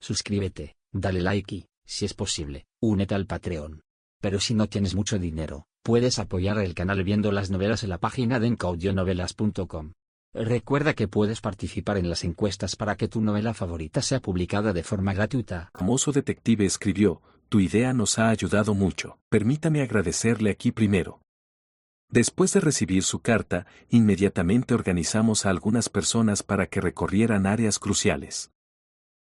suscríbete, dale like y, si es posible, únete al Patreon. Pero si no tienes mucho dinero, puedes apoyar el canal viendo las novelas en la página de encaudionovelas.com. Recuerda que puedes participar en las encuestas para que tu novela favorita sea publicada de forma gratuita. El famoso detective escribió: tu idea nos ha ayudado mucho. Permítame agradecerle aquí primero. Después de recibir su carta, inmediatamente organizamos a algunas personas para que recorrieran áreas cruciales.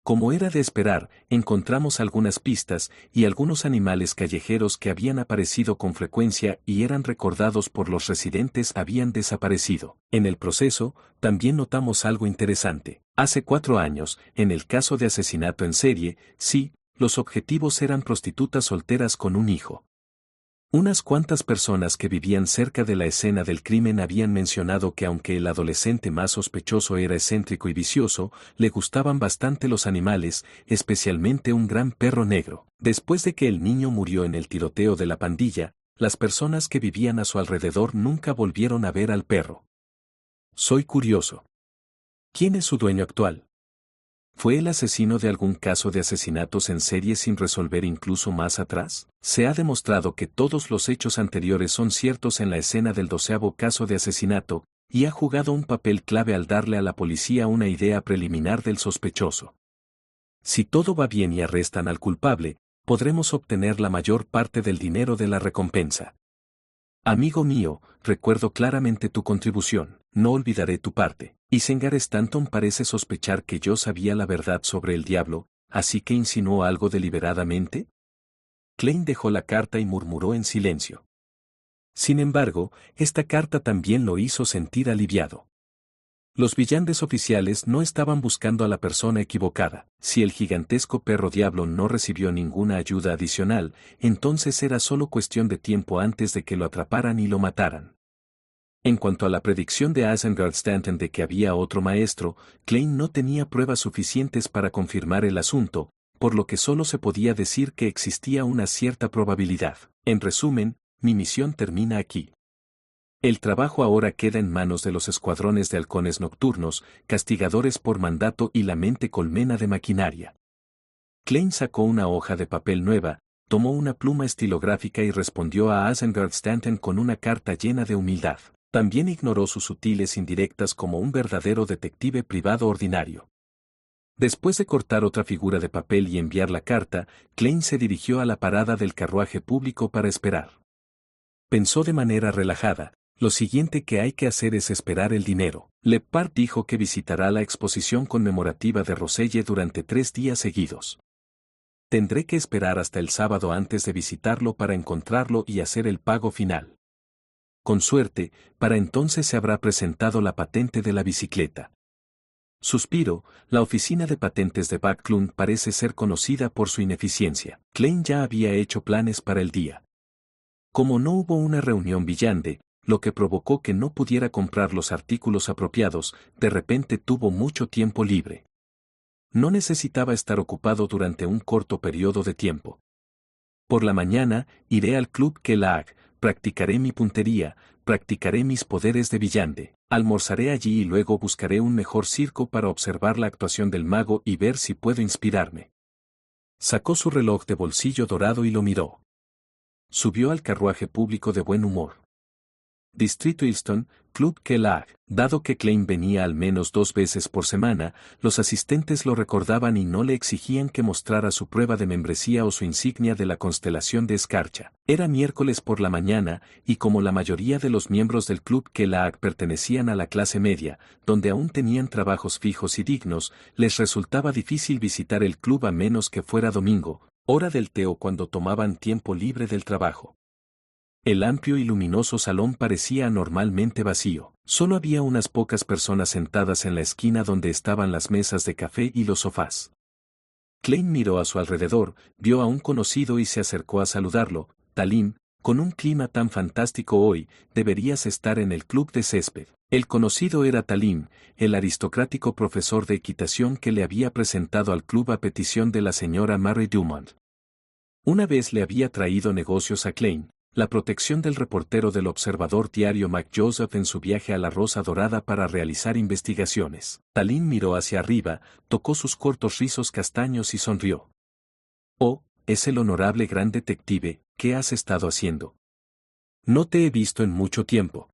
Como era de esperar, encontramos algunas pistas y algunos animales callejeros que habían aparecido con frecuencia y eran recordados por los residentes habían desaparecido. En el proceso, también notamos algo interesante. Hace 4 años, en el caso de asesinato en serie, sí, los objetivos eran prostitutas solteras con un hijo. Unas cuantas personas que vivían cerca de la escena del crimen habían mencionado que aunque el adolescente más sospechoso era excéntrico y vicioso, le gustaban bastante los animales, especialmente un gran perro negro. Después de que el niño murió en el tiroteo de la pandilla, las personas que vivían a su alrededor nunca volvieron a ver al perro. Soy curioso. ¿Quién es su dueño actual? ¿Fue el asesino de algún caso de asesinatos en serie sin resolver incluso más atrás? Se ha demostrado que todos los hechos anteriores son ciertos en la escena del 12º caso de asesinato, y ha jugado un papel clave al darle a la policía una idea preliminar del sospechoso. Si todo va bien y arrestan al culpable, podremos obtener la mayor parte del dinero de la recompensa. Amigo mío, recuerdo claramente tu contribución, no olvidaré tu parte. Isengar Stanton parece sospechar que yo sabía la verdad sobre el diablo, así que insinuó algo deliberadamente. Klein dejó la carta y murmuró en silencio. Sin embargo, esta carta también lo hizo sentir aliviado. Los vigilantes oficiales no estaban buscando a la persona equivocada. Si el gigantesco perro diablo no recibió ninguna ayuda adicional, entonces era solo cuestión de tiempo antes de que lo atraparan y lo mataran. En cuanto a la predicción de Isengard Stanton de que había otro maestro, Klein no tenía pruebas suficientes para confirmar el asunto, por lo que solo se podía decir que existía una cierta probabilidad. En resumen, mi misión termina aquí. El trabajo ahora queda en manos de los escuadrones de halcones nocturnos, castigadores por mandato y la mente colmena de maquinaria. Klein sacó una hoja de papel nueva, tomó una pluma estilográfica y respondió a Isengard Stanton con una carta llena de humildad. También ignoró sus sutiles indirectas como un verdadero detective privado ordinario. Después de cortar otra figura de papel y enviar la carta, Klein se dirigió a la parada del carruaje público para esperar. Pensó de manera relajada: lo siguiente que hay que hacer es esperar el dinero. Lepard dijo que visitará la exposición conmemorativa de Roselle durante 3 días seguidos. Tendré que esperar hasta el sábado antes de visitarlo para encontrarlo y hacer el pago final. Con suerte, para entonces se habrá presentado la patente de la bicicleta. Suspiro, la oficina de patentes de Backlund parece ser conocida por su ineficiencia. Klein ya había hecho planes para el día. Como no hubo una reunión brillante, lo que provocó que no pudiera comprar los artículos apropiados, de repente tuvo mucho tiempo libre. No necesitaba estar ocupado durante un corto periodo de tiempo. Por la mañana, iré al club Kelag, practicaré mi puntería, practicaré mis poderes de villante, almorzaré allí y luego buscaré un mejor circo para observar la actuación del mago y ver si puedo inspirarme. Sacó su reloj de bolsillo dorado y lo miró. Subió al carruaje público de buen humor. Distrito Easton, Club Kelag. Dado que Klein venía al menos 2 veces por semana, los asistentes lo recordaban y no le exigían que mostrara su prueba de membresía o su insignia de la constelación de Escarcha. Era miércoles por la mañana, y como la mayoría de los miembros del Club Kelag pertenecían a la clase media, donde aún tenían trabajos fijos y dignos, les resultaba difícil visitar el club a menos que fuera domingo, hora del té o cuando tomaban tiempo libre del trabajo. El amplio y luminoso salón parecía anormalmente vacío. Solo había unas pocas personas sentadas en la esquina donde estaban las mesas de café y los sofás. Klein miró a su alrededor, vio a un conocido y se acercó a saludarlo. Talim, con un clima tan fantástico hoy, deberías estar en el club de césped. El conocido era Talim, el aristocrático profesor de equitación que le había presentado al club a petición de la señora Mary Dumont. Una vez le había traído negocios a Klein. La protección del reportero del Observador Diario McJoseph en su viaje a la Rosa Dorada para realizar investigaciones. Talim miró hacia arriba, tocó sus cortos rizos castaños y sonrió. Oh, es el honorable gran detective, ¿qué has estado haciendo? No te he visto en mucho tiempo.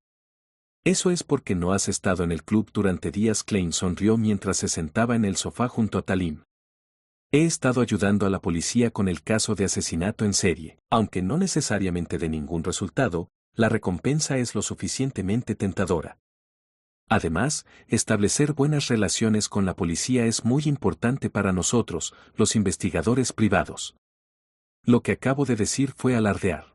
Eso es porque no has estado en el club durante días. Klein sonrió mientras se sentaba en el sofá junto a Talim. He estado ayudando a la policía con el caso de asesinato en serie. Aunque no necesariamente de ningún resultado, la recompensa es lo suficientemente tentadora. Además, establecer buenas relaciones con la policía es muy importante para nosotros, los investigadores privados. Lo que acabo de decir fue alardear.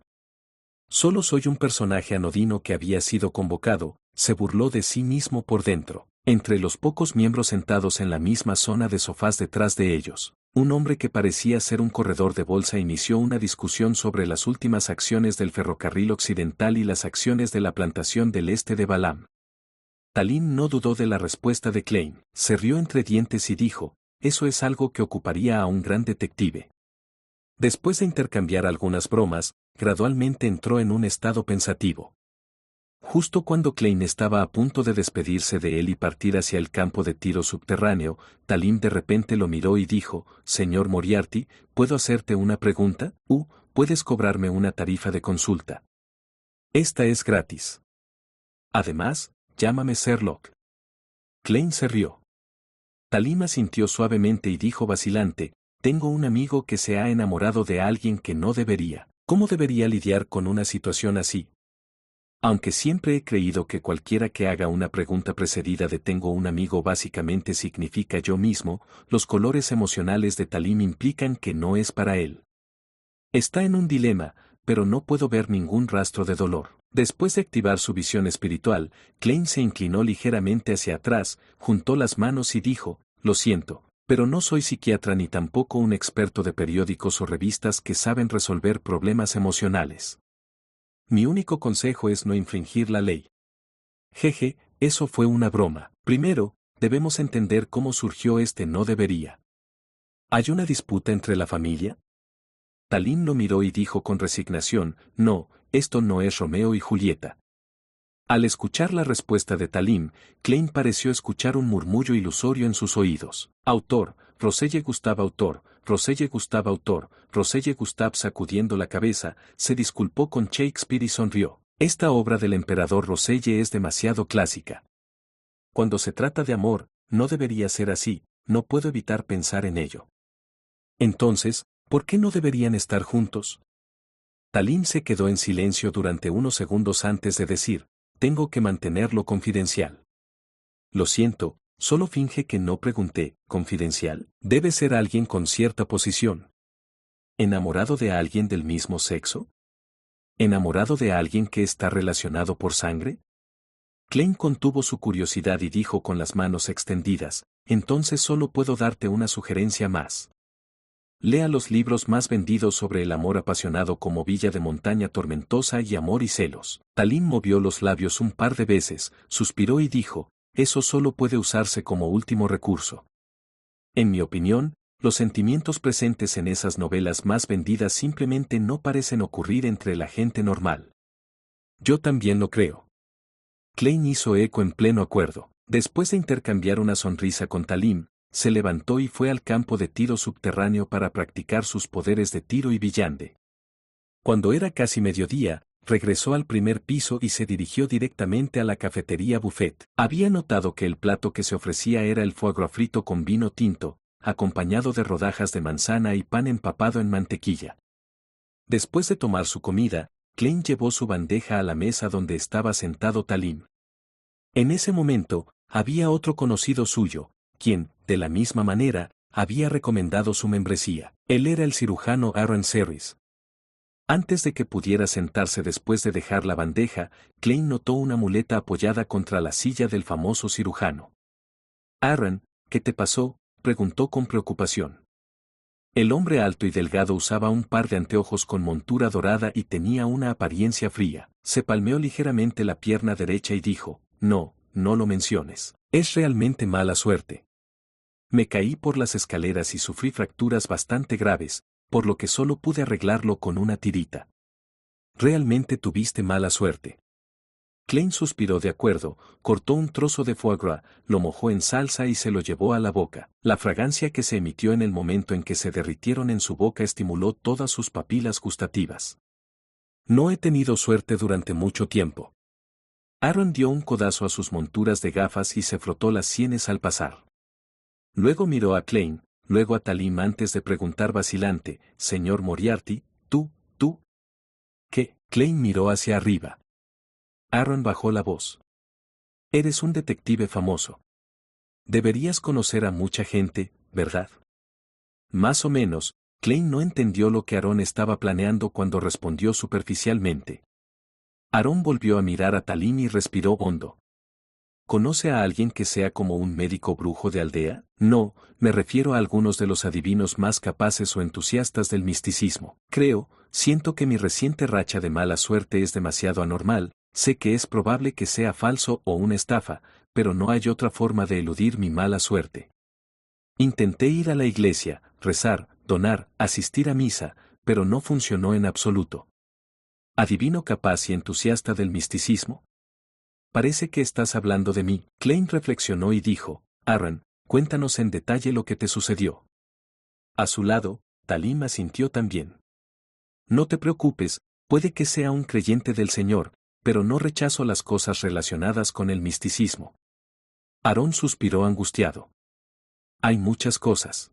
Solo soy un personaje anodino que había sido convocado, se burló de sí mismo por dentro. Entre los pocos miembros sentados en la misma zona de sofás detrás de ellos, un hombre que parecía ser un corredor de bolsa inició una discusión sobre las últimas acciones del ferrocarril occidental y las acciones de la plantación del este de Balam. Talim no dudó de la respuesta de Klein, se rió entre dientes y dijo, eso es algo que ocuparía a un gran detective. Después de intercambiar algunas bromas, gradualmente entró en un estado pensativo. Justo cuando Klein estaba a punto de despedirse de él y partir hacia el campo de tiro subterráneo, Talim de repente lo miró y dijo, Señor Moriarty, ¿puedo hacerte una pregunta? Puedes cobrarme una tarifa de consulta. Esta es gratis. Además, llámame Sherlock. Klein se rió. Talim asintió suavemente y dijo vacilante, tengo un amigo que se ha enamorado de alguien que no debería. ¿Cómo debería lidiar con una situación así? Aunque siempre he creído que cualquiera que haga una pregunta precedida de tengo un amigo básicamente significa yo mismo, los colores emocionales de Talim implican que no es para él. Está en un dilema, pero no puedo ver ningún rastro de dolor. Después de activar su visión espiritual, Klein se inclinó ligeramente hacia atrás, juntó las manos y dijo, lo siento, pero no soy psiquiatra ni tampoco un experto de periódicos o revistas que saben resolver problemas emocionales. Mi único consejo es no infringir la ley. Jeje, eso fue una broma. Primero, debemos entender cómo surgió este no debería. ¿Hay una disputa entre la familia? Talim lo miró y dijo con resignación, no, esto no es Romeo y Julieta. Al escuchar la respuesta de Talim, Klein pareció escuchar un murmullo ilusorio en sus oídos. Autor, Roselle Gustave autor, Roselle Gustave autor, Roselle Gustave sacudiendo la cabeza, se disculpó con Shakespeare y sonrió. Esta obra del emperador Roselle es demasiado clásica. Cuando se trata de amor, no debería ser así, no puedo evitar pensar en ello. Entonces, ¿por qué no deberían estar juntos? Talim se quedó en silencio durante unos segundos antes de decir, tengo que mantenerlo confidencial. Lo siento, solo finge que no pregunté, ¿confidencial? Debe ser alguien con cierta posición. ¿Enamorado de alguien del mismo sexo? ¿Enamorado de alguien que está relacionado por sangre? Klein contuvo su curiosidad y dijo con las manos extendidas, entonces solo puedo darte una sugerencia más. Lea los libros más vendidos sobre el amor apasionado como Villa de Montaña Tormentosa y Amor y Celos. Talim movió los labios un par de veces, suspiró y dijo, eso solo puede usarse como último recurso. En mi opinión, los sentimientos presentes en esas novelas más vendidas simplemente no parecen ocurrir entre la gente normal. Yo también lo creo. Klein hizo eco en pleno acuerdo. Después de intercambiar una sonrisa con Talim, se levantó y fue al campo de tiro subterráneo para practicar sus poderes de tiro y villande. Cuando era casi mediodía, regresó al primer piso y se dirigió directamente a la cafetería buffet. Había notado que el plato que se ofrecía era el foie gras frito con vino tinto, acompañado de rodajas de manzana y pan empapado en mantequilla. Después de tomar su comida, Klein llevó su bandeja a la mesa donde estaba sentado Talim. En ese momento, había otro conocido suyo, quien, de la misma manera, había recomendado su membresía. Él era el cirujano Aaron Serris. Antes de que pudiera sentarse después de dejar la bandeja, Klein notó una muleta apoyada contra la silla del famoso cirujano. Aaron, ¿qué te pasó?, preguntó con preocupación. El hombre alto y delgado usaba un par de anteojos con montura dorada y tenía una apariencia fría. Se palmeó ligeramente la pierna derecha y dijo, no lo menciones. Es realmente mala suerte. Me caí por las escaleras y sufrí fracturas bastante graves, por lo que solo pude arreglarlo con una tirita. Realmente tuviste mala suerte. Klein suspiró de acuerdo, cortó un trozo de foie gras, lo mojó en salsa y se lo llevó a la boca. La fragancia que se emitió en el momento en que se derritieron en su boca estimuló todas sus papilas gustativas. No he tenido suerte durante mucho tiempo. Aaron dio un codazo a sus monturas de gafas y se frotó las sienes al pasar. Luego miró a Klein, luego a Talim antes de preguntar vacilante, «Señor Moriarty, ¿tú? ¿Qué?» Klein miró hacia arriba. Aaron bajó la voz. Eres un detective famoso. Deberías conocer a mucha gente, ¿verdad? Más o menos, Klein no entendió lo que Aaron estaba planeando cuando respondió superficialmente. Aaron volvió a mirar a Talim y respiró hondo. ¿Conoce a alguien que sea como un médico brujo de aldea? No, me refiero a algunos de los adivinos más capaces o entusiastas del misticismo. Siento que mi reciente racha de mala suerte es demasiado anormal. Sé que es probable que sea falso o una estafa, pero no hay otra forma de eludir mi mala suerte. Intenté ir a la iglesia, rezar, donar, asistir a misa, pero no funcionó en absoluto. ¿Adivino capaz y entusiasta del misticismo? Parece que estás hablando de mí. Klein reflexionó y dijo, Aaron, cuéntanos en detalle lo que te sucedió. A su lado, Talim asintió también. No te preocupes, puede que sea un creyente del Señor, pero no rechazo las cosas relacionadas con el misticismo. Aaron suspiró angustiado. Hay muchas cosas.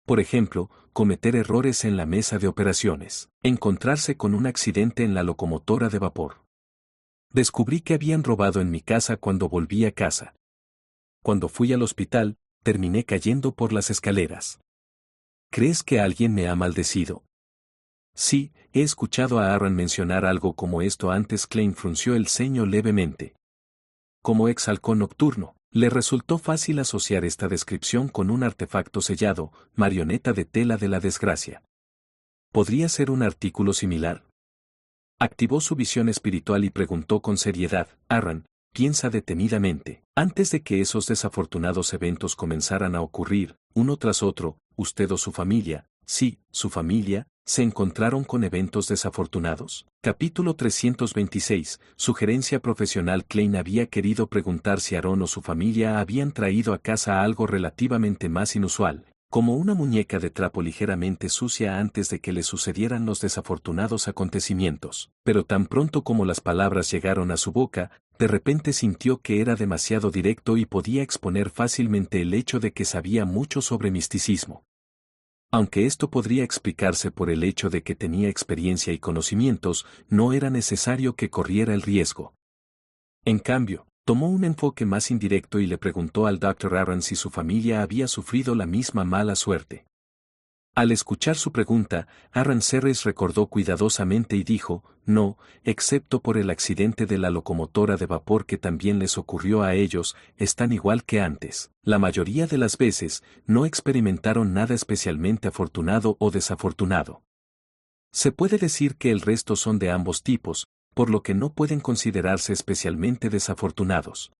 Por ejemplo, cometer errores en la mesa de operaciones, encontrarse con un accidente en la locomotora de vapor. Descubrí que habían robado en mi casa cuando volví a casa. Cuando fui al hospital, terminé cayendo por las escaleras. ¿Crees que alguien me ha maldecido? Sí, he escuchado a Aaron mencionar algo como esto antes. Klein frunció el ceño levemente. Como ex-halcón nocturno, le resultó fácil asociar esta descripción con un artefacto sellado, marioneta de tela de la desgracia. ¿Podría ser un artículo similar? Activó su visión espiritual y preguntó con seriedad, Aaron, piensa detenidamente. Antes de que esos desafortunados eventos comenzaran a ocurrir, uno tras otro, usted o su familia, sí, su familia, ¿se encontraron con eventos desafortunados? Capítulo 326, Sugerencia profesional. Klein había querido preguntar si Aaron o su familia habían traído a casa algo relativamente más inusual, como una muñeca de trapo ligeramente sucia antes de que le sucedieran los desafortunados acontecimientos, pero tan pronto como las palabras llegaron a su boca, de repente sintió que era demasiado directo y podía exponer fácilmente el hecho de que sabía mucho sobre misticismo. Aunque esto podría explicarse por el hecho de que tenía experiencia y conocimientos, no era necesario que corriera el riesgo. En cambio, tomó un enfoque más indirecto y le preguntó al Dr. Aaron si su familia había sufrido la misma mala suerte. Al escuchar su pregunta, Aaron Serres recordó cuidadosamente y dijo, no, excepto por el accidente de la locomotora de vapor que también les ocurrió a ellos, están igual que antes. La mayoría de las veces, no experimentaron nada especialmente afortunado o desafortunado. Se puede decir que el resto son de ambos tipos, por lo que no pueden considerarse especialmente desafortunados.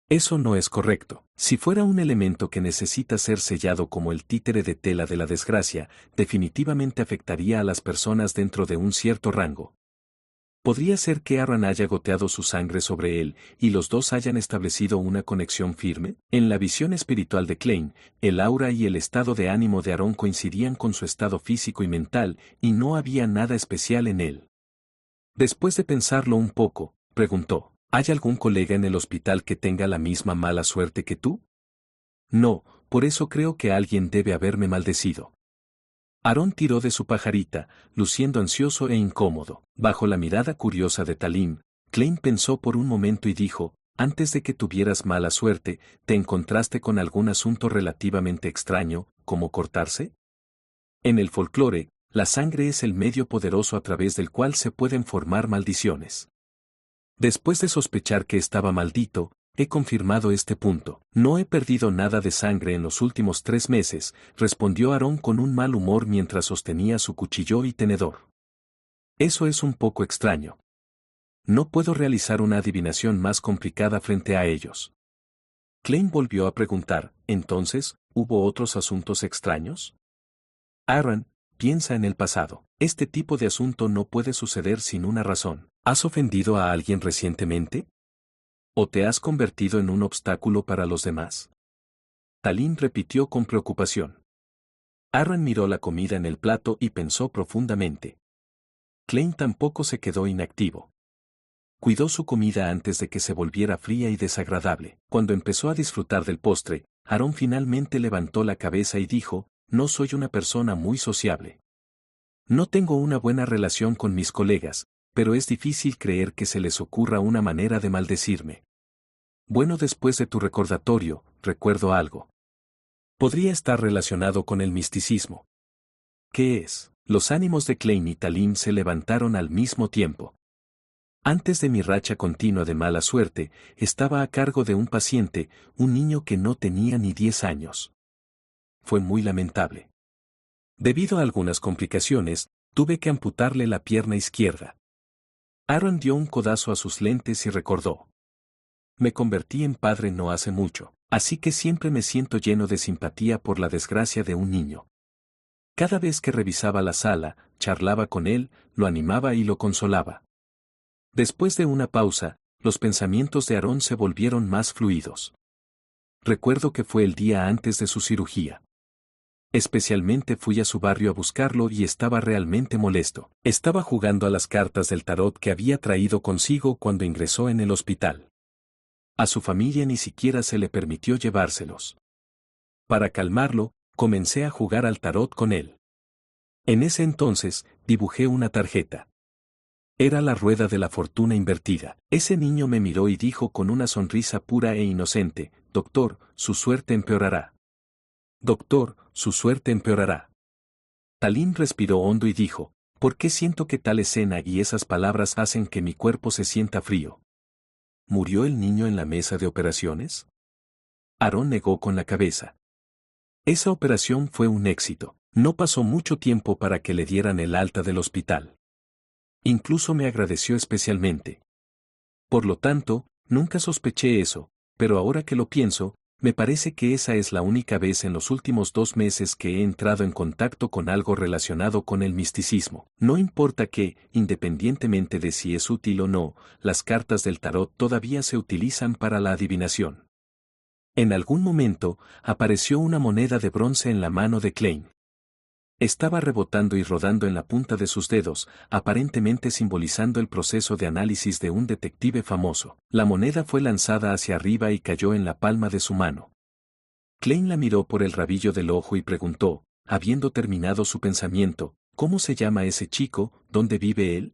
Eso no es correcto. Si fuera un elemento que necesita ser sellado como el títere de tela de la desgracia, definitivamente afectaría a las personas dentro de un cierto rango. Podría ser que Aaron haya goteado su sangre sobre él, y los dos hayan establecido una conexión firme. En la visión espiritual de Klein, el aura y el estado de ánimo de Aaron coincidían con su estado físico y mental, y no había nada especial en él. Después de pensarlo un poco, preguntó, ¿hay algún colega en el hospital que tenga la misma mala suerte que tú? No, por eso creo que alguien debe haberme maldecido. Aaron tiró de su pajarita, luciendo ansioso e incómodo. Bajo la mirada curiosa de Talim, Klein pensó por un momento y dijo, antes de que tuvieras mala suerte, ¿te encontraste con algún asunto relativamente extraño, como cortarse? En el folclore, la sangre es el medio poderoso a través del cual se pueden formar maldiciones. Después de sospechar que estaba maldito, he confirmado este punto. No he perdido nada de sangre en los últimos 3 meses, respondió Aaron con un mal humor mientras sostenía su cuchillo y tenedor. Eso es un poco extraño. No puedo realizar una adivinación más complicada frente a ellos. Klein volvió a preguntar, ¿entonces, hubo otros asuntos extraños? Aaron, piensa en el pasado. Este tipo de asunto no puede suceder sin una razón. ¿Has ofendido a alguien recientemente? ¿O te has convertido en un obstáculo para los demás? Talín repitió con preocupación. Aaron miró la comida en el plato y pensó profundamente. Klein tampoco se quedó inactivo. Cuidó su comida antes de que se volviera fría y desagradable. Cuando empezó a disfrutar del postre, Aaron finalmente levantó la cabeza y dijo, no soy una persona muy sociable. No tengo una buena relación con mis colegas, pero es difícil creer que se les ocurra una manera de maldecirme. Bueno, después de tu recordatorio, recuerdo algo. Podría estar relacionado con el misticismo. ¿Qué es? Los ánimos de Klein y Talín se levantaron al mismo tiempo. Antes de mi racha continua de mala suerte, estaba a cargo de un paciente, un niño que no tenía ni 10 años. Fue muy lamentable. Debido a algunas complicaciones, tuve que amputarle la pierna izquierda. Aaron dio un codazo a sus lentes y recordó. Me convertí en padre no hace mucho, así que siempre me siento lleno de simpatía por la desgracia de un niño. Cada vez que revisaba la sala, charlaba con él, lo animaba y lo consolaba. Después de una pausa, los pensamientos de Aaron se volvieron más fluidos. Recuerdo que fue el día antes de su cirugía. Especialmente fui a su barrio a buscarlo y estaba realmente molesto. Estaba jugando a las cartas del tarot que había traído consigo cuando ingresó en el hospital. A su familia ni siquiera se le permitió llevárselos. Para calmarlo, comencé a jugar al tarot con él. En ese entonces, dibujé una tarjeta. Era la rueda de la fortuna invertida. Ese niño me miró y dijo con una sonrisa pura e inocente, doctor, su suerte empeorará. Doctor, su suerte empeorará. Talín respiró hondo y dijo, ¿por qué siento que tal escena y esas palabras hacen que mi cuerpo se sienta frío? ¿Murió el niño en la mesa de operaciones? Aaron negó con la cabeza. Esa operación fue un éxito. No pasó mucho tiempo para que le dieran el alta del hospital. Incluso me agradeció especialmente. Por lo tanto, nunca sospeché eso, pero ahora que lo pienso, me parece que esa es la única vez en los últimos 2 meses que he entrado en contacto con algo relacionado con el misticismo. No importa que, independientemente de si es útil o no, las cartas del tarot todavía se utilizan para la adivinación. En algún momento, apareció una moneda de bronce en la mano de Klein. Estaba rebotando y rodando en la punta de sus dedos, aparentemente simbolizando el proceso de análisis de un detective famoso. La moneda fue lanzada hacia arriba y cayó en la palma de su mano. Klein la miró por el rabillo del ojo y preguntó, habiendo terminado su pensamiento, ¿cómo se llama ese chico? ¿Dónde vive él?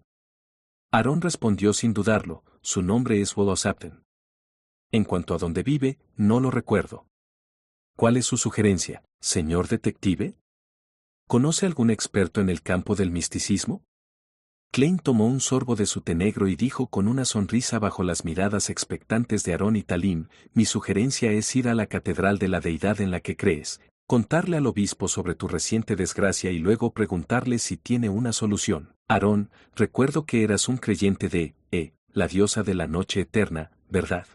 Aaron respondió sin dudarlo, su nombre es Wolosapten. En cuanto a dónde vive, no lo recuerdo. ¿Cuál es su sugerencia, señor detective? ¿Conoce algún experto en el campo del misticismo? Klein tomó un sorbo de su té negro y dijo con una sonrisa bajo las miradas expectantes de Aaron y Talín, mi sugerencia es ir a la catedral de la deidad en la que crees, contarle al obispo sobre tu reciente desgracia y luego preguntarle si tiene una solución. Aaron, recuerdo que eras un creyente de, la diosa de la noche eterna, ¿verdad?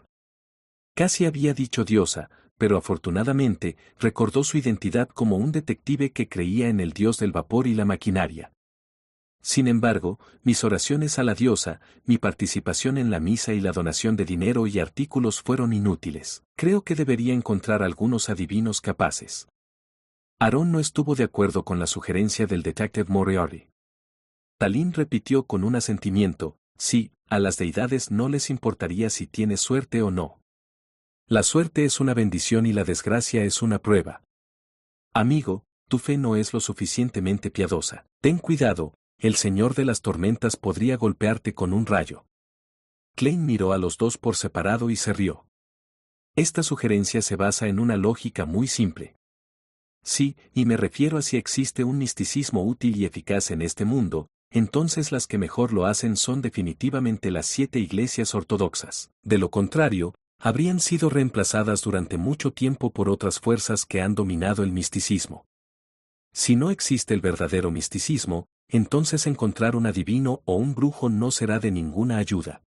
Casi había dicho diosa, pero afortunadamente, recordó su identidad como un detective que creía en el dios del vapor y la maquinaria. Sin embargo, mis oraciones a la diosa, mi participación en la misa y la donación de dinero y artículos fueron inútiles. Creo que debería encontrar algunos adivinos capaces. Aaron no estuvo de acuerdo con la sugerencia del detective Moriarty. Talín repitió con un asentimiento, sí, a las deidades no les importaría si tienes suerte o no. La suerte es una bendición y la desgracia es una prueba. Amigo, tu fe no es lo suficientemente piadosa. Ten cuidado, el señor de las tormentas podría golpearte con un rayo. Klein miró a los dos por separado y se rió. Esta sugerencia se basa en una lógica muy simple. Sí, y me refiero a si existe un misticismo útil y eficaz en este mundo, entonces las que mejor lo hacen son definitivamente las 7 iglesias ortodoxas. De lo contrario, habrían sido reemplazadas durante mucho tiempo por otras fuerzas que han dominado el misticismo. Si no existe el verdadero misticismo, entonces encontrar un adivino o un brujo no será de ninguna ayuda.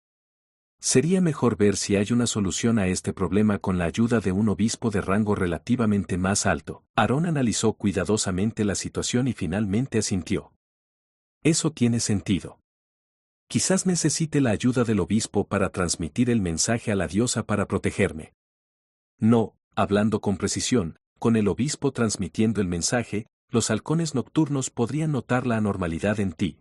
Sería mejor ver si hay una solución a este problema con la ayuda de un obispo de rango relativamente más alto. Aarón analizó cuidadosamente la situación y finalmente asintió. Eso tiene sentido. Quizás necesite la ayuda del obispo para transmitir el mensaje a la diosa para protegerme. No, hablando con precisión, con el obispo transmitiendo el mensaje, los halcones nocturnos podrían notar la anormalidad en ti.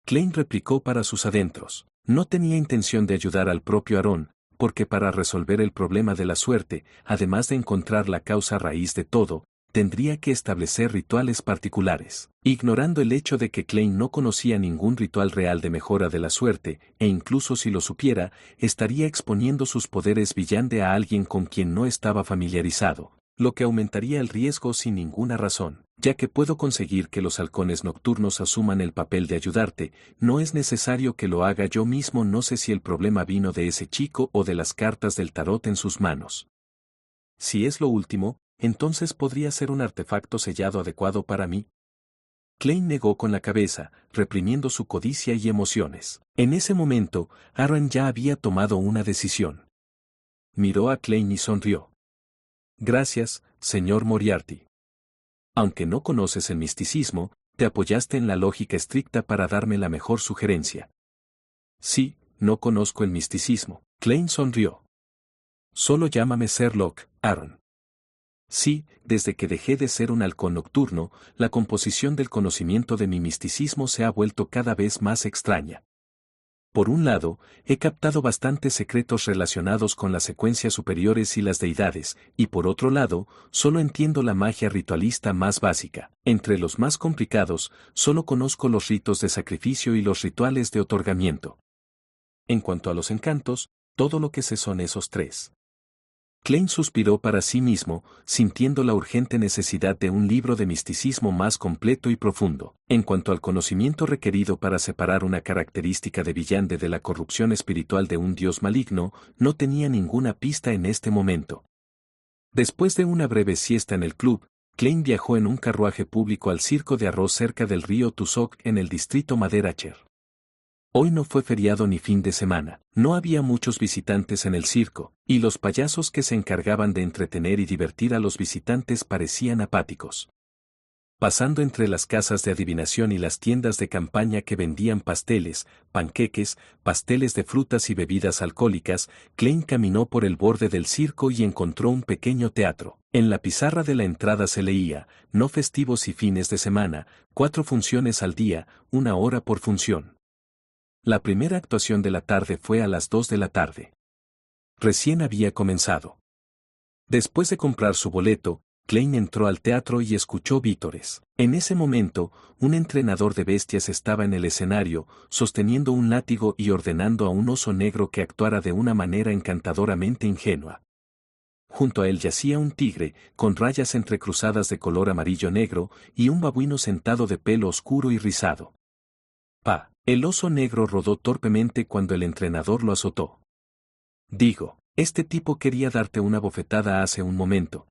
Klein replicó para sus adentros. No tenía intención de ayudar al propio Aarón, porque para resolver el problema de la suerte, además de encontrar la causa raíz de todo, tendría que establecer rituales particulares. Ignorando el hecho de que Klein no conocía ningún ritual real de mejora de la suerte, e incluso si lo supiera, estaría exponiendo sus poderes villande a alguien con quien no estaba familiarizado, lo que aumentaría el riesgo sin ninguna razón. Ya que puedo conseguir que los halcones nocturnos asuman el papel de ayudarte, no es necesario que lo haga yo mismo. No sé si el problema vino de ese chico o de las cartas del tarot en sus manos. Si es lo último, entonces podría ser un artefacto sellado adecuado para mí. Klein negó con la cabeza, reprimiendo su codicia y emociones. En ese momento, Aaron ya había tomado una decisión. Miró a Klein y sonrió. Gracias, señor Moriarty. Aunque no conoces el misticismo, te apoyaste en la lógica estricta para darme la mejor sugerencia. Sí, no conozco el misticismo. Klein sonrió. Solo llámame Sherlock, Aaron. Sí, desde que dejé de ser un halcón nocturno, la composición del conocimiento de mi misticismo se ha vuelto cada vez más extraña. Por un lado, he captado bastantes secretos relacionados con las secuencias superiores y las deidades, y por otro lado, solo entiendo la magia ritualista más básica. Entre los más complicados, solo conozco los ritos de sacrificio y los rituales de otorgamiento. En cuanto a los encantos, todo lo que sé son esos tres. Klein suspiró para sí mismo, sintiendo la urgente necesidad de un libro de misticismo más completo y profundo. En cuanto al conocimiento requerido para separar una característica de villande de la corrupción espiritual de un dios maligno, no tenía ninguna pista en este momento. Después de una breve siesta en el club, Klein viajó en un carruaje público al circo de arroz cerca del río Tussock en el distrito Maderacher. Hoy no fue feriado ni fin de semana, no había muchos visitantes en el circo, y los payasos que se encargaban de entretener y divertir a los visitantes parecían apáticos. Pasando entre las casas de adivinación y las tiendas de campaña que vendían pasteles, panqueques, pasteles de frutas y bebidas alcohólicas, Klein caminó por el borde del circo y encontró un pequeño teatro. En la pizarra de la entrada se leía, no festivos y fines de semana, 4 funciones al día, 1 hora por función. La primera actuación de la tarde fue a las 2 de la tarde. Recién había comenzado. Después de comprar su boleto, Klein entró al teatro y escuchó vítores. En ese momento, un entrenador de bestias estaba en el escenario, sosteniendo un látigo y ordenando a un oso negro que actuara de una manera encantadoramente ingenua. Junto a él yacía un tigre, con rayas entrecruzadas de color amarillo-negro, y un babuino sentado de pelo oscuro y rizado. ¡Pa! El oso negro rodó torpemente cuando el entrenador lo azotó. Digo, este tipo quería darte una bofetada hace un momento.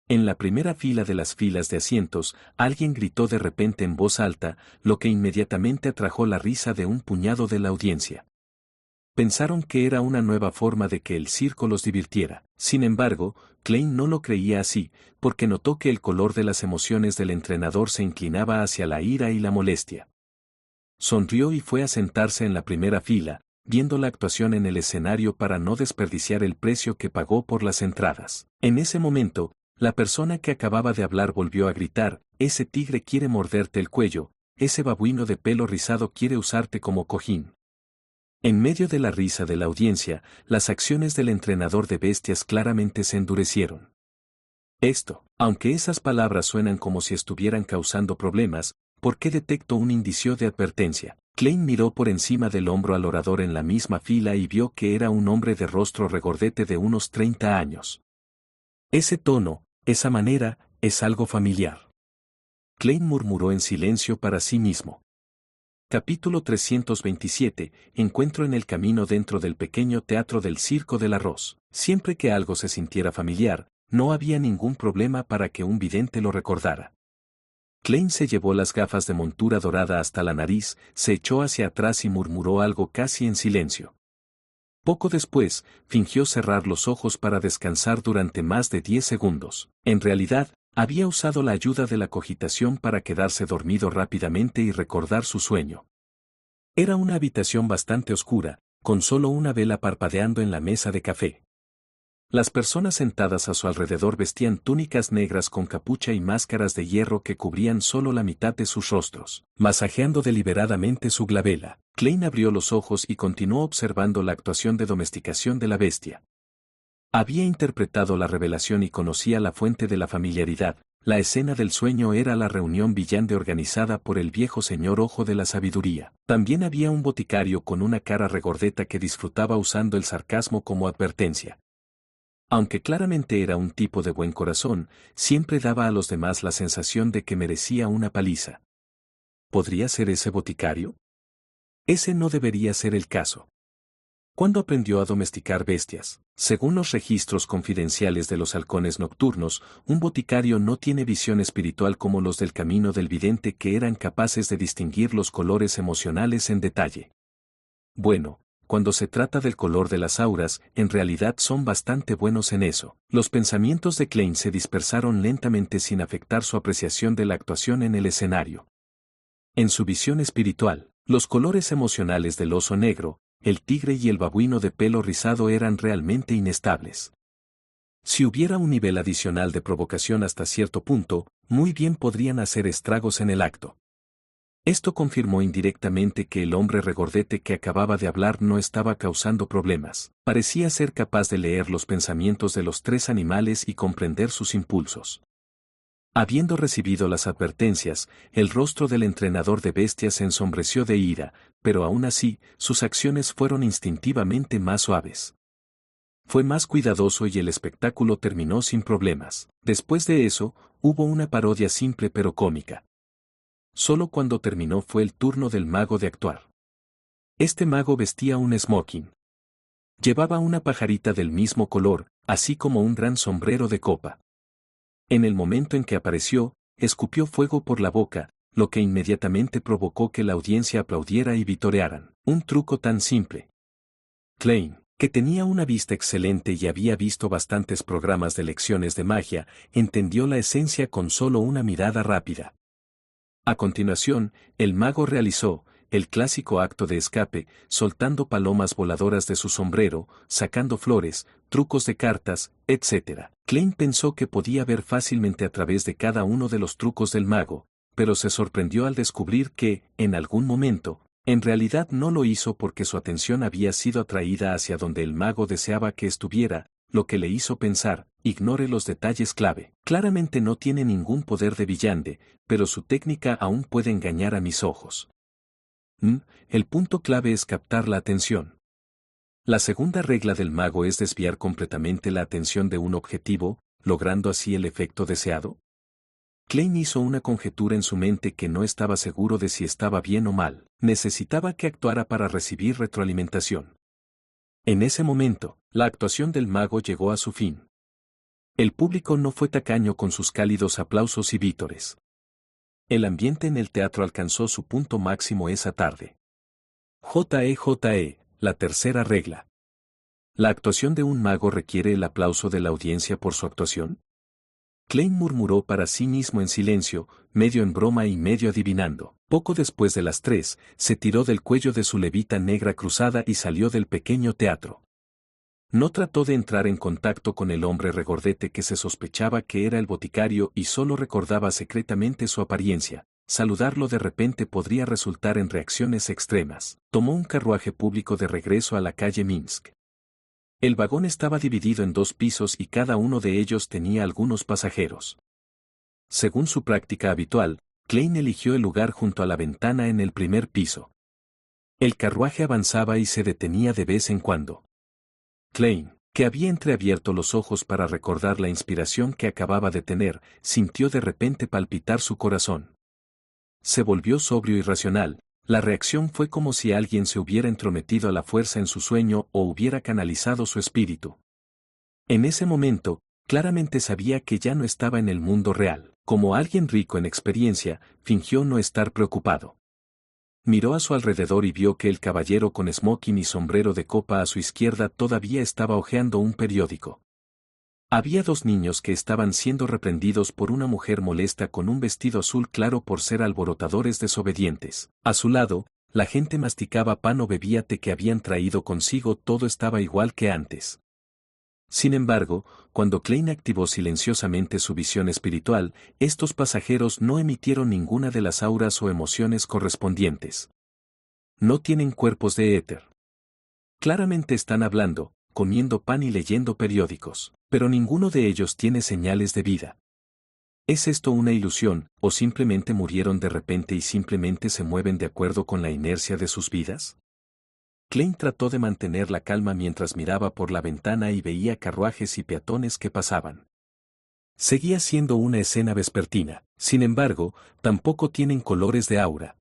En la primera fila de las filas de asientos, alguien gritó de repente en voz alta, lo que inmediatamente atrajo la risa de un puñado de la audiencia. Pensaron que era una nueva forma de que el circo los divirtiera. Sin embargo, Klein no lo creía así, porque notó que el color de las emociones del entrenador se inclinaba hacia la ira y la molestia. Sonrió y fue a sentarse en la primera fila, viendo la actuación en el escenario para no desperdiciar el precio que pagó por las entradas. En ese momento, la persona que acababa de hablar volvió a gritar, ese tigre quiere morderte el cuello, ese babuino de pelo rizado quiere usarte como cojín. En medio de la risa de la audiencia, las acciones del entrenador de bestias claramente se endurecieron. Esto, aunque esas palabras suenan como si estuvieran causando problemas, ¿por qué detecto un indicio de advertencia? Klein miró por encima del hombro al orador en la misma fila y vio que era un hombre de rostro regordete de unos 30 años. Ese tono, esa manera, es algo familiar. Klein murmuró en silencio para sí mismo. Capítulo 327, Encuentro en el camino dentro del pequeño teatro del Circo del Arroz. Siempre que algo se sintiera familiar, no había ningún problema para que un vidente lo recordara. Klein se llevó las gafas de montura dorada hasta la nariz, se echó hacia atrás y murmuró algo casi en silencio. Poco después, fingió cerrar los ojos para descansar durante más de 10 segundos. En realidad, había usado la ayuda de la cogitación para quedarse dormido rápidamente y recordar su sueño. Era una habitación bastante oscura, con solo una vela parpadeando en la mesa de café. Las personas sentadas a su alrededor vestían túnicas negras con capucha y máscaras de hierro que cubrían solo la mitad de sus rostros. Masajeando deliberadamente su glabela, Klein abrió los ojos y continuó observando la actuación de domesticación de la bestia. Había interpretado la revelación y conocía la fuente de la familiaridad. La escena del sueño era la reunión villante organizada por el viejo señor Ojo de la Sabiduría. También había un boticario con una cara regordeta que disfrutaba usando el sarcasmo como advertencia. Aunque claramente era un tipo de buen corazón, siempre daba a los demás la sensación de que merecía una paliza. ¿Podría ser ese boticario? Ese no debería ser el caso. ¿Cuándo aprendió a domesticar bestias? Según los registros confidenciales de los halcones nocturnos, un boticario no tiene visión espiritual como los del camino del vidente que eran capaces de distinguir los colores emocionales en detalle. Bueno, cuando se trata del color de las auras, en realidad son bastante buenos en eso. Los pensamientos de Klein se dispersaron lentamente sin afectar su apreciación de la actuación en el escenario. En su visión espiritual, los colores emocionales del oso negro, el tigre y el babuino de pelo rizado eran realmente inestables. Si hubiera un nivel adicional de provocación hasta cierto punto, muy bien podrían hacer estragos en el acto. Esto confirmó indirectamente que el hombre regordete que acababa de hablar no estaba causando problemas. Parecía ser capaz de leer los pensamientos de los tres animales y comprender sus impulsos. Habiendo recibido las advertencias, el rostro del entrenador de bestias se ensombreció de ira, pero aún así, sus acciones fueron instintivamente más suaves. Fue más cuidadoso y el espectáculo terminó sin problemas. Después de eso, hubo una parodia simple pero cómica. Solo cuando terminó fue el turno del mago de actuar. Este mago vestía un smoking. Llevaba una pajarita del mismo color, así como un gran sombrero de copa. En el momento en que apareció, escupió fuego por la boca, lo que inmediatamente provocó que la audiencia aplaudiera y vitorearan. Un truco tan simple. Klein, que tenía una vista excelente y había visto bastantes programas de lecciones de magia, entendió la esencia con solo una mirada rápida. A continuación, el mago realizó el clásico acto de escape, soltando palomas voladoras de su sombrero, sacando flores, trucos de cartas, etc. Klein pensó que podía ver fácilmente a través de cada uno de los trucos del mago, pero se sorprendió al descubrir que, en algún momento, en realidad no lo hizo porque su atención había sido atraída hacia donde el mago deseaba que estuviera, lo que le hizo pensar, ignore los detalles clave. Claramente no tiene ningún poder de villante, pero su técnica aún puede engañar a mis ojos. El punto clave es captar la atención. La segunda regla del mago es desviar completamente la atención de un objetivo, logrando así el efecto deseado. Klein hizo una conjetura en su mente que no estaba seguro de si estaba bien o mal. Necesitaba que actuara para recibir retroalimentación. En ese momento, la actuación del mago llegó a su fin. El público no fue tacaño con sus cálidos aplausos y vítores. El ambiente en el teatro alcanzó su punto máximo esa tarde. JE, la tercera regla. ¿La actuación de un mago requiere el aplauso de la audiencia por su actuación? Klein murmuró para sí mismo en silencio, medio en broma y medio adivinando. Poco después de las 3, se tiró del cuello de su levita negra cruzada y salió del pequeño teatro. No trató de entrar en contacto con el hombre regordete que se sospechaba que era el boticario y solo recordaba secretamente su apariencia. Saludarlo de repente podría resultar en reacciones extremas. Tomó un carruaje público de regreso a la calle Minsk. El vagón estaba dividido en 2 pisos y cada uno de ellos tenía algunos pasajeros. Según su práctica habitual, Klein eligió el lugar junto a la ventana en el primer piso. El carruaje avanzaba y se detenía de vez en cuando. Klein, que había entreabierto los ojos para recordar la inspiración que acababa de tener, sintió de repente palpitar su corazón. Se volvió sobrio y racional. La reacción fue como si alguien se hubiera entrometido a la fuerza en su sueño o hubiera canalizado su espíritu. En ese momento, claramente sabía que ya no estaba en el mundo real. Como alguien rico en experiencia, fingió no estar preocupado. Miró a su alrededor y vio que el caballero con smoking y sombrero de copa a su izquierda todavía estaba hojeando un periódico. Había dos niños que estaban siendo reprendidos por una mujer molesta con un vestido azul claro por ser alborotadores desobedientes. A su lado, la gente masticaba pan o bebía té que habían traído consigo, todo estaba igual que antes. Sin embargo, cuando Klein activó silenciosamente su visión espiritual, estos pasajeros no emitieron ninguna de las auras o emociones correspondientes. No tienen cuerpos de éter. Claramente están hablando, comiendo pan y leyendo periódicos, pero ninguno de ellos tiene señales de vida. ¿Es esto una ilusión, o simplemente murieron de repente y simplemente se mueven de acuerdo con la inercia de sus vidas? Klein trató de mantener la calma mientras miraba por la ventana y veía carruajes y peatones que pasaban. Seguía siendo una escena vespertina, sin embargo, tampoco tienen colores de aura.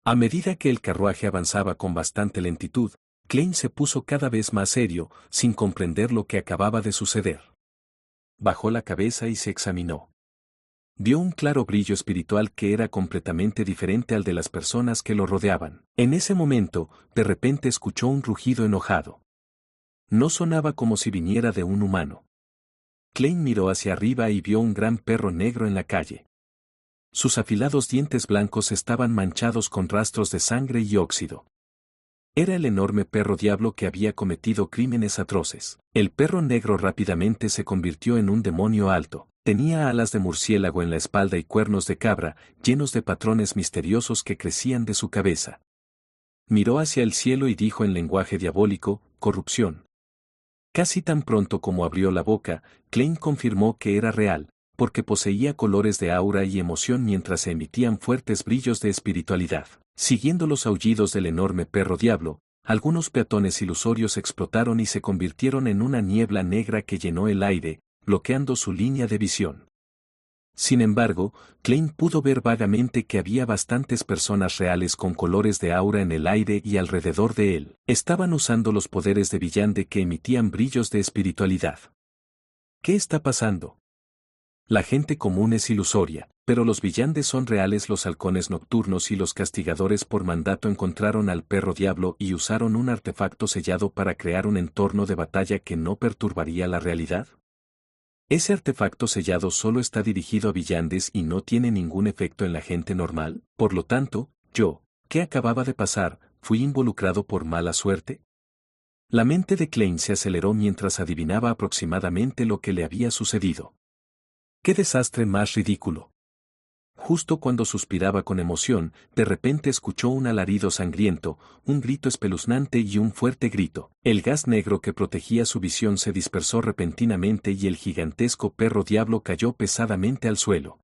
A medida que el carruaje avanzaba con bastante lentitud, Klein se puso cada vez más serio, sin comprender lo que acababa de suceder. Bajó la cabeza y se examinó. Vio un claro brillo espiritual que era completamente diferente al de las personas que lo rodeaban. En ese momento, de repente escuchó un rugido enojado. No sonaba como si viniera de un humano. Klein miró hacia arriba y vio un gran perro negro en la calle. Sus afilados dientes blancos estaban manchados con rastros de sangre y óxido. Era el enorme perro diablo que había cometido crímenes atroces. El perro negro rápidamente se convirtió en un demonio alto. Tenía alas de murciélago en la espalda y cuernos de cabra, llenos de patrones misteriosos que crecían de su cabeza. Miró hacia el cielo y dijo en lenguaje diabólico, corrupción. Casi tan pronto como abrió la boca, Klein confirmó que era real, porque poseía colores de aura y emoción mientras se emitían fuertes brillos de espiritualidad. Siguiendo los aullidos del enorme perro diablo, algunos peatones ilusorios explotaron y se convirtieron en una niebla negra que llenó el aire, bloqueando su línea de visión. Sin embargo, Klein pudo ver vagamente que había bastantes personas reales con colores de aura en el aire y alrededor de él. Estaban usando los poderes de Villande que emitían brillos de espiritualidad. ¿Qué está pasando? La gente común es ilusoria, pero los Villandes son reales. Los halcones nocturnos y los castigadores por mandato encontraron al perro diablo y usaron un artefacto sellado para crear un entorno de batalla que no perturbaría la realidad. Ese artefacto sellado solo está dirigido a Villandes y no tiene ningún efecto en la gente normal. Por lo tanto, ¿qué acababa de pasar? ¿Fui involucrado por mala suerte? La mente de Klein se aceleró mientras adivinaba aproximadamente lo que le había sucedido. ¡Qué desastre más ridículo! Justo cuando suspiraba con emoción, de repente escuchó un alarido sangriento, un grito espeluznante y un fuerte grito. El gas negro que protegía su visión se dispersó repentinamente y el gigantesco perro diablo cayó pesadamente al suelo.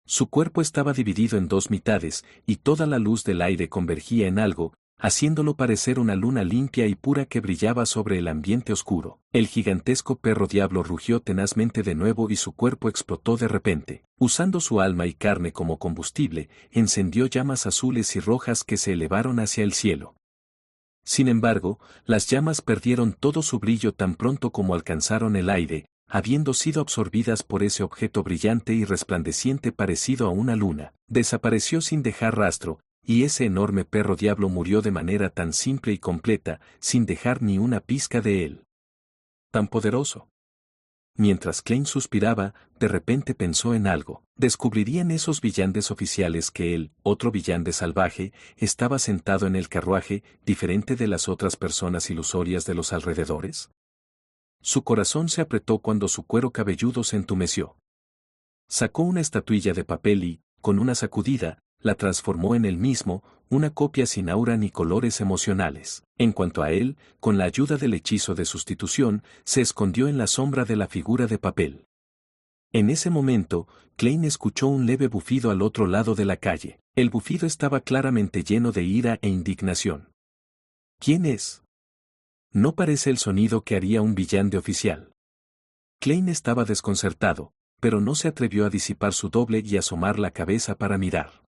Su cuerpo estaba dividido en dos mitades, y toda la luz del aire convergía en algo, haciéndolo parecer una luna limpia y pura que brillaba sobre el ambiente oscuro. El gigantesco perro diablo rugió tenazmente de nuevo y su cuerpo explotó de repente. Usando su alma y carne como combustible, encendió llamas azules y rojas que se elevaron hacia el cielo. Sin embargo, las llamas perdieron todo su brillo tan pronto como alcanzaron el aire, habiendo sido absorbidas por ese objeto brillante y resplandeciente parecido a una luna. Desapareció sin dejar rastro, y ese enorme perro diablo murió de manera tan simple y completa, sin dejar ni una pizca de él. Tan poderoso. Mientras Klein suspiraba, de repente pensó en algo. ¿Descubrirían esos Villandes oficiales que él, otro Villande salvaje, estaba sentado en el carruaje, diferente de las otras personas ilusorias de los alrededores? Su corazón se apretó cuando su cuero cabelludo se entumeció. Sacó una estatuilla de papel y, con una sacudida, la transformó en él mismo, una copia sin aura ni colores emocionales. En cuanto a él, con la ayuda del hechizo de sustitución, se escondió en la sombra de la figura de papel. En ese momento, Klein escuchó un leve bufido al otro lado de la calle. El bufido estaba claramente lleno de ira e indignación. ¿Quién es? No parece el sonido que haría un Villande oficial. Klein estaba desconcertado, pero no se atrevió a disipar su doble y asomar la cabeza para mirar.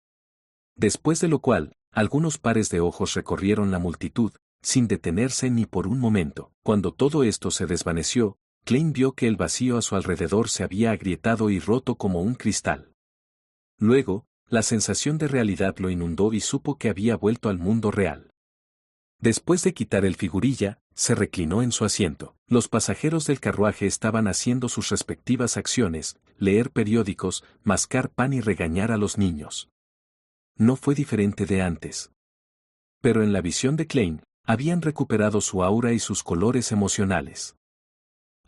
Después de lo cual, algunos pares de ojos recorrieron la multitud, sin detenerse ni por un momento. Cuando todo esto se desvaneció, Klein vio que el vacío a su alrededor se había agrietado y roto como un cristal. Luego, La sensación de realidad lo inundó y supo que había vuelto al mundo real. Después de quitar el figurilla, se reclinó en su asiento. Los pasajeros del carruaje estaban haciendo sus respectivas acciones, leer periódicos, mascar pan y regañar a los niños. No fue diferente de antes. Pero en la visión de Klein, habían recuperado su aura y sus colores emocionales.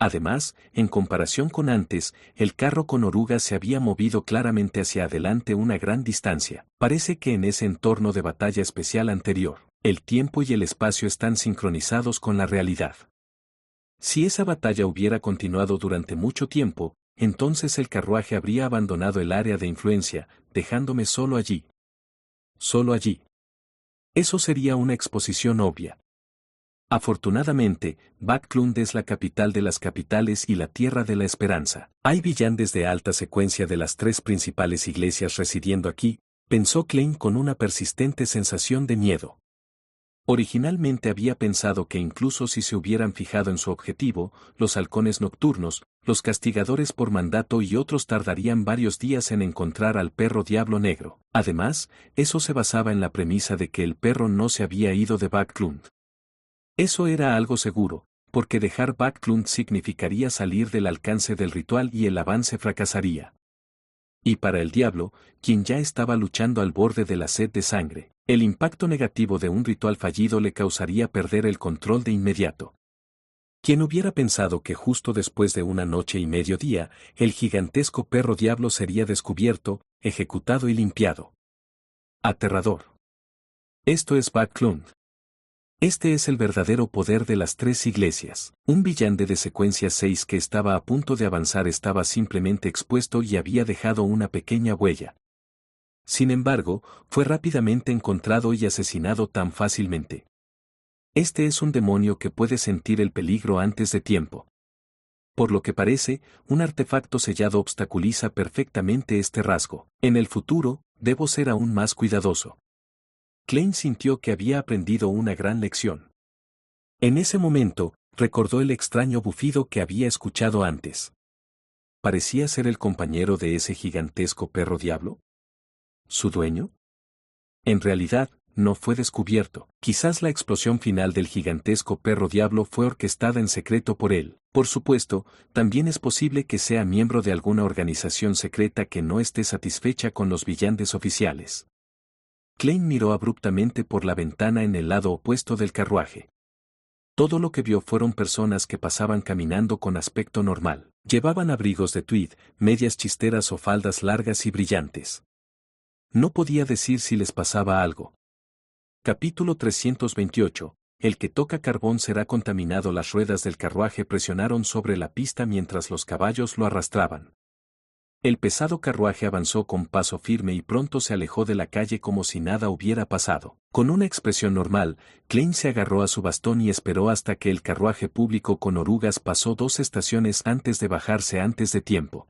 Además, en comparación con antes, el carro con orugas se había movido claramente hacia adelante una gran distancia. Parece que en ese entorno de batalla especial anterior, el tiempo y el espacio están sincronizados con la realidad. Si esa batalla hubiera continuado durante mucho tiempo, entonces el carruaje habría abandonado el área de influencia, dejándome solo allí. Solo allí. Eso sería una exposición obvia. Afortunadamente, Backlund es la capital de las capitales y la tierra de la esperanza. Hay villanes de alta secuencia de las 3 principales iglesias residiendo aquí, pensó Klein con una persistente sensación de miedo. Originalmente había pensado que incluso si se hubieran fijado en su objetivo, los halcones nocturnos, los castigadores por mandato y otros tardarían varios días en encontrar al perro diablo negro. Además, eso se basaba en la premisa de que el perro no se había ido de Backlund. Eso era algo seguro, porque dejar Backlund significaría salir del alcance del ritual y el avance fracasaría. Y para el diablo, quien ya estaba luchando al borde de la sed de sangre, el impacto negativo de un ritual fallido le causaría perder el control de inmediato. ¿Quién hubiera pensado que justo después de una noche y mediodía, el gigantesco perro diablo sería descubierto, ejecutado y limpiado? Aterrador. Esto es Backlund. Este es el verdadero poder de las 3 iglesias. Un villano de secuencia 6 que estaba a punto de avanzar estaba simplemente expuesto y había dejado una pequeña huella. Sin embargo, fue rápidamente encontrado y asesinado tan fácilmente. Este es un demonio que puede sentir el peligro antes de tiempo. Por lo que parece, un artefacto sellado obstaculiza perfectamente este rasgo. En el futuro, debo ser aún más cuidadoso. Klein sintió que había aprendido una gran lección. En ese momento, recordó el extraño bufido que había escuchado antes. ¿Parecía ser el compañero de ese gigantesco perro diablo? ¿Su dueño? En realidad, no fue descubierto. Quizás la explosión final del gigantesco perro diablo fue orquestada en secreto por él. Por supuesto, también es posible que sea miembro de alguna organización secreta que no esté satisfecha con los villanes oficiales. Klein miró abruptamente por la ventana en el lado opuesto del carruaje. Todo lo que vio fueron personas que pasaban caminando con aspecto normal. Llevaban abrigos de tweed, medias chisteras o faldas largas y brillantes. No podía decir si les pasaba algo. Capítulo 328. El que toca carbón será contaminado. Las ruedas del carruaje presionaron sobre la pista mientras los caballos lo arrastraban. El pesado carruaje avanzó con paso firme y pronto se alejó de la calle como si nada hubiera pasado. Con una expresión normal, Klein se agarró a su bastón y esperó hasta que el carruaje público con orugas pasó 2 estaciones antes de bajarse antes de tiempo.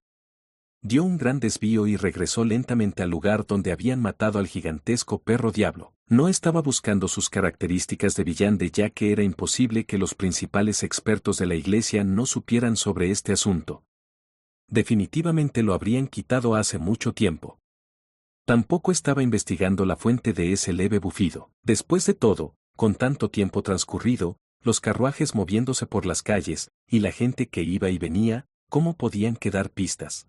Dio un gran desvío y regresó lentamente al lugar donde habían matado al gigantesco perro diablo. No estaba buscando sus características de villano ya que era imposible que los principales expertos de la iglesia no supieran sobre este asunto. Definitivamente lo habrían quitado hace mucho tiempo. Tampoco estaba investigando la fuente de ese leve bufido. Después de todo, con tanto tiempo transcurrido, los carruajes moviéndose por las calles, y la gente que iba y venía, ¿cómo podían quedar pistas?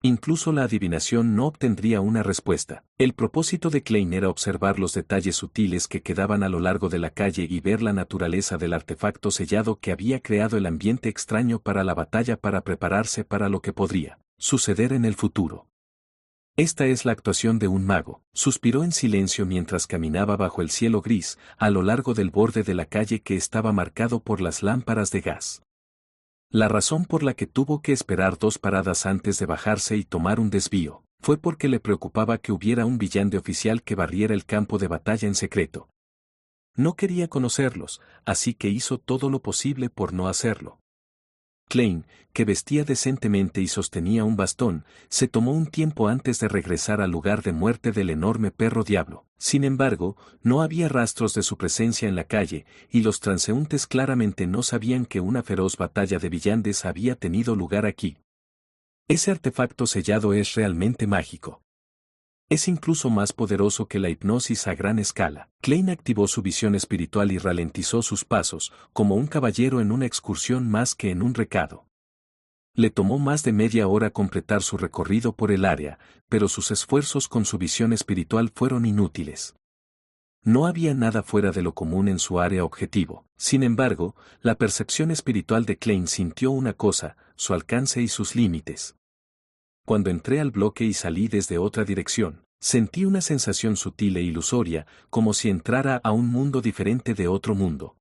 Incluso la adivinación no obtendría una respuesta. El propósito de Klein era observar los detalles sutiles que quedaban a lo largo de la calle y ver la naturaleza del artefacto sellado que había creado el ambiente extraño para la batalla para prepararse para lo que podría suceder en el futuro. Esta es la actuación de un mago, suspiró en silencio mientras caminaba bajo el cielo gris, a lo largo del borde de la calle que estaba marcado por las lámparas de gas. La razón por la que tuvo que esperar 2 paradas antes de bajarse y tomar un desvío, fue porque le preocupaba que hubiera un villano oficial que barriera el campo de batalla en secreto. No quería conocerlos, así que hizo todo lo posible por no hacerlo. Klein, que vestía decentemente y sostenía un bastón, se tomó un tiempo antes de regresar al lugar de muerte del enorme perro diablo. Sin embargo, no había rastros de su presencia en la calle, y los transeúntes claramente no sabían que una feroz batalla de villanes había tenido lugar aquí. Ese artefacto sellado es realmente mágico. Es incluso más poderoso que la hipnosis a gran escala. Klein activó su visión espiritual y ralentizó sus pasos, como un caballero en una excursión más que en un recado. Le tomó más de media hora completar su recorrido por el área, pero sus esfuerzos con su visión espiritual fueron inútiles. No había nada fuera de lo común en su área objetivo. Sin embargo, la percepción espiritual de Klein sintió una cosa, su alcance y sus límites. Cuando entré al bloque y salí desde otra dirección, sentí una sensación sutil e ilusoria, como si entrara a un mundo diferente de otro mundo.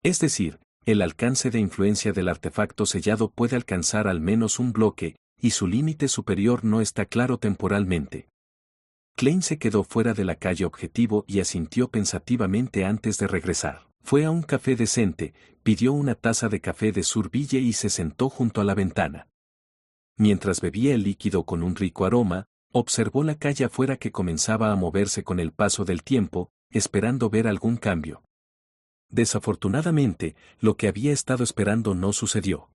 Es decir, el alcance de influencia del artefacto sellado puede alcanzar al menos un bloque, y su límite superior no está claro temporalmente. Klein se quedó fuera de la calle objetivo y asintió pensativamente antes de regresar. Fue a un café decente, pidió una taza de café de Surville y se sentó junto a la ventana. Mientras bebía el líquido con un rico aroma, observó la calle afuera que comenzaba a moverse con el paso del tiempo, esperando ver algún cambio. Desafortunadamente, lo que había estado esperando no sucedió.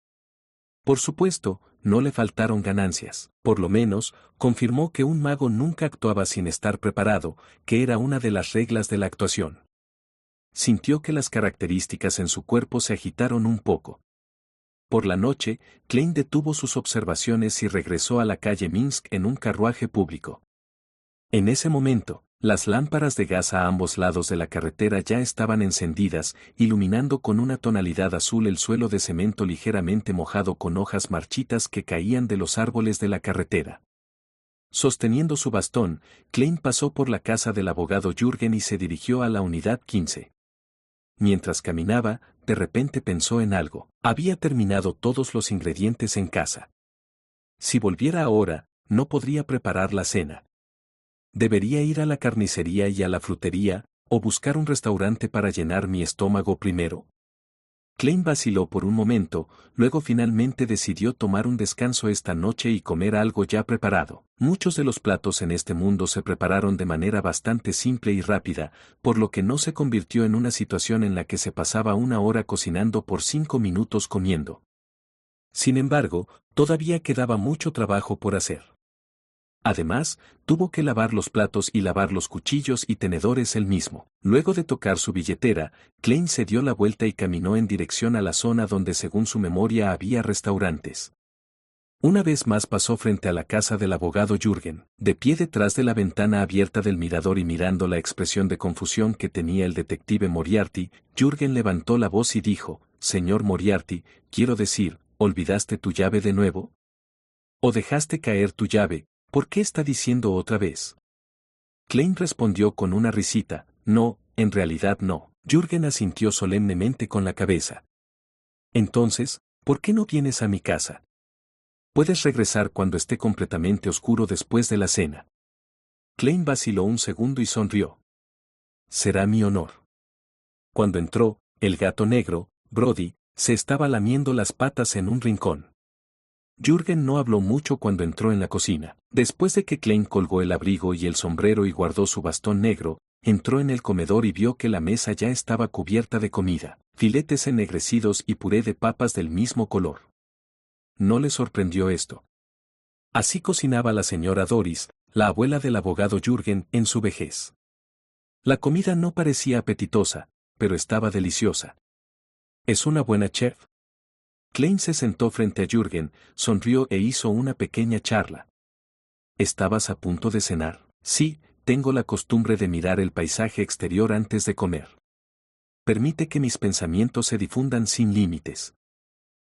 Por supuesto, no le faltaron ganancias. Por lo menos, confirmó que un mago nunca actuaba sin estar preparado, que era una de las reglas de la actuación. Sintió que las características en su cuerpo se agitaron un poco. Por la noche, Klein detuvo sus observaciones y regresó a la calle Minsk en un carruaje público. En ese momento, las lámparas de gas a ambos lados de la carretera ya estaban encendidas, iluminando con una tonalidad azul el suelo de cemento ligeramente mojado con hojas marchitas que caían de los árboles de la carretera. Sosteniendo su bastón, Klein pasó por la casa del abogado Jürgen y se dirigió a la unidad 15. Mientras caminaba, de repente pensó en algo. Había terminado todos los ingredientes en casa. Si volviera ahora, no podría preparar la cena. Debería ir a la carnicería y a la frutería, o buscar un restaurante para llenar mi estómago primero. Klein vaciló por un momento, luego finalmente decidió tomar un descanso esta noche y comer algo ya preparado. Muchos de los platos en este mundo se prepararon de manera bastante simple y rápida, por lo que no se convirtió en una situación en la que se pasaba una hora cocinando por 5 minutos comiendo. Sin embargo, todavía quedaba mucho trabajo por hacer. Además, tuvo que lavar los platos y lavar los cuchillos y tenedores él mismo. Luego de tocar su billetera, Klein se dio la vuelta y caminó en dirección a la zona donde según su memoria había restaurantes. Una vez más pasó frente a la casa del abogado Jürgen, de pie detrás de la ventana abierta del mirador y mirando la expresión de confusión que tenía el detective Moriarty. Jürgen levantó la voz y dijo: «Señor Moriarty, quiero decir, ¿olvidaste tu llave de nuevo? ¿O dejaste caer tu llave? ¿Por qué está diciendo otra vez?» Klein respondió con una risita: «No, en realidad no». Jürgen asintió solemnemente con la cabeza. «Entonces, ¿por qué no vienes a mi casa? Puedes regresar cuando esté completamente oscuro después de la cena». Klein vaciló un segundo y sonrió. «Será mi honor». Cuando entró, el gato negro, Brody, se estaba lamiendo las patas en un rincón. Jürgen no habló mucho cuando entró en la cocina. Después de que Klein colgó el abrigo y el sombrero y guardó su bastón negro, entró en el comedor y vio que la mesa ya estaba cubierta de comida, filetes ennegrecidos y puré de papas del mismo color. No le sorprendió esto. Así cocinaba la señora Doris, la abuela del abogado Jürgen, en su vejez. La comida no parecía apetitosa, pero estaba deliciosa. ¿Es una buena chef? Klein se sentó frente a Jürgen, sonrió e hizo una pequeña charla. ¿Estabas a punto de cenar? Sí, tengo la costumbre de mirar el paisaje exterior antes de comer. Permite que mis pensamientos se difundan sin límites.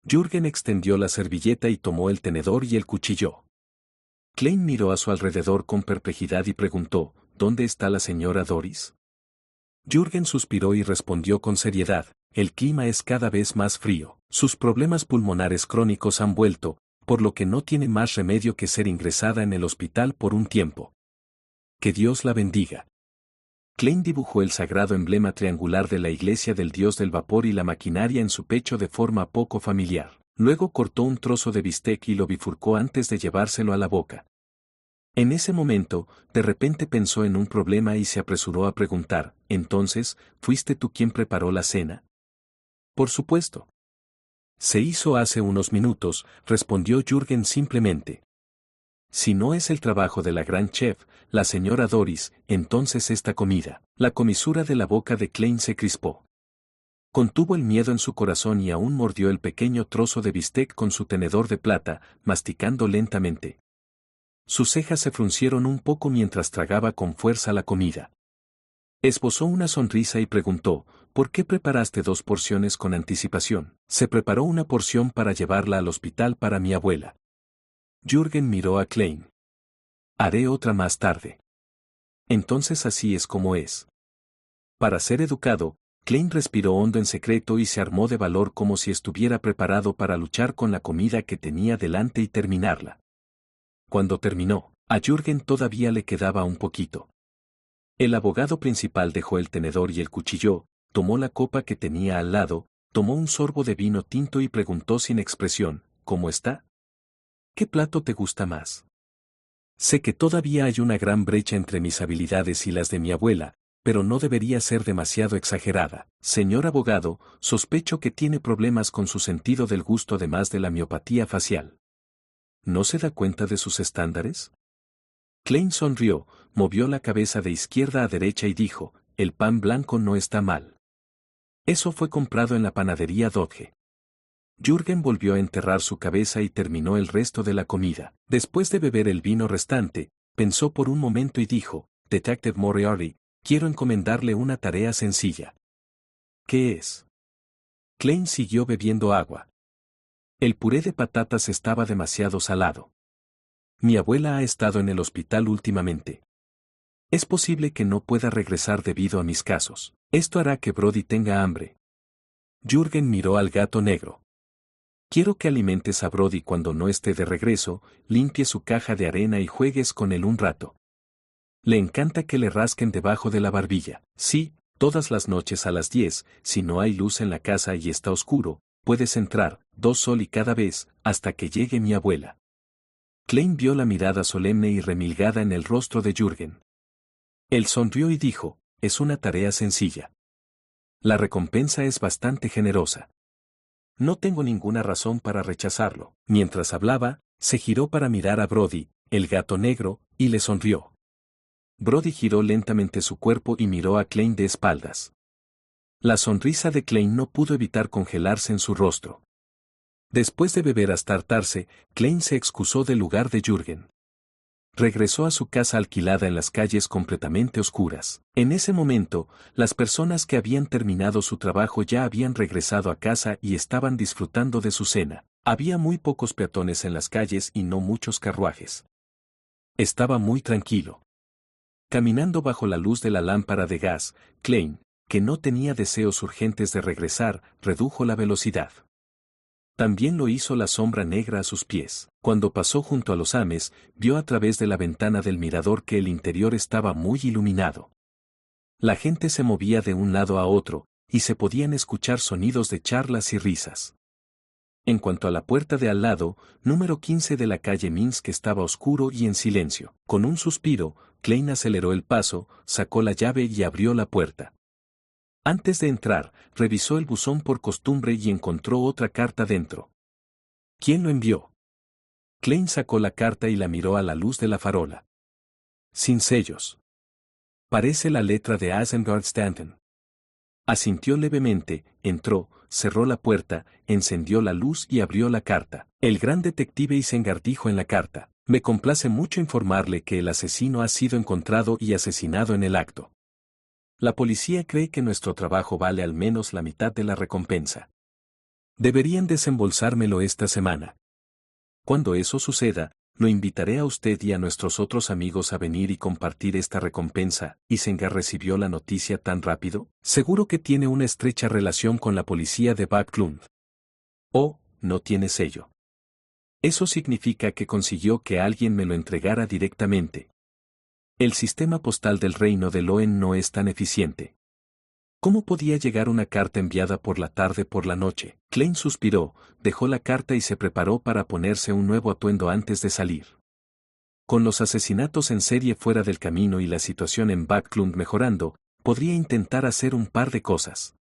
Jürgen extendió la servilleta y tomó el tenedor y el cuchillo. Klein miró a su alrededor con perplejidad y preguntó: ¿Dónde está la señora Doris? Jürgen suspiró y respondió con seriedad: el clima es cada vez más frío. Sus problemas pulmonares crónicos han vuelto, por lo que no tiene más remedio que ser ingresada en el hospital por un tiempo. Que Dios la bendiga. Klein dibujó el sagrado emblema triangular de la iglesia del dios del vapor y la maquinaria en su pecho de forma poco familiar. Luego cortó un trozo de bistec y lo bifurcó antes de llevárselo a la boca. En ese momento, de repente pensó en un problema y se apresuró a preguntar: «Entonces, ¿fuiste tú quien preparó la cena?» «Por supuesto». «Se hizo hace unos minutos», respondió Jürgen simplemente. Si no es el trabajo de la gran chef, la señora Doris, entonces esta comida. La comisura de la boca de Klein se crispó. Contuvo el miedo en su corazón y aún mordió el pequeño trozo de bistec con su tenedor de plata, masticando lentamente. Sus cejas se fruncieron un poco mientras tragaba con fuerza la comida. Esbozó una sonrisa y preguntó, ¿por qué preparaste 2 porciones con anticipación? Se preparó una porción para llevarla al hospital para mi abuela. Jürgen miró a Klein. Haré otra más tarde. Entonces así es como es. Para ser educado, Klein respiró hondo en secreto y se armó de valor como si estuviera preparado para luchar con la comida que tenía delante y terminarla. Cuando terminó, a Jürgen todavía le quedaba un poquito. El abogado principal dejó el tenedor y el cuchillo, tomó la copa que tenía al lado, tomó un sorbo de vino tinto y preguntó sin expresión, ¿cómo está? ¿Qué plato te gusta más? Sé que todavía hay una gran brecha entre mis habilidades y las de mi abuela, pero no debería ser demasiado exagerada. Señor abogado, sospecho que tiene problemas con su sentido del gusto además de la miopatía facial. ¿No se da cuenta de sus estándares? Klein sonrió, movió la cabeza de izquierda a derecha y dijo, el pan blanco no está mal. Eso fue comprado en la panadería Dodge. Jürgen volvió a enterrar su cabeza y terminó el resto de la comida. Después de beber el vino restante, pensó por un momento y dijo, Detective Moriarty, quiero encomendarle una tarea sencilla. ¿Qué es? Klein siguió bebiendo agua. El puré de patatas estaba demasiado salado. Mi abuela ha estado en el hospital últimamente. Es posible que no pueda regresar debido a mis casos. Esto hará que Brody tenga hambre. Jürgen miró al gato negro. Quiero que alimentes a Brody cuando no esté de regreso, limpie su caja de arena y juegues con él un rato. Le encanta que le rasquen debajo de la barbilla. Sí, todas las noches a las 10, si no hay luz en la casa y está oscuro, puedes entrar, 2 sol y cada vez, hasta que llegue mi abuela. Klein vio la mirada solemne y remilgada en el rostro de Jürgen. Él sonrió y dijo, es una tarea sencilla. La recompensa es bastante generosa. No tengo ninguna razón para rechazarlo. Mientras hablaba, se giró para mirar a Brody, el gato negro, y le sonrió. Brody giró lentamente su cuerpo y miró a Klein de espaldas. La sonrisa de Klein no pudo evitar congelarse en su rostro. Después de beber hasta hartarse, Klein se excusó del lugar de Jürgen. Regresó a su casa alquilada en las calles completamente oscuras. En ese momento, las personas que habían terminado su trabajo ya habían regresado a casa y estaban disfrutando de su cena. Había muy pocos peatones en las calles y no muchos carruajes. Estaba muy tranquilo. Caminando bajo la luz de la lámpara de gas, Klein, que no tenía deseos urgentes de regresar, redujo la velocidad. También lo hizo la sombra negra a sus pies. Cuando pasó junto a los Ames, vio a través de la ventana del mirador que el interior estaba muy iluminado. La gente se movía de un lado a otro, y se podían escuchar sonidos de charlas y risas. En cuanto a la puerta de al lado, número 15 de la calle Minsk estaba oscuro y en silencio. Con un suspiro, Klein aceleró el paso, sacó la llave y abrió la puerta. Antes de entrar, revisó el buzón por costumbre y encontró otra carta dentro. ¿Quién lo envió? Klein sacó la carta y la miró a la luz de la farola. Sin sellos. Parece la letra de Isengard Stanton. Asintió levemente, entró, cerró la puerta, encendió la luz y abrió la carta. El gran detective Isengard dijo en la carta, me complace mucho informarle que el asesino ha sido encontrado y asesinado en el acto. La policía cree que nuestro trabajo vale al menos la mitad de la recompensa. Deberían desembolsármelo esta semana. Cuando eso suceda, lo invitaré a usted y a nuestros otros amigos a venir y compartir esta recompensa. ¿Isengard recibió la noticia tan rápido? Seguro que tiene una estrecha relación con la policía de Backlund. Oh, no tiene sello. Eso significa que consiguió que alguien me lo entregara directamente. El sistema postal del reino de Loen no es tan eficiente. ¿Cómo podía llegar una carta enviada por la tarde por la noche? Klein suspiró, dejó la carta y se preparó para ponerse un nuevo atuendo antes de salir. Con los asesinatos en serie fuera del camino y la situación en Backlund mejorando, podría intentar hacer un par de cosas.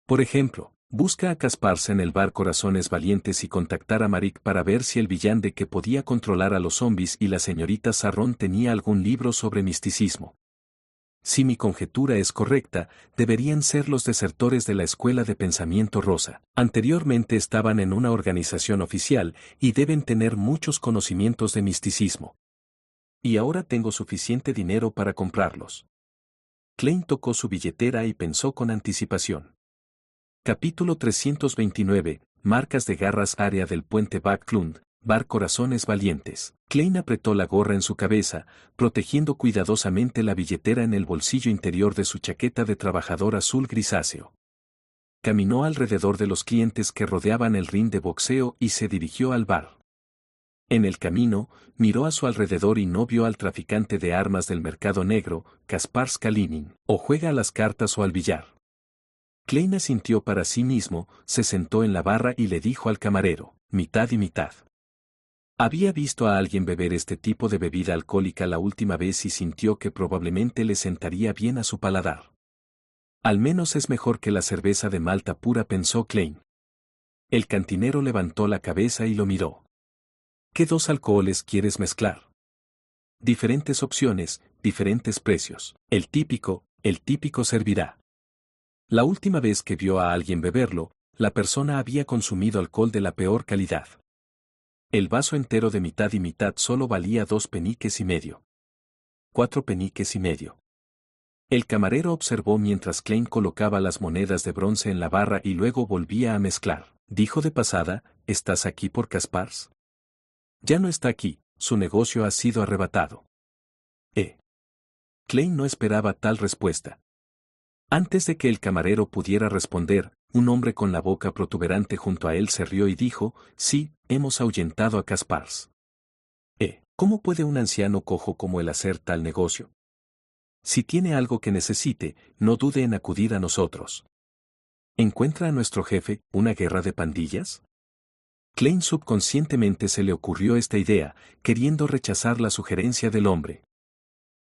Por ejemplo, Busca a Caspars en el bar Corazones Valientes y contactar a Marik para ver si el villande que podía controlar a los zombies y la señorita Sarrón tenía algún libro sobre misticismo. Si mi conjetura es correcta, deberían ser los desertores de la Escuela de Pensamiento Rosa. Anteriormente estaban en una organización oficial y deben tener muchos conocimientos de misticismo. Y ahora tengo suficiente dinero para comprarlos. Klein tocó su billetera y pensó con anticipación. Capítulo 329, Marcas de garras. Área del puente Backlund, bar Corazones Valientes. Klein apretó la gorra en su cabeza, protegiendo cuidadosamente la billetera en el bolsillo interior de su chaqueta de trabajador azul grisáceo. Caminó alrededor de los clientes que rodeaban el ring de boxeo y se dirigió al bar. En el camino, miró a su alrededor y no vio al traficante de armas del mercado negro, Caspars Kalinin. O juega a las cartas o al billar. Klein asintió para sí mismo, se sentó en la barra y le dijo al camarero, mitad y mitad. Había visto a alguien beber este tipo de bebida alcohólica la última vez y sintió que probablemente le sentaría bien a su paladar. Al menos es mejor que la cerveza de malta pura, pensó Klein. El cantinero levantó la cabeza y lo miró. ¿Qué dos alcoholes quieres mezclar? Diferentes opciones, diferentes precios. El típico servirá. La última vez que vio a alguien beberlo, la persona había consumido alcohol de la peor calidad. El vaso entero de mitad y mitad solo valía 2 peniques y medio. 4 peniques y medio. El camarero observó mientras Klein colocaba las monedas de bronce en la barra y luego volvía a mezclar. Dijo de pasada, ¿estás aquí por Caspars? Ya no está aquí, su negocio ha sido arrebatado. Klein no esperaba tal respuesta. Antes de que el camarero pudiera responder, un hombre con la boca protuberante junto a él se rió y dijo, sí, hemos ahuyentado a Caspars. ¿Cómo puede un anciano cojo como él hacer tal negocio? Si tiene algo que necesite, no dude en acudir a nosotros. ¿Encuentra a nuestro jefe una guerra de pandillas? Klein subconscientemente se le ocurrió esta idea, queriendo rechazar la sugerencia del hombre.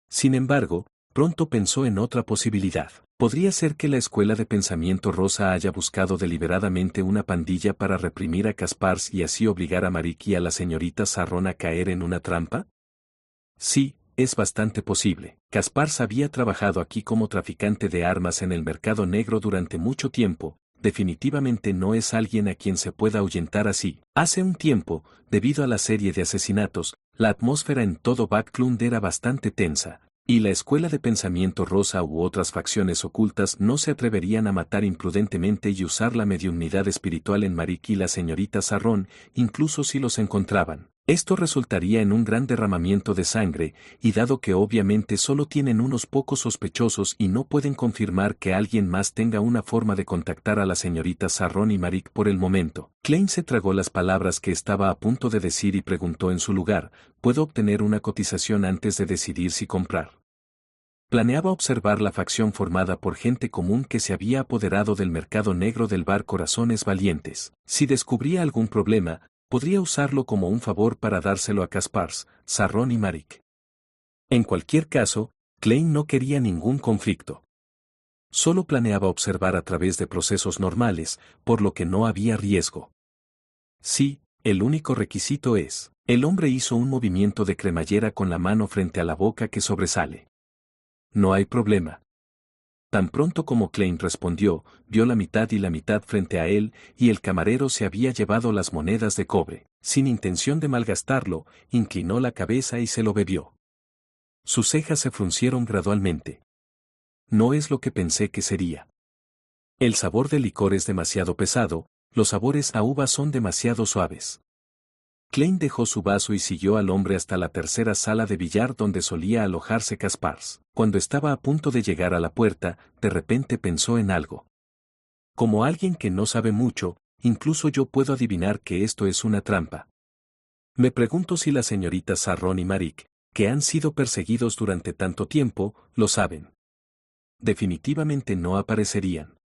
Sin embargo, pronto pensó en otra posibilidad. ¿Podría ser que la Escuela de Pensamiento Rosa haya buscado deliberadamente una pandilla para reprimir a Caspars y así obligar a Marik y a la señorita Sarrón a caer en una trampa? Sí, es bastante posible. Caspars había trabajado aquí como traficante de armas en el mercado negro durante mucho tiempo. Definitivamente no es alguien a quien se pueda ahuyentar así. Hace un tiempo, debido a la serie de asesinatos, la atmósfera en todo Backlund era bastante tensa. Y la Escuela de Pensamiento Rosa u otras facciones ocultas no se atreverían a matar imprudentemente y usar la mediunidad espiritual en Marik y la señorita Sarrón, incluso si los encontraban. Esto resultaría en un gran derramamiento de sangre, y dado que obviamente solo tienen unos pocos sospechosos y no pueden confirmar que alguien más tenga una forma de contactar a la señorita Sarrón y Marik por el momento, Klein se tragó las palabras que estaba a punto de decir y preguntó en su lugar, ¿puedo obtener una cotización antes de decidir si comprar? Planeaba observar la facción formada por gente común que se había apoderado del mercado negro del bar Corazones Valientes. Si descubría algún problema, podría usarlo como un favor para dárselo a Caspars, Sarrón y Marik. En cualquier caso, Klein no quería ningún conflicto. Solo planeaba observar a través de procesos normales, por lo que no había riesgo. Sí, el único requisito es, el hombre hizo un movimiento de cremallera con la mano frente a la boca que sobresale. No hay problema. Tan pronto como Klein respondió, vio la mitad y la mitad frente a él, y el camarero se había llevado las monedas de cobre. Sin intención de malgastarlo, inclinó la cabeza y se lo bebió. Sus cejas se fruncieron gradualmente. No es lo que pensé que sería. El sabor del licor es demasiado pesado, los sabores a uva son demasiado suaves. Klein dejó su vaso y siguió al hombre hasta la tercera sala de billar donde solía alojarse Caspars. Cuando estaba a punto de llegar a la puerta, de repente pensó en algo. Como alguien que no sabe mucho, incluso yo puedo adivinar que esto es una trampa. Me pregunto si la señorita Sarrón y Marik, que han sido perseguidos durante tanto tiempo, lo saben. Definitivamente no aparecerían.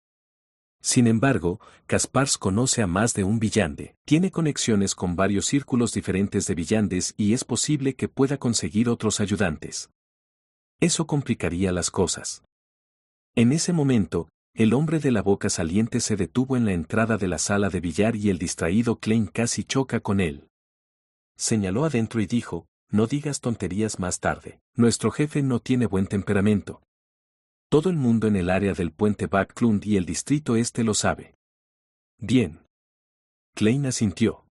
Sin embargo, Caspars conoce a más de un villande, tiene conexiones con varios círculos diferentes de villandes y es posible que pueda conseguir otros ayudantes. Eso complicaría las cosas. En ese momento, el hombre de la boca saliente se detuvo en la entrada de la sala de billar y el distraído Klein casi choca con él. Señaló adentro y dijo, no digas tonterías más tarde. Nuestro jefe no tiene buen temperamento. Todo el mundo en el área del puente Backlund y el distrito este lo sabe. Bien. Klein asintió.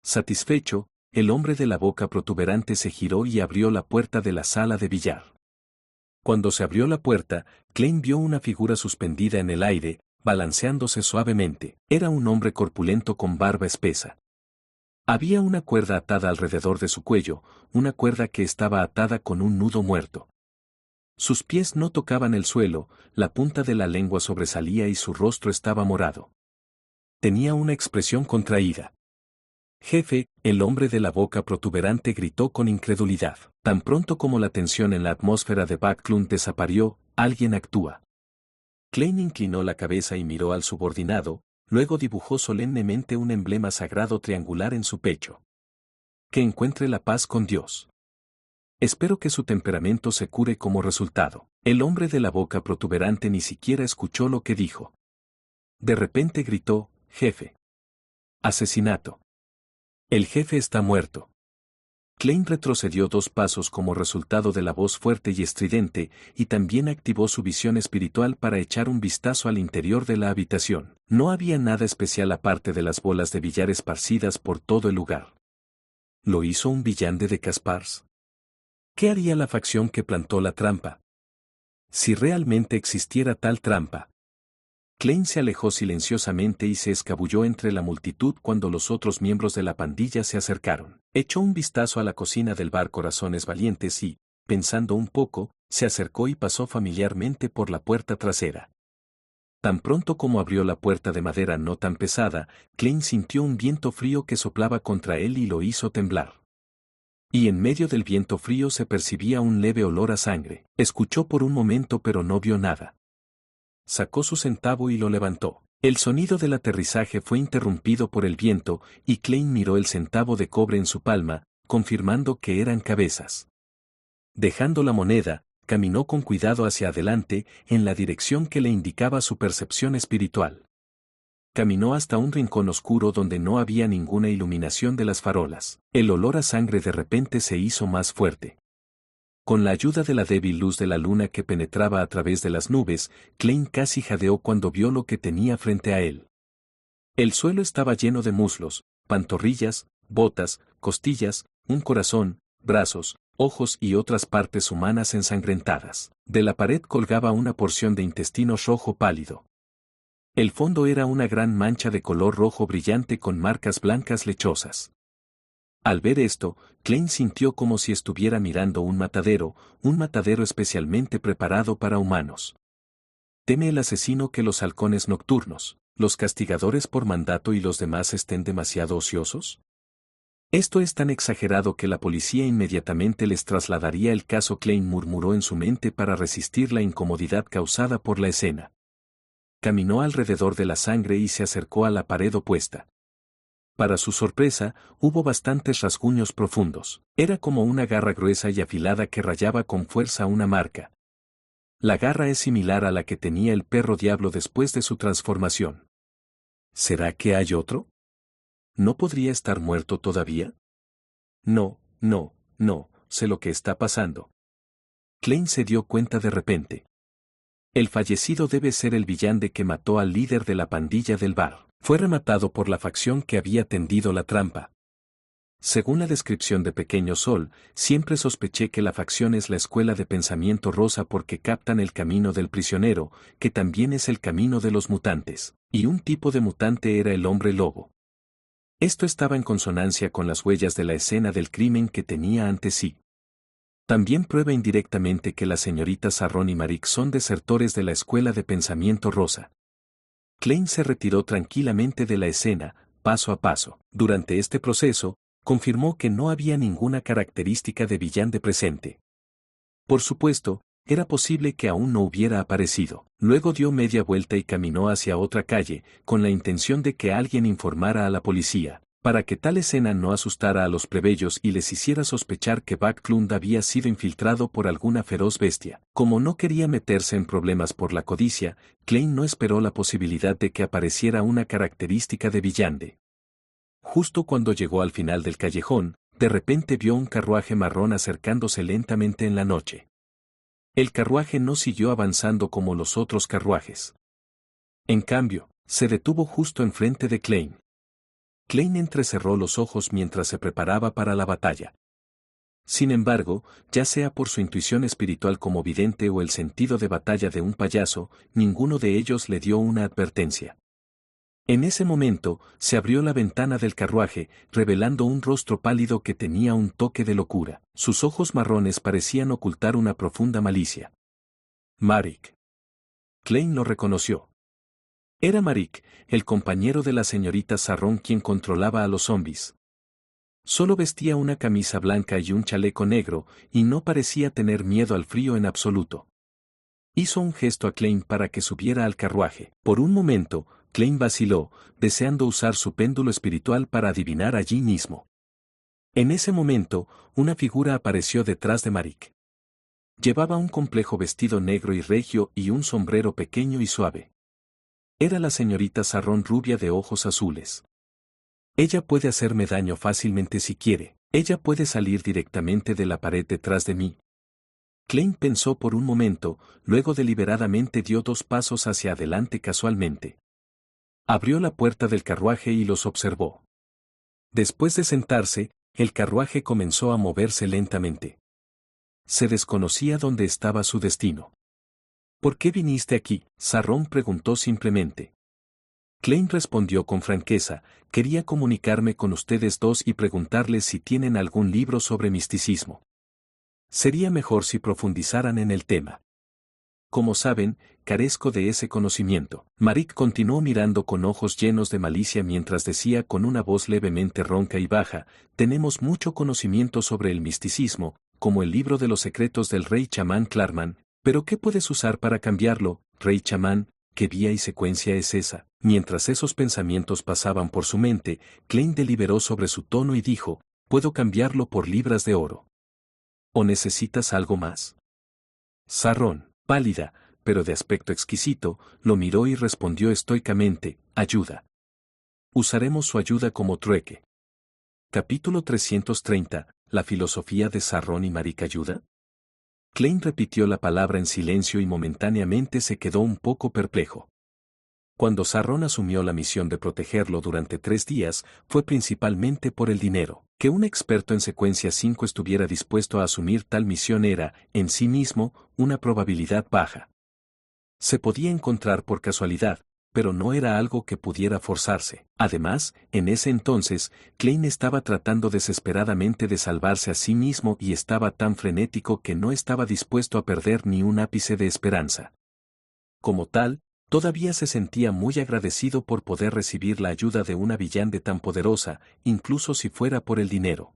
Satisfecho, el hombre de la boca protuberante se giró y abrió la puerta de la sala de billar. Cuando se abrió la puerta, Klein vio una figura suspendida en el aire, balanceándose suavemente. Era un hombre corpulento con barba espesa. Había una cuerda atada alrededor de su cuello, una cuerda que estaba atada con un nudo muerto. Sus pies no tocaban el suelo, la punta de la lengua sobresalía y su rostro estaba morado. Tenía una expresión contraída. Jefe, el hombre de la boca protuberante gritó con incredulidad. Tan pronto como la tensión en la atmósfera de Backlund desapareció, alguien actúa. Klein inclinó la cabeza y miró al subordinado, luego dibujó solemnemente un emblema sagrado triangular en su pecho. Que encuentre la paz con Dios. Espero que su temperamento se cure como resultado. El hombre de la boca protuberante ni siquiera escuchó lo que dijo. De repente gritó, jefe. Asesinato. El jefe está muerto. Klein retrocedió 2 pasos como resultado de la voz fuerte y estridente, y también activó su visión espiritual para echar un vistazo al interior de la habitación. No había nada especial aparte de las bolas de billar esparcidas por todo el lugar. ¿Lo hizo un villande de Caspars? ¿Qué haría la facción que plantó la trampa? Si realmente existiera tal trampa. Klein se alejó silenciosamente y se escabulló entre la multitud cuando los otros miembros de la pandilla se acercaron. Echó un vistazo a la cocina del bar Corazones Valientes y, pensando un poco, se acercó y pasó familiarmente por la puerta trasera. Tan pronto como abrió la puerta de madera no tan pesada, Klein sintió un viento frío que soplaba contra él y lo hizo temblar. Y en medio del viento frío se percibía un leve olor a sangre. Escuchó por un momento pero no vio nada. Sacó su centavo y lo levantó. El sonido del aterrizaje fue interrumpido por el viento, y Klein miró el centavo de cobre en su palma, confirmando que eran cabezas. Dejando la moneda, caminó con cuidado hacia adelante, en la dirección que le indicaba su percepción espiritual. Caminó hasta un rincón oscuro donde no había ninguna iluminación de las farolas. El olor a sangre de repente se hizo más fuerte. Con la ayuda de la débil luz de la luna que penetraba a través de las nubes, Klein casi jadeó cuando vio lo que tenía frente a él. El suelo estaba lleno de muslos, pantorrillas, botas, costillas, un corazón, brazos, ojos y otras partes humanas ensangrentadas. De la pared colgaba una porción de intestino rojo pálido. El fondo era una gran mancha de color rojo brillante con marcas blancas lechosas. Al ver esto, Klein sintió como si estuviera mirando un matadero especialmente preparado para humanos. ¿Teme el asesino que los halcones nocturnos, los castigadores por mandato y los demás estén demasiado ociosos? Esto es tan exagerado que la policía inmediatamente les trasladaría el caso. Klein murmuró en su mente para resistir la incomodidad causada por la escena. Caminó alrededor de la sangre y se acercó a la pared opuesta. Para su sorpresa, hubo bastantes rasguños profundos. Era como una garra gruesa y afilada que rayaba con fuerza una marca. La garra es similar a la que tenía el perro diablo después de su transformación. ¿Será que hay otro? ¿No podría estar muerto todavía? No, sé lo que está pasando. Klein se dio cuenta de repente. El fallecido debe ser el villande que mató al líder de la pandilla del bar. Fue rematado por la facción que había tendido la trampa. Según la descripción de Pequeño Sol, siempre sospeché que la facción es la escuela de pensamiento rosa porque captan el camino del prisionero, que también es el camino de los mutantes, y un tipo de mutante era el hombre lobo. Esto estaba en consonancia con las huellas de la escena del crimen que tenía ante sí. También prueba indirectamente que la señorita Sarron y Marik son desertores de la escuela de pensamiento rosa. Klein se retiró tranquilamente de la escena, paso a paso. Durante este proceso, confirmó que no había ninguna característica de villande presente. Por supuesto, era posible que aún no hubiera aparecido. Luego dio media vuelta y caminó hacia otra calle, con la intención de que alguien informara a la policía. para que tal escena no asustara a los plebeyos y les hiciera sospechar que Backlund había sido infiltrado por alguna feroz bestia. Como no quería meterse en problemas por la codicia, Klein no esperó la posibilidad de que apareciera una característica de Villande. Justo cuando llegó al final del callejón, de repente vio un carruaje marrón acercándose lentamente en la noche. El carruaje no siguió avanzando como los otros carruajes. En cambio, se detuvo justo enfrente de Klein. Klein entrecerró los ojos mientras se preparaba para la batalla. Sin embargo, ya sea por su intuición espiritual como vidente o el sentido de batalla de un payaso, ninguno de ellos le dio una advertencia. En ese momento, se abrió la ventana del carruaje, revelando un rostro pálido que tenía un toque de locura. Sus ojos marrones parecían ocultar una profunda malicia. Marik. Klein lo reconoció. Era Marik, el compañero de la señorita Sarrón quien controlaba a los zombis. Solo vestía una camisa blanca y un chaleco negro, y no parecía tener miedo al frío en absoluto. Hizo un gesto a Klein para que subiera al carruaje. Por un momento, Klein vaciló, deseando usar su péndulo espiritual para adivinar allí mismo. En ese momento, una figura apareció detrás de Marik. Llevaba un complejo vestido negro y regio y un sombrero pequeño y suave. Era la señorita Sarrón rubia de ojos azules. Ella puede hacerme daño fácilmente si quiere. Ella puede salir directamente de la pared detrás de mí. Klein pensó por un momento, luego deliberadamente dio 2 pasos hacia adelante casualmente. Abrió la puerta del carruaje y los observó. Después de sentarse, el carruaje comenzó a moverse lentamente. Se desconocía dónde estaba su destino. ¿Por qué viniste aquí?, Sarrón preguntó simplemente. Klein respondió con franqueza, quería comunicarme con ustedes dos y preguntarles si tienen algún libro sobre misticismo. Sería mejor si profundizaran en el tema. Como saben, carezco de ese conocimiento. Marik continuó mirando con ojos llenos de malicia mientras decía con una voz levemente ronca y baja, tenemos mucho conocimiento sobre el misticismo, como el libro de los secretos del rey chamán Clarman, pero ¿qué puedes usar para cambiarlo, rey chamán? ¿Qué vía y secuencia es esa? Mientras esos pensamientos pasaban por su mente, Klein deliberó sobre su tono y dijo, puedo cambiarlo por libras de oro. ¿O necesitas algo más? Sarrón, pálida, pero de aspecto exquisito, lo miró y respondió estoicamente, ayuda. Usaremos su ayuda como trueque. Capítulo 330, ¿la filosofía de Sarrón y Marik ayuda? Klein repitió la palabra en silencio y momentáneamente se quedó un poco perplejo. Cuando Sarrón asumió la misión de protegerlo durante 3 días, fue principalmente por el dinero. Que un experto en secuencia 5 estuviera dispuesto a asumir tal misión era, en sí mismo, una probabilidad baja. Se podía encontrar por casualidad, pero no era algo que pudiera forzarse. Además, en ese entonces, Klein estaba tratando desesperadamente de salvarse a sí mismo y estaba tan frenético que no estaba dispuesto a perder ni un ápice de esperanza. Como tal, todavía se sentía muy agradecido por poder recibir la ayuda de una villande tan poderosa, incluso si fuera por el dinero.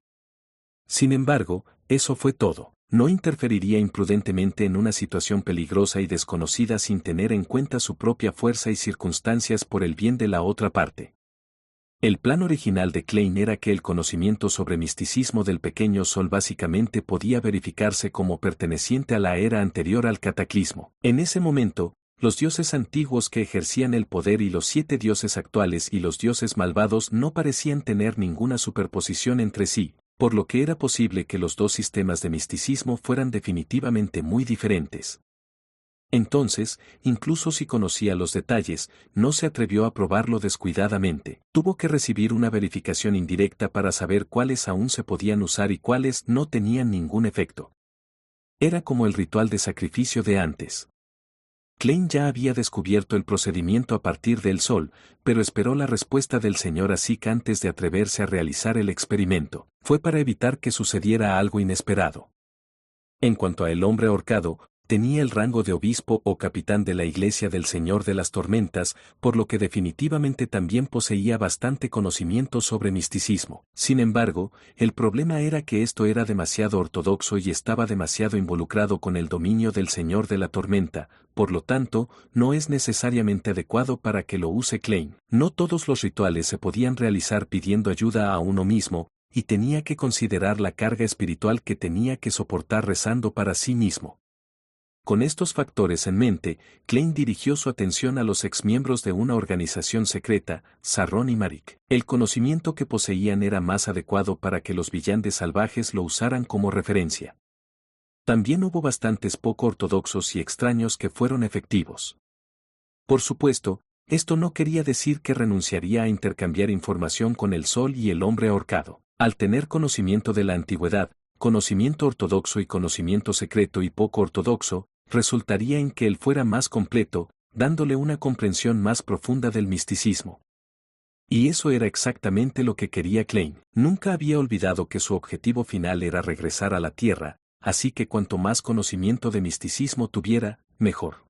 Sin embargo, eso fue todo. No interferiría imprudentemente en una situación peligrosa y desconocida sin tener en cuenta su propia fuerza y circunstancias por el bien de la otra parte. El plan original de Klein era que el conocimiento sobre misticismo del pequeño sol básicamente podía verificarse como perteneciente a la era anterior al cataclismo. En ese momento, los dioses antiguos que ejercían el poder y los 7 dioses actuales y los dioses malvados no parecían tener ninguna superposición entre sí, por lo que era posible que los 2 sistemas de misticismo fueran definitivamente muy diferentes. Entonces, incluso si conocía los detalles, no se atrevió a probarlo descuidadamente. Tuvo que recibir una verificación indirecta para saber cuáles aún se podían usar y cuáles no tenían ningún efecto. Era como el ritual de sacrificio de antes. Klein ya había descubierto el procedimiento a partir del sol, pero esperó la respuesta del señor Asik antes de atreverse a realizar el experimento. Fue para evitar que sucediera algo inesperado. En cuanto a el hombre ahorcado, tenía el rango de obispo o capitán de la Iglesia del Señor de las Tormentas, por lo que definitivamente también poseía bastante conocimiento sobre misticismo. Sin embargo, el problema era que esto era demasiado ortodoxo y estaba demasiado involucrado con el dominio del Señor de la Tormenta, por lo tanto, no es necesariamente adecuado para que lo use Klein. No todos los rituales se podían realizar pidiendo ayuda a uno mismo, y tenía que considerar la carga espiritual que tenía que soportar rezando para sí mismo. Con estos factores en mente, Klein dirigió su atención a los exmiembros de una organización secreta, Sarrón y Marik. El conocimiento que poseían era más adecuado para que los villanes salvajes lo usaran como referencia. También hubo bastantes poco ortodoxos y extraños que fueron efectivos. Por supuesto, esto no quería decir que renunciaría a intercambiar información con el Sol y el hombre ahorcado. Al tener conocimiento de la antigüedad, conocimiento ortodoxo y conocimiento secreto y poco ortodoxo, resultaría en que él fuera más completo, dándole una comprensión más profunda del misticismo. Y eso era exactamente lo que quería Klein. Nunca había olvidado que su objetivo final era regresar a la Tierra, así que cuanto más conocimiento de misticismo tuviera, mejor.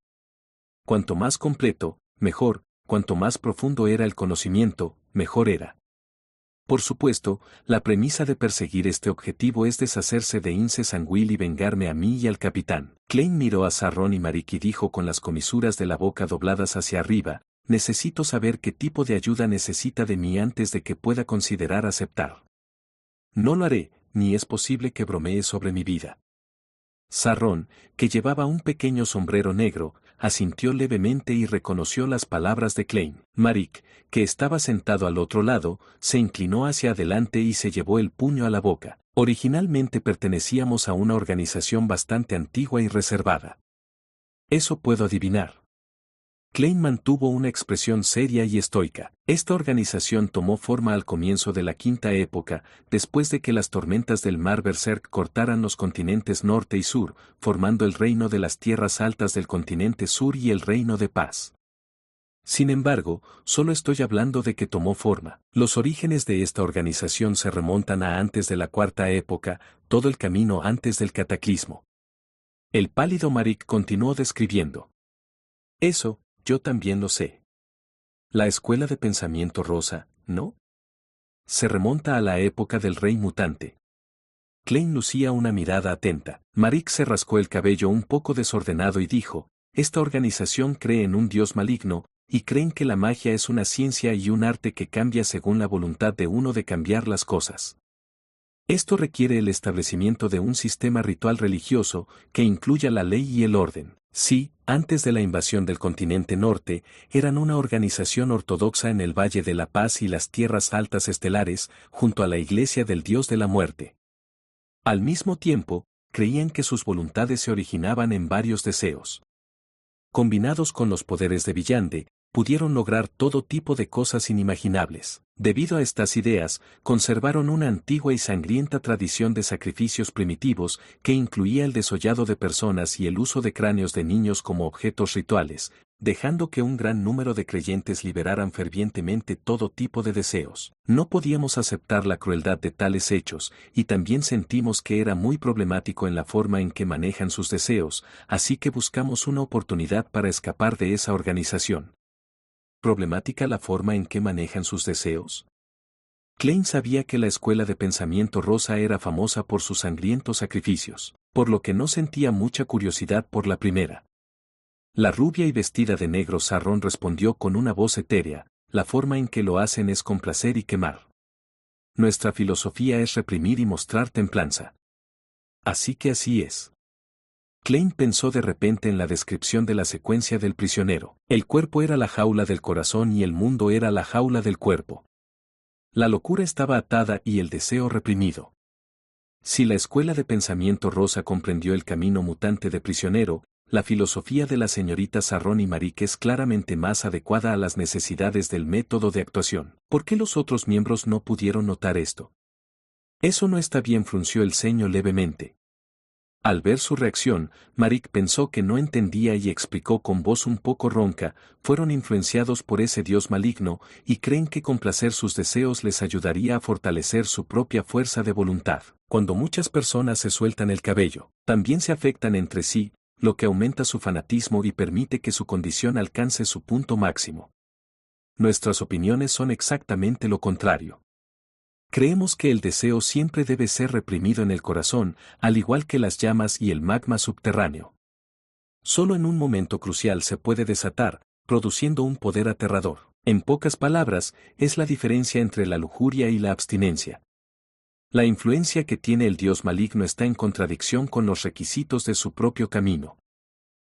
Cuanto más completo, mejor, cuanto más profundo era el conocimiento, mejor era. Por supuesto, la premisa de perseguir este objetivo es deshacerse de Ince Sanguil y vengarme a mí y al capitán. Klein miró a Sarrón y Marik y dijo con las comisuras de la boca dobladas hacia arriba, necesito saber qué tipo de ayuda necesita de mí antes de que pueda considerar aceptar. No lo haré, ni es posible que bromee sobre mi vida. Sarrón, que llevaba un pequeño sombrero negro, asintió levemente y reconoció las palabras de Klein. Marik, que estaba sentado al otro lado, se inclinó hacia adelante y se llevó el puño a la boca. Originalmente pertenecíamos a una organización bastante antigua y reservada. Eso puedo adivinar. Klein mantuvo una expresión seria y estoica. Esta organización tomó forma al comienzo de la Quinta Época, después de que las tormentas del mar Berserk cortaran los continentes norte y sur, formando el reino de las tierras altas del continente sur y el reino de paz. Sin embargo, solo estoy hablando de que tomó forma. Los orígenes de esta organización se remontan a antes de la Cuarta Época, todo el camino antes del cataclismo. El pálido Marik continuó describiendo. Eso, yo también lo sé. La escuela de pensamiento rosa, ¿no? Se remonta a la época del rey mutante. Klein lucía una mirada atenta. Marik se rascó el cabello un poco desordenado y dijo, esta organización cree en un dios maligno, y creen que la magia es una ciencia y un arte que cambia según la voluntad de uno de cambiar las cosas. Esto requiere el establecimiento de un sistema ritual religioso que incluya la ley y el orden. Sí, antes de la invasión del continente norte, eran una organización ortodoxa en el Valle de la Paz y las Tierras Altas Estelares, junto a la Iglesia del Dios de la Muerte. Al mismo tiempo, creían que sus voluntades se originaban en varios deseos. Combinados con los poderes de Villande, pudieron lograr todo tipo de cosas inimaginables. Debido a estas ideas, conservaron una antigua y sangrienta tradición de sacrificios primitivos que incluía el desollado de personas y el uso de cráneos de niños como objetos rituales, dejando que un gran número de creyentes liberaran fervientemente todo tipo de deseos. No podíamos aceptar la crueldad de tales hechos, y también sentimos que era muy problemático en la forma en que manejan sus deseos, así que buscamos una oportunidad para escapar de esa organización. ¿Problemática la forma en que manejan sus deseos? Klein sabía que la escuela de pensamiento rosa era famosa por sus sangrientos sacrificios, por lo que no sentía mucha curiosidad por la primera. La rubia y vestida de negro Sarrón respondió con una voz etérea, la forma en que lo hacen es complacer y quemar. Nuestra filosofía es reprimir y mostrar templanza. Así que así es. Klein pensó de repente en la descripción de la secuencia del prisionero. El cuerpo era la jaula del corazón y el mundo era la jaula del cuerpo. La locura estaba atada y el deseo reprimido. Si la escuela de pensamiento rosa comprendió el camino mutante de prisionero, la filosofía de la señorita Sarrón y Marik es claramente más adecuada a las necesidades del método de actuación. ¿Por qué los otros miembros no pudieron notar esto? Eso no está bien, frunció el ceño levemente. Al ver su reacción, Marik pensó que no entendía y explicó con voz un poco ronca, fueron influenciados por ese dios maligno y creen que complacer sus deseos les ayudaría a fortalecer su propia fuerza de voluntad. Cuando muchas personas se sueltan el cabello, también se afectan entre sí, lo que aumenta su fanatismo y permite que su condición alcance su punto máximo. Nuestras opiniones son exactamente lo contrario. Creemos que el deseo siempre debe ser reprimido en el corazón, al igual que las llamas y el magma subterráneo. Solo en un momento crucial se puede desatar, produciendo un poder aterrador. En pocas palabras, es la diferencia entre la lujuria y la abstinencia. La influencia que tiene el dios maligno está en contradicción con los requisitos de su propio camino.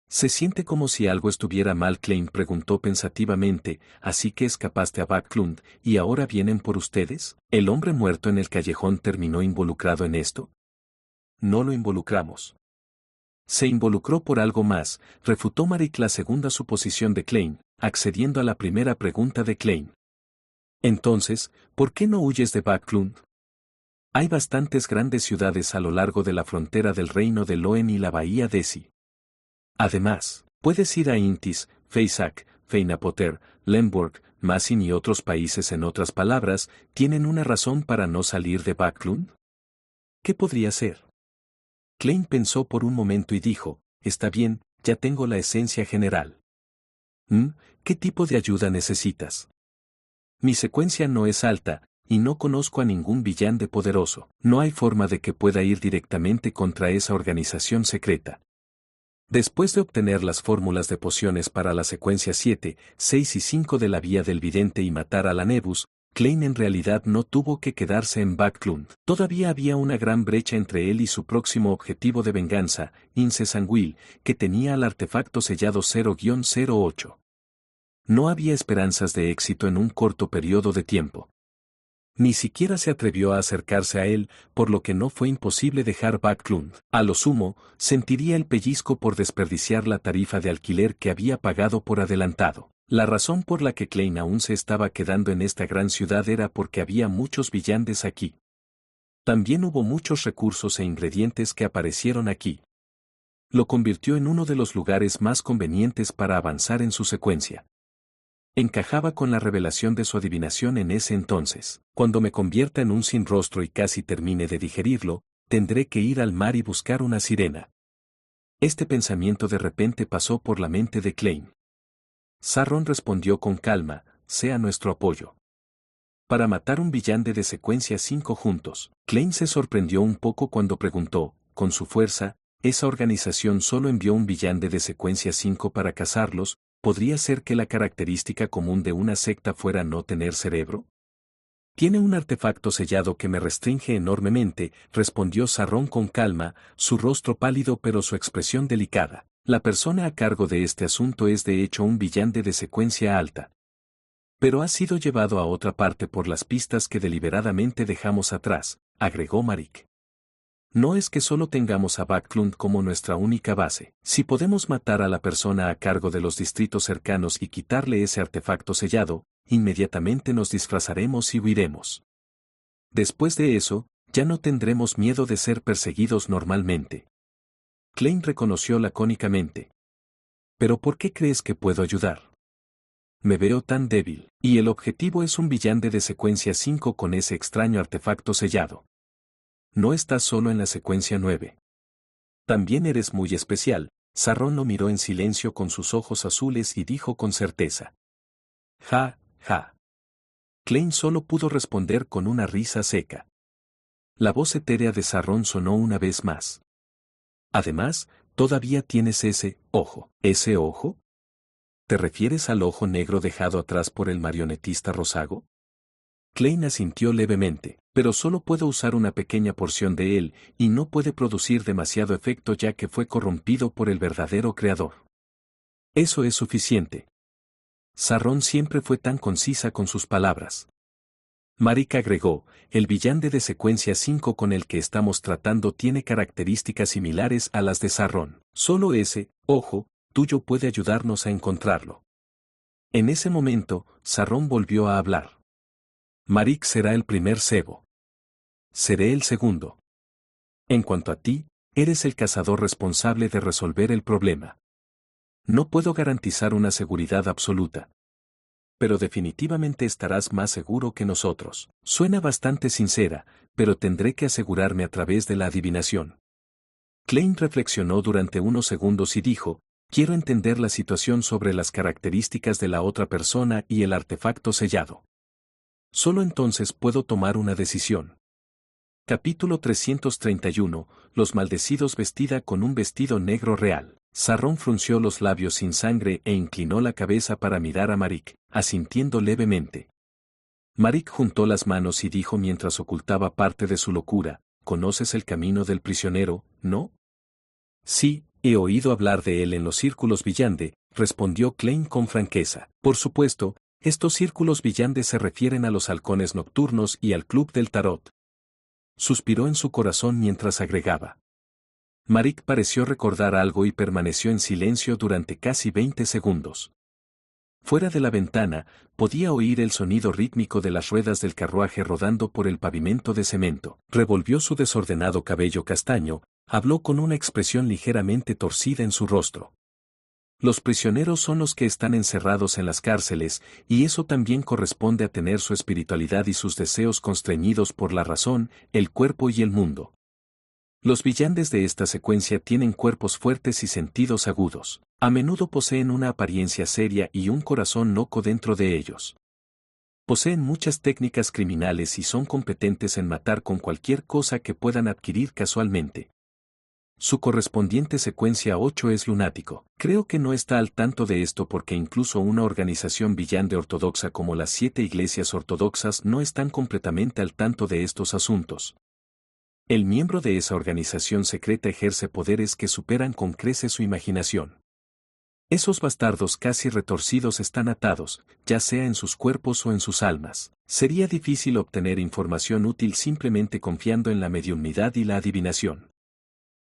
¿Se siente como si algo estuviera mal? Klein preguntó pensativamente, así que escapaste a Backlund, ¿y ahora vienen por ustedes? ¿El hombre muerto en el callejón terminó involucrado en esto? No lo involucramos. Se involucró por algo más, refutó Marik la segunda suposición de Klein, accediendo a la primera pregunta de Klein. Entonces, ¿por qué no huyes de Backlund? Hay bastantes grandes ciudades a lo largo de la frontera del reino de Loen y la bahía de Si. Además, puedes ir a Intis, Feisak, Feinapoter, Lemborg, Masin y otros países. En otras palabras, ¿tienen una razón para no salir de Backlund? ¿Qué podría ser? Klein pensó por un momento y dijo, está bien, ya tengo la esencia general. ¿Qué tipo de ayuda necesitas? Mi secuencia no es alta, y no conozco a ningún villano poderoso. No hay forma de que pueda ir directamente contra esa organización secreta. Después de obtener las fórmulas de pociones para la secuencia 7, 6 y 5 de la vía del vidente y matar a la Nebus, Klein en realidad no tuvo que quedarse en Backlund. Todavía había una gran brecha entre él y su próximo objetivo de venganza, Ince Sanguil, que tenía el artefacto sellado 0-08. No había esperanzas de éxito en un corto periodo de tiempo. Ni siquiera se atrevió a acercarse a él, por lo que no fue imposible dejar Backlund. A lo sumo, sentiría el pellizco por desperdiciar la tarifa de alquiler que había pagado por adelantado. La razón por la que Klein aún se estaba quedando en esta gran ciudad era porque había muchos villanos aquí. También hubo muchos recursos e ingredientes que aparecieron aquí. Lo convirtió en uno de los lugares más convenientes para avanzar en su secuencia. Encajaba con la revelación de su adivinación en ese entonces. Cuando me convierta en un sin rostro y casi termine de digerirlo, tendré que ir al mar y buscar una sirena. Este pensamiento de repente pasó por la mente de Klein. Sarron respondió con calma, sea nuestro apoyo. Para matar un villano de secuencia 5 juntos, Klein se sorprendió un poco cuando preguntó, con su fuerza, ¿esa organización solo envió un villano de secuencia 5 para cazarlos? ¿Podría ser que la característica común de una secta fuera no tener cerebro? Tiene un artefacto sellado que me restringe enormemente, respondió Sarron con calma, su rostro pálido pero su expresión delicada. La persona a cargo de este asunto es de hecho un villano de secuencia alta. Pero ha sido llevado a otra parte por las pistas que deliberadamente dejamos atrás, agregó Marik. No es que solo tengamos a Backlund como nuestra única base. Si podemos matar a la persona a cargo de los distritos cercanos y quitarle ese artefacto sellado, inmediatamente nos disfrazaremos y huiremos. Después de eso, ya no tendremos miedo de ser perseguidos normalmente. Klein reconoció lacónicamente. ¿Pero por qué crees que puedo ayudar? Me veo tan débil, y el objetivo es un villano de secuencia 5 con ese extraño artefacto sellado. No estás solo en la secuencia 9. También eres muy especial. Sarron lo miró en silencio con sus ojos azules y dijo con certeza. Ja, ja. Klein solo pudo responder con una risa seca. La voz etérea de Sarron sonó una vez más. Además, todavía tienes ese ojo. ¿Ese ojo? ¿Te refieres al ojo negro dejado atrás por el marionetista Rosago? Klein asintió levemente, pero solo puedo usar una pequeña porción de él, y no puede producir demasiado efecto ya que fue corrompido por el verdadero creador. Eso es suficiente. Sarron siempre fue tan concisa con sus palabras. Marik agregó, el villano de secuencia 5 con el que estamos tratando tiene características similares a las de Sarron. Solo ese, ojo, tuyo puede ayudarnos a encontrarlo. En ese momento, Sarron volvió a hablar. Marik será el primer cebo. Seré el segundo. En cuanto a ti, eres el cazador responsable de resolver el problema. No puedo garantizar una seguridad absoluta. Pero definitivamente estarás más seguro que nosotros. Suena bastante sincera, pero tendré que asegurarme a través de la adivinación. Klein reflexionó durante unos segundos y dijo, quiero entender la situación sobre las características de la otra persona y el artefacto sellado. Solo entonces puedo tomar una decisión. Capítulo 331, Los maldecidos vestida con un vestido negro real. Sarrón frunció los labios sin sangre e inclinó la cabeza para mirar a Marik, asintiendo levemente. Marik juntó las manos y dijo mientras ocultaba parte de su locura, ¿conoces el camino del prisionero, no? Sí, he oído hablar de él en los círculos Villande, respondió Klein con franqueza. Por supuesto, estos círculos Villande se refieren a los halcones nocturnos y al club del tarot. Suspiró en su corazón mientras agregaba. Marik pareció recordar algo y permaneció en silencio durante casi 20 segundos. Fuera de la ventana, podía oír el sonido rítmico de las ruedas del carruaje rodando por el pavimento de cemento. Revolvió su desordenado cabello castaño, habló con una expresión ligeramente torcida en su rostro. Los prisioneros son los que están encerrados en las cárceles, y eso también corresponde a tener su espiritualidad y sus deseos constreñidos por la razón, el cuerpo y el mundo. Los villandes de esta secuencia tienen cuerpos fuertes y sentidos agudos. A menudo poseen una apariencia seria y un corazón loco dentro de ellos. Poseen muchas técnicas criminales y son competentes en matar con cualquier cosa que puedan adquirir casualmente. Su correspondiente secuencia 8 es lunático. Creo que no está al tanto de esto porque incluso una organización villande ortodoxa como las 7 iglesias ortodoxas no están completamente al tanto de estos asuntos. El miembro de esa organización secreta ejerce poderes que superan con creces su imaginación. Esos bastardos casi retorcidos están atados, ya sea en sus cuerpos o en sus almas. Sería difícil obtener información útil simplemente confiando en la mediunidad y la adivinación.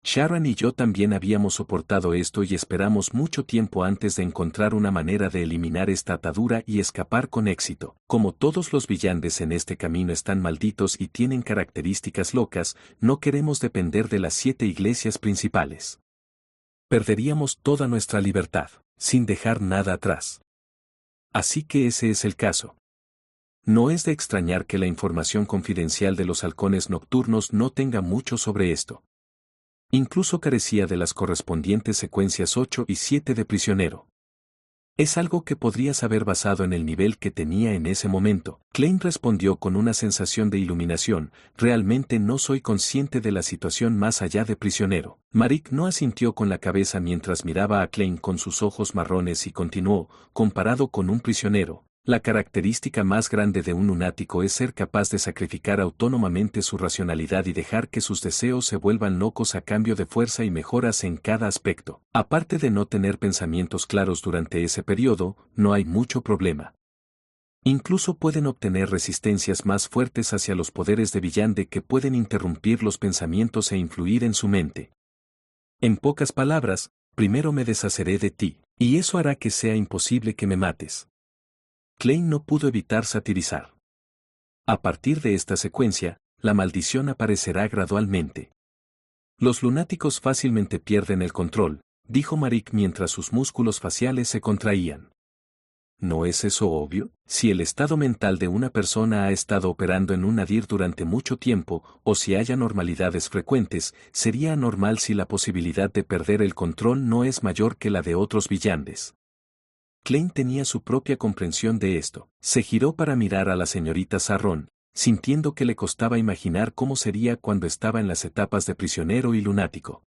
Sharon y yo también habíamos soportado esto y esperamos mucho tiempo antes de encontrar una manera de eliminar esta atadura y escapar con éxito. Como todos los villandes en este camino están malditos y tienen características locas, no queremos depender de las 7 iglesias principales. Perderíamos toda nuestra libertad, sin dejar nada atrás. Así que ese es el caso. No es de extrañar que la información confidencial de los halcones nocturnos no tenga mucho sobre esto. Incluso carecía de las correspondientes secuencias 8 y 7 de prisionero. Es algo que podrías haber basado en el nivel que tenía en ese momento. Klein respondió con una sensación de iluminación, realmente no soy consciente de la situación más allá de prisionero. Marik no asintió con la cabeza mientras miraba a Klein con sus ojos marrones y continuó, comparado con un prisionero. La característica más grande de un lunático es ser capaz de sacrificar autónomamente su racionalidad y dejar que sus deseos se vuelvan locos a cambio de fuerza y mejoras en cada aspecto. Aparte de no tener pensamientos claros durante ese periodo, no hay mucho problema. Incluso pueden obtener resistencias más fuertes hacia los poderes de Villande que pueden interrumpir los pensamientos e influir en su mente. En pocas palabras, primero me deshaceré de ti, y eso hará que sea imposible que me mates. Klein no pudo evitar satirizar. A partir de esta secuencia, la maldición aparecerá gradualmente. Los lunáticos fácilmente pierden el control, dijo Marik mientras sus músculos faciales se contraían. ¿No es eso obvio? Si el estado mental de una persona ha estado operando en un nadir durante mucho tiempo, o si hay anormalidades frecuentes, sería anormal si la posibilidad de perder el control no es mayor que la de otros villandes. Klein tenía su propia comprensión de esto. Se giró para mirar a la señorita Sarrón, sintiendo que le costaba imaginar cómo sería cuando estaba en las etapas de prisionero y lunático.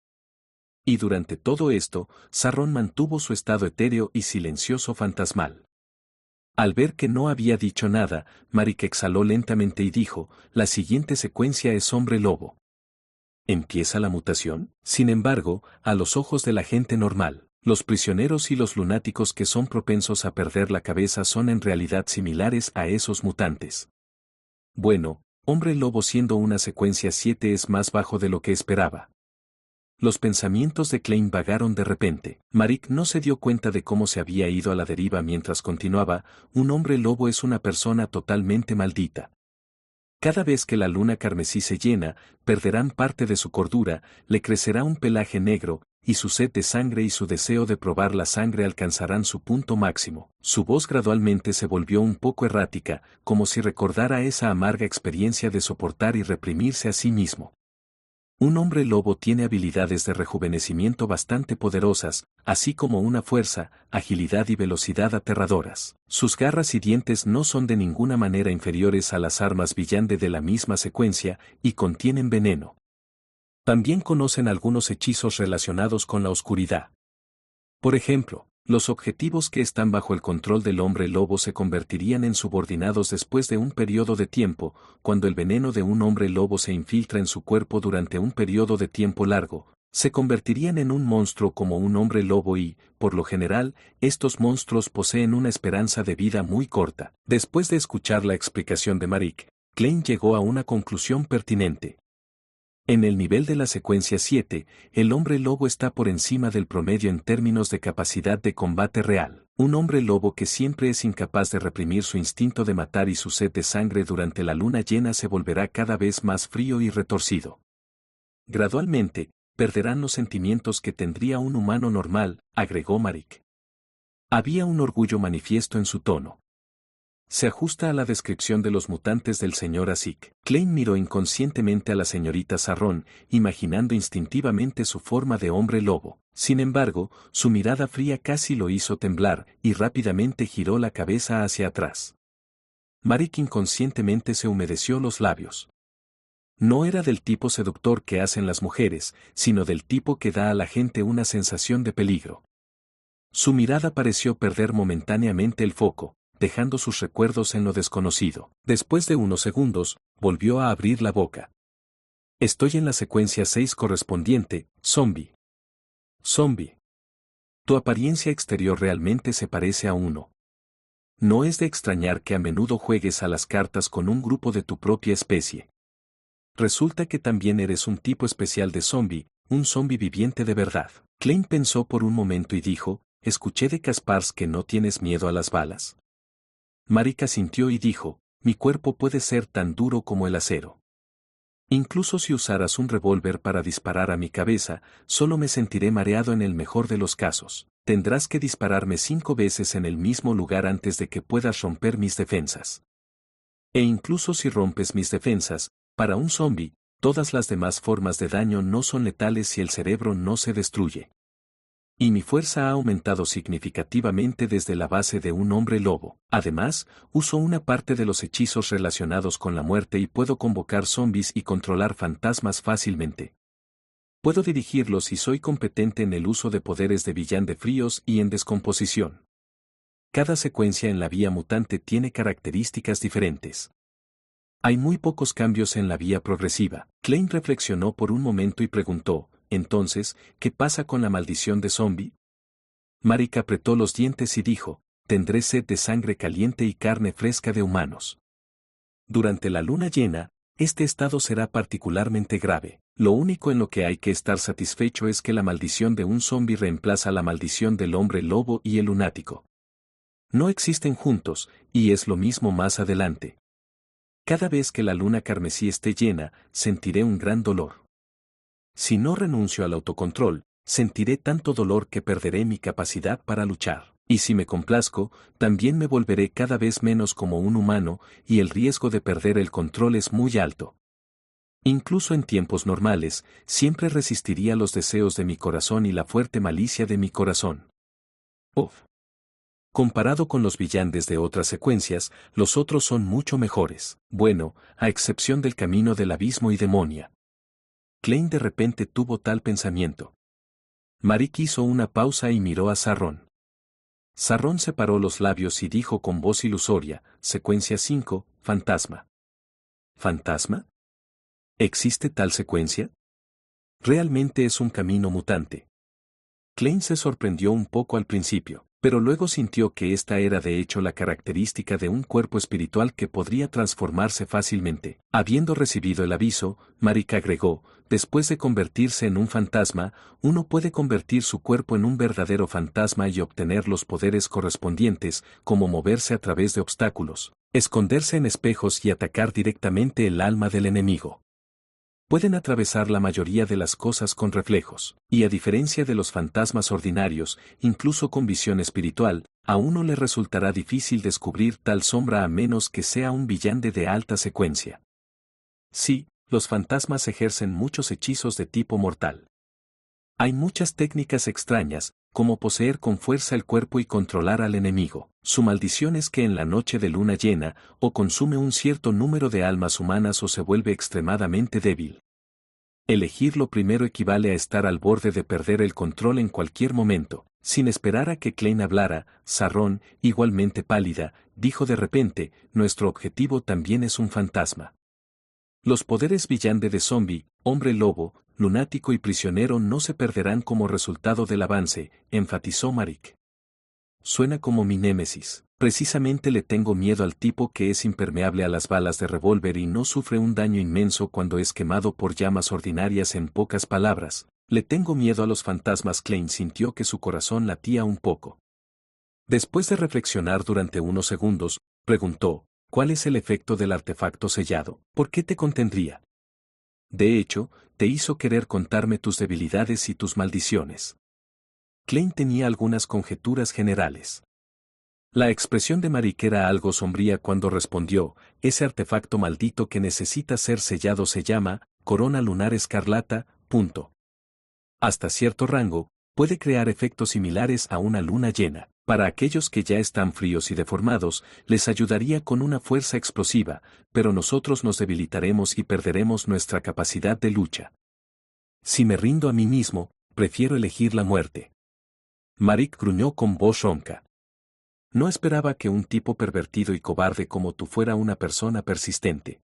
Y durante todo esto, Sarrón mantuvo su estado etéreo y silencioso fantasmal. Al ver que no había dicho nada, Marik exhaló lentamente y dijo, la siguiente secuencia es hombre lobo. ¿Empieza la mutación? Sin embargo, a los ojos de la gente normal, los prisioneros y los lunáticos que son propensos a perder la cabeza son en realidad similares a esos mutantes. Bueno, hombre lobo siendo una secuencia 7 es más bajo de lo que esperaba. Los pensamientos de Klein vagaron de repente. Marik no se dio cuenta de cómo se había ido a la deriva mientras continuaba, un hombre lobo es una persona totalmente maldita. Cada vez que la luna carmesí se llena, perderán parte de su cordura, le crecerá un pelaje negro, y su sed de sangre y su deseo de probar la sangre alcanzarán su punto máximo. Su voz gradualmente se volvió un poco errática, como si recordara esa amarga experiencia de soportar y reprimirse a sí mismo. Un hombre lobo tiene habilidades de rejuvenecimiento bastante poderosas, así como una fuerza, agilidad y velocidad aterradoras. Sus garras y dientes no son de ninguna manera inferiores a las armas villande de la misma secuencia y contienen veneno. También conocen algunos hechizos relacionados con la oscuridad. Por ejemplo, los objetivos que están bajo el control del hombre lobo se convertirían en subordinados después de un periodo de tiempo, cuando el veneno de un hombre lobo se infiltra en su cuerpo durante un periodo de tiempo largo, se convertirían en un monstruo como un hombre lobo y, por lo general, estos monstruos poseen una esperanza de vida muy corta. Después de escuchar la explicación de Marik, Klein llegó a una conclusión pertinente. En el nivel de la secuencia 7, el hombre lobo está por encima del promedio en términos de capacidad de combate real. Un hombre lobo que siempre es incapaz de reprimir su instinto de matar y su sed de sangre durante la luna llena se volverá cada vez más frío y retorcido. Gradualmente, perderán los sentimientos que tendría un humano normal, agregó Marik. Había un orgullo manifiesto en su tono. Se ajusta a la descripción de los mutantes del señor Asik. Klein miró inconscientemente a la señorita Sarrón, imaginando instintivamente su forma de hombre lobo. Sin embargo, su mirada fría casi lo hizo temblar, y rápidamente giró la cabeza hacia atrás. Marik inconscientemente se humedeció los labios. No era del tipo seductor que hacen las mujeres, sino del tipo que da a la gente una sensación de peligro. Su mirada pareció perder momentáneamente el foco, dejando sus recuerdos en lo desconocido. Después de unos segundos, volvió a abrir la boca. Estoy en la secuencia 6 correspondiente, zombie. Zombie. Tu apariencia exterior realmente se parece a uno. No es de extrañar que a menudo juegues a las cartas con un grupo de tu propia especie. Resulta que también eres un tipo especial de zombie, un zombie viviente de verdad. Klein pensó por un momento y dijo, escuché de Kaspars que no tienes miedo a las balas. Marik asintió y dijo, mi cuerpo puede ser tan duro como el acero. Incluso si usaras un revólver para disparar a mi cabeza, solo me sentiré mareado en el mejor de los casos. Tendrás que dispararme 5 veces en el mismo lugar antes de que puedas romper mis defensas. E incluso si rompes mis defensas, para un zombie, todas las demás formas de daño no son letales si el cerebro no se destruye. Y mi fuerza ha aumentado significativamente desde la base de un hombre lobo. Además, uso una parte de los hechizos relacionados con la muerte y puedo convocar zombies y controlar fantasmas fácilmente. Puedo dirigirlos y soy competente en el uso de poderes de villán de fríos y en descomposición. Cada secuencia en la vía mutante tiene características diferentes. Hay muy pocos cambios en la vía progresiva. Klein reflexionó por un momento y preguntó, entonces, ¿qué pasa con la maldición de zombie? Marik apretó los dientes y dijo, tendré sed de sangre caliente y carne fresca de humanos. Durante la luna llena, este estado será particularmente grave. Lo único en lo que hay que estar satisfecho es que la maldición de un zombie reemplaza la maldición del hombre lobo y el lunático. No existen juntos, y es lo mismo más adelante. Cada vez que la luna carmesí esté llena, sentiré un gran dolor. Si no renuncio al autocontrol, sentiré tanto dolor que perderé mi capacidad para luchar. Y si me complazco, también me volveré cada vez menos como un humano, y el riesgo de perder el control es muy alto. Incluso en tiempos normales, siempre resistiría los deseos de mi corazón y la fuerte malicia de mi corazón. Uf. Comparado con los villanes de otras secuencias, los otros son mucho mejores. Bueno, a excepción del camino del abismo y demonia. Klein de repente tuvo tal pensamiento. Marik hizo una pausa y miró a Sarrón. Sarrón separó los labios y dijo con voz ilusoria, secuencia 5, fantasma. ¿Fantasma? ¿Existe tal secuencia? Realmente es un camino mutante. Klein se sorprendió un poco al principio, pero luego sintió que esta era de hecho la característica de un cuerpo espiritual que podría transformarse fácilmente. Habiendo recibido el aviso, Marik agregó, después de convertirse en un fantasma, uno puede convertir su cuerpo en un verdadero fantasma y obtener los poderes correspondientes, como moverse a través de obstáculos, esconderse en espejos y atacar directamente el alma del enemigo. Pueden atravesar la mayoría de las cosas con reflejos, y a diferencia de los fantasmas ordinarios, incluso con visión espiritual, a uno le resultará difícil descubrir tal sombra a menos que sea un villante de alta secuencia. Sí, los fantasmas ejercen muchos hechizos de tipo mortal. Hay muchas técnicas extrañas, como poseer con fuerza el cuerpo y controlar al enemigo. Su maldición es que en la noche de luna llena, o consume un cierto número de almas humanas o se vuelve extremadamente débil. Elegirlo primero equivale a estar al borde de perder el control en cualquier momento. Sin esperar a que Klein hablara, Sarrón, igualmente pálida, dijo de repente, nuestro objetivo también es un fantasma. Los poderes villande de zombie, hombre lobo, lunático y prisionero no se perderán como resultado del avance, enfatizó Marik. Suena como mi némesis. Precisamente le tengo miedo al tipo que es impermeable a las balas de revólver y no sufre un daño inmenso cuando es quemado por llamas ordinarias. En pocas palabras, le tengo miedo a los fantasmas. Klein sintió que su corazón latía un poco. Después de reflexionar durante unos segundos, preguntó, ¿cuál es el efecto del artefacto sellado? ¿Por qué te contendría? De hecho, te hizo querer contarme tus debilidades y tus maldiciones. Klein tenía algunas conjeturas generales. La expresión de Marik era algo sombría cuando respondió, ese artefacto maldito que necesita ser sellado se llama, corona lunar escarlata, punto. Hasta cierto rango, puede crear efectos similares a una luna llena. Para aquellos que ya están fríos y deformados, les ayudaría con una fuerza explosiva, pero nosotros nos debilitaremos y perderemos nuestra capacidad de lucha. Si me rindo a mí mismo, prefiero elegir la muerte. Marik gruñó con voz ronca. No esperaba que un tipo pervertido y cobarde como tú fuera una persona persistente.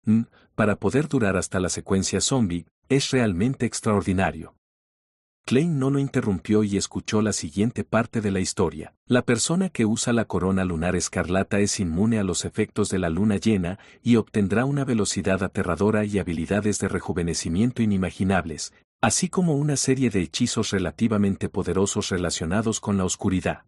Para poder durar hasta la secuencia zombie, es realmente extraordinario. Klein no lo interrumpió y escuchó la siguiente parte de la historia. La persona que usa la corona lunar escarlata es inmune a los efectos de la luna llena y obtendrá una velocidad aterradora y habilidades de rejuvenecimiento inimaginables, así como una serie de hechizos relativamente poderosos relacionados con la oscuridad.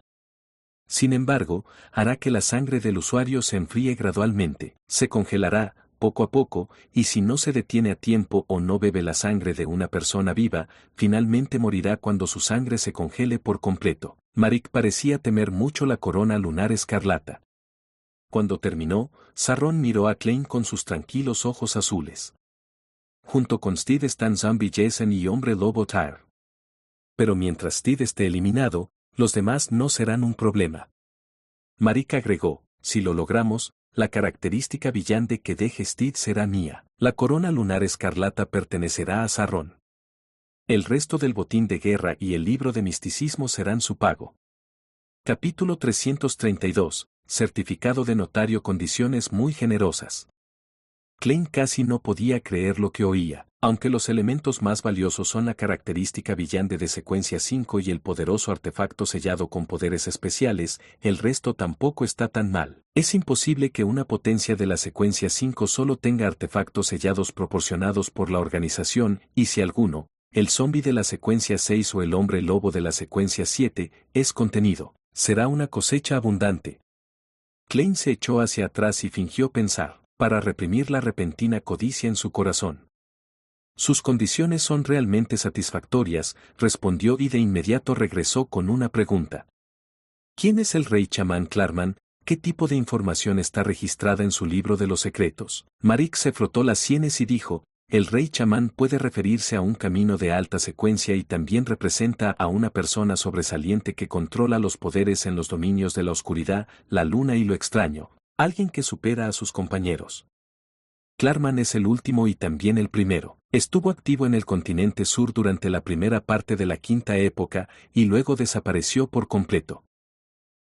Sin embargo, hará que la sangre del usuario se enfríe gradualmente, se congelará, poco a poco, y si no se detiene a tiempo o no bebe la sangre de una persona viva, finalmente morirá cuando su sangre se congele por completo. Marik parecía temer mucho la corona lunar escarlata. Cuando terminó, Sarrón miró a Klein con sus tranquilos ojos azules. Junto con Steve están Zombie Jason y Hombre Lobo Tyr. Pero mientras Steve esté eliminado, los demás no serán un problema. Marik agregó, si lo logramos, la característica villante que deje Steve será mía. La corona lunar escarlata pertenecerá a Sarrón. El resto del botín de guerra y el libro de misticismo serán su pago. Capítulo 332. Certificado de notario. Condiciones muy generosas. Klein casi no podía creer lo que oía. Aunque los elementos más valiosos son la característica villante de secuencia 5 y el poderoso artefacto sellado con poderes especiales, el resto tampoco está tan mal. Es imposible que una potencia de la secuencia 5 solo tenga artefactos sellados proporcionados por la organización, y si alguno, el zombie de la secuencia 6 o el hombre lobo de la secuencia 7, es contenido, será una cosecha abundante. Klein se echó hacia atrás y fingió pensar, para reprimir la repentina codicia en su corazón. Sus condiciones son realmente satisfactorias, respondió y de inmediato regresó con una pregunta. ¿Quién es el rey chamán Clarman? ¿Qué tipo de información está registrada en su libro de los secretos? Marik se frotó las sienes y dijo, el rey chamán puede referirse a un camino de alta secuencia y también representa a una persona sobresaliente que controla los poderes en los dominios de la oscuridad, la luna y lo extraño, alguien que supera a sus compañeros. Clarman es el último y también el primero. Estuvo activo en el continente sur durante la primera parte de la quinta época y luego desapareció por completo.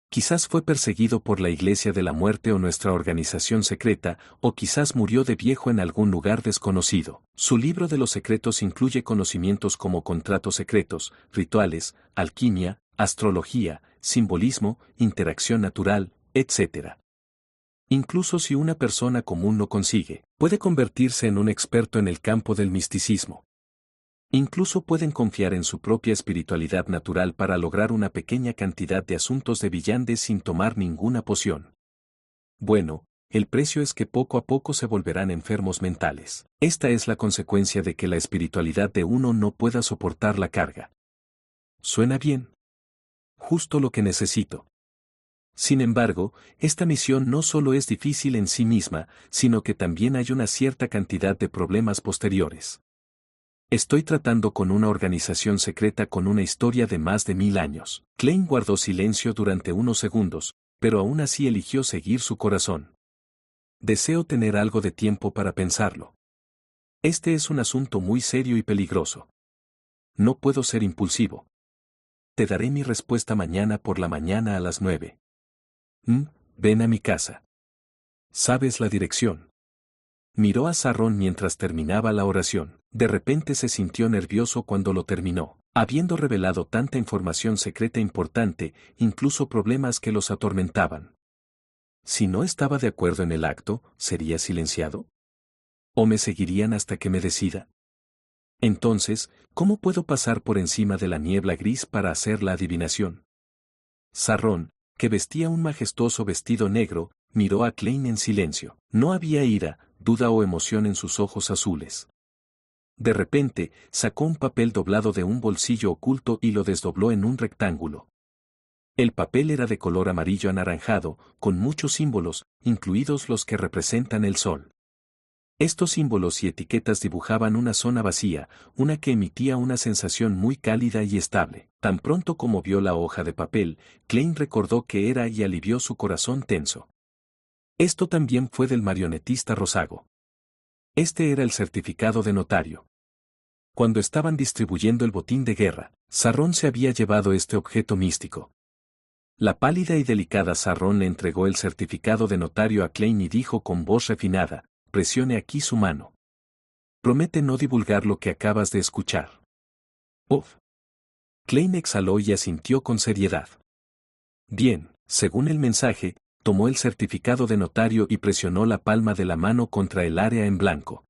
Quizás fue perseguido por la Iglesia de la Muerte o nuestra organización secreta, o quizás murió de viejo en algún lugar desconocido. Su libro de los secretos incluye conocimientos como contratos secretos, rituales, alquimia, astrología, simbolismo, interacción natural, etc. Incluso si una persona común lo consigue, puede convertirse en un experto en el campo del misticismo. Incluso pueden confiar en su propia espiritualidad natural para lograr una pequeña cantidad de asuntos de villandes sin tomar ninguna poción. Bueno, el precio es que poco a poco se volverán enfermos mentales. Esta es la consecuencia de que la espiritualidad de uno no pueda soportar la carga. ¿Suena bien? Justo lo que necesito. Sin embargo, esta misión no solo es difícil en sí misma, sino que también hay una cierta cantidad de problemas posteriores. Estoy tratando con una organización secreta con una historia de más de 1000 años. Klein guardó silencio durante unos segundos, pero aún así eligió seguir su corazón. Deseo tener algo de tiempo para pensarlo. Este es un asunto muy serio y peligroso. No puedo ser impulsivo. Te daré mi respuesta mañana por la mañana a las 9. Ven a mi casa. ¿Sabes la dirección? Miró a Sarrón mientras terminaba la oración. De repente se sintió nervioso cuando lo terminó. Habiendo revelado tanta información secreta importante, incluso problemas que los atormentaban. Si no estaba de acuerdo en el acto, ¿sería silenciado? ¿O me seguirían hasta que me decida? Entonces, ¿cómo puedo pasar por encima de la niebla gris para hacer la adivinación? Sarrón, que vestía un majestuoso vestido negro, miró a Klein en silencio. No había ira, duda o emoción en sus ojos azules. De repente, sacó un papel doblado de un bolsillo oculto y lo desdobló en un rectángulo. El papel era de color amarillo anaranjado, con muchos símbolos, incluidos los que representan el sol. Estos símbolos y etiquetas dibujaban una zona vacía, una que emitía una sensación muy cálida y estable. Tan pronto como vio la hoja de papel, Klein recordó qué era y alivió su corazón tenso. Esto también fue del marionetista Rosago. Este era el certificado de notario. Cuando estaban distribuyendo el botín de guerra, Sarrón se había llevado este objeto místico. La pálida y delicada Sarrón le entregó el certificado de notario a Klein y dijo con voz refinada: presione aquí su mano. Promete no divulgar lo que acabas de escuchar. Uf. Klein exhaló y asintió con seriedad. Bien, según el mensaje, tomó el certificado de notario y presionó la palma de la mano contra el área en blanco.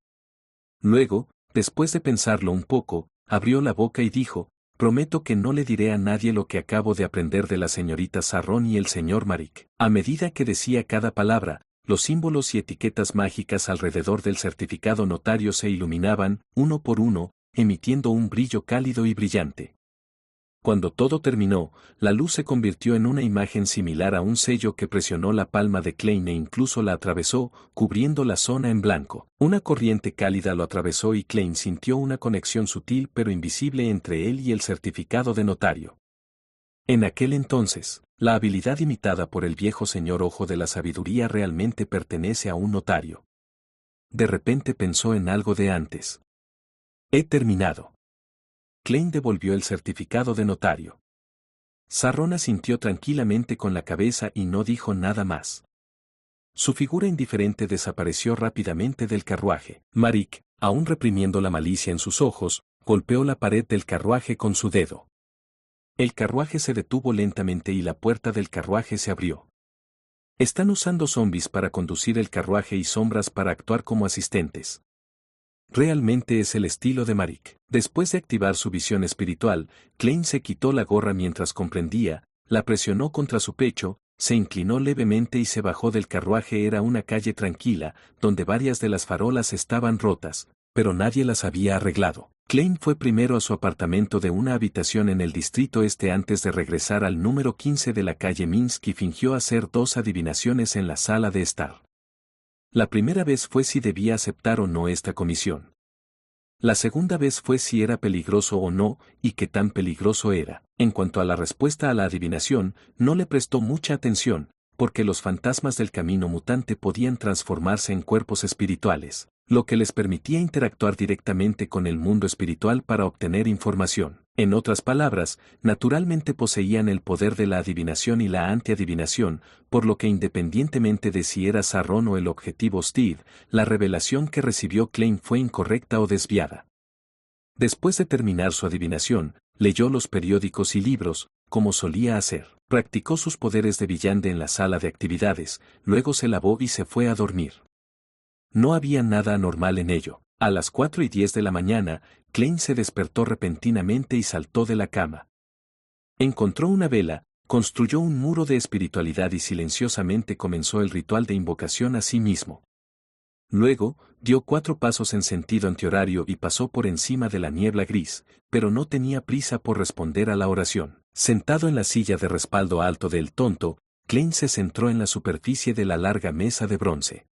Luego, después de pensarlo un poco, abrió la boca y dijo: prometo que no le diré a nadie lo que acabo de aprender de la señorita Sarrón y el señor Maric. A medida que decía cada palabra, los símbolos y etiquetas mágicas alrededor del certificado notario se iluminaban, uno por uno, emitiendo un brillo cálido y brillante. Cuando todo terminó, la luz se convirtió en una imagen similar a un sello que presionó la palma de Klein e incluso la atravesó, cubriendo la zona en blanco. Una corriente cálida lo atravesó y Klein sintió una conexión sutil pero invisible entre él y el certificado de notario. En aquel entonces, la habilidad imitada por el viejo señor Ojo de la Sabiduría realmente pertenece a un notario. De repente pensó en algo de antes. He terminado. Klein devolvió el certificado de notario. Sarrón asintió tranquilamente con la cabeza y no dijo nada más. Su figura indiferente desapareció rápidamente del carruaje. Maric, aún reprimiendo la malicia en sus ojos, golpeó la pared del carruaje con su dedo. El carruaje se detuvo lentamente y la puerta del carruaje se abrió. Están usando zombies para conducir el carruaje y sombras para actuar como asistentes. Realmente es el estilo de Maric. Después de activar su visión espiritual, Klein se quitó la gorra mientras comprendía, la presionó contra su pecho, se inclinó levemente y se bajó del carruaje. Era una calle tranquila, donde varias de las farolas estaban rotas, pero nadie las había arreglado. Klein fue primero a su apartamento de una habitación en el distrito este antes de regresar al número 15 de la calle Minsk y fingió hacer 2 adivinaciones en la sala de estar. La primera vez fue si debía aceptar o no esta comisión. La segunda vez fue si era peligroso o no, y qué tan peligroso era. En cuanto a la respuesta a la adivinación, no le prestó mucha atención, porque los fantasmas del camino mutante podían transformarse en cuerpos espirituales, lo que les permitía interactuar directamente con el mundo espiritual para obtener información. En otras palabras, naturalmente poseían el poder de la adivinación y la antiadivinación, por lo que independientemente de si era Sarrón o el objetivo Steve, la revelación que recibió Klein fue incorrecta o desviada. Después de terminar su adivinación, leyó los periódicos y libros, como solía hacer. Practicó sus poderes de villante en la sala de actividades, luego se lavó y se fue a dormir. No había nada anormal en ello. A las 4:10 de la mañana, Klein se despertó repentinamente y saltó de la cama. Encontró una vela, construyó un muro de espiritualidad y silenciosamente comenzó el ritual de invocación a sí mismo. Luego, dio 4 pasos en sentido antihorario y pasó por encima de la niebla gris, pero no tenía prisa por responder a la oración. Sentado en la silla de respaldo alto del tonto, Klein se centró en la superficie de la larga mesa de bronce.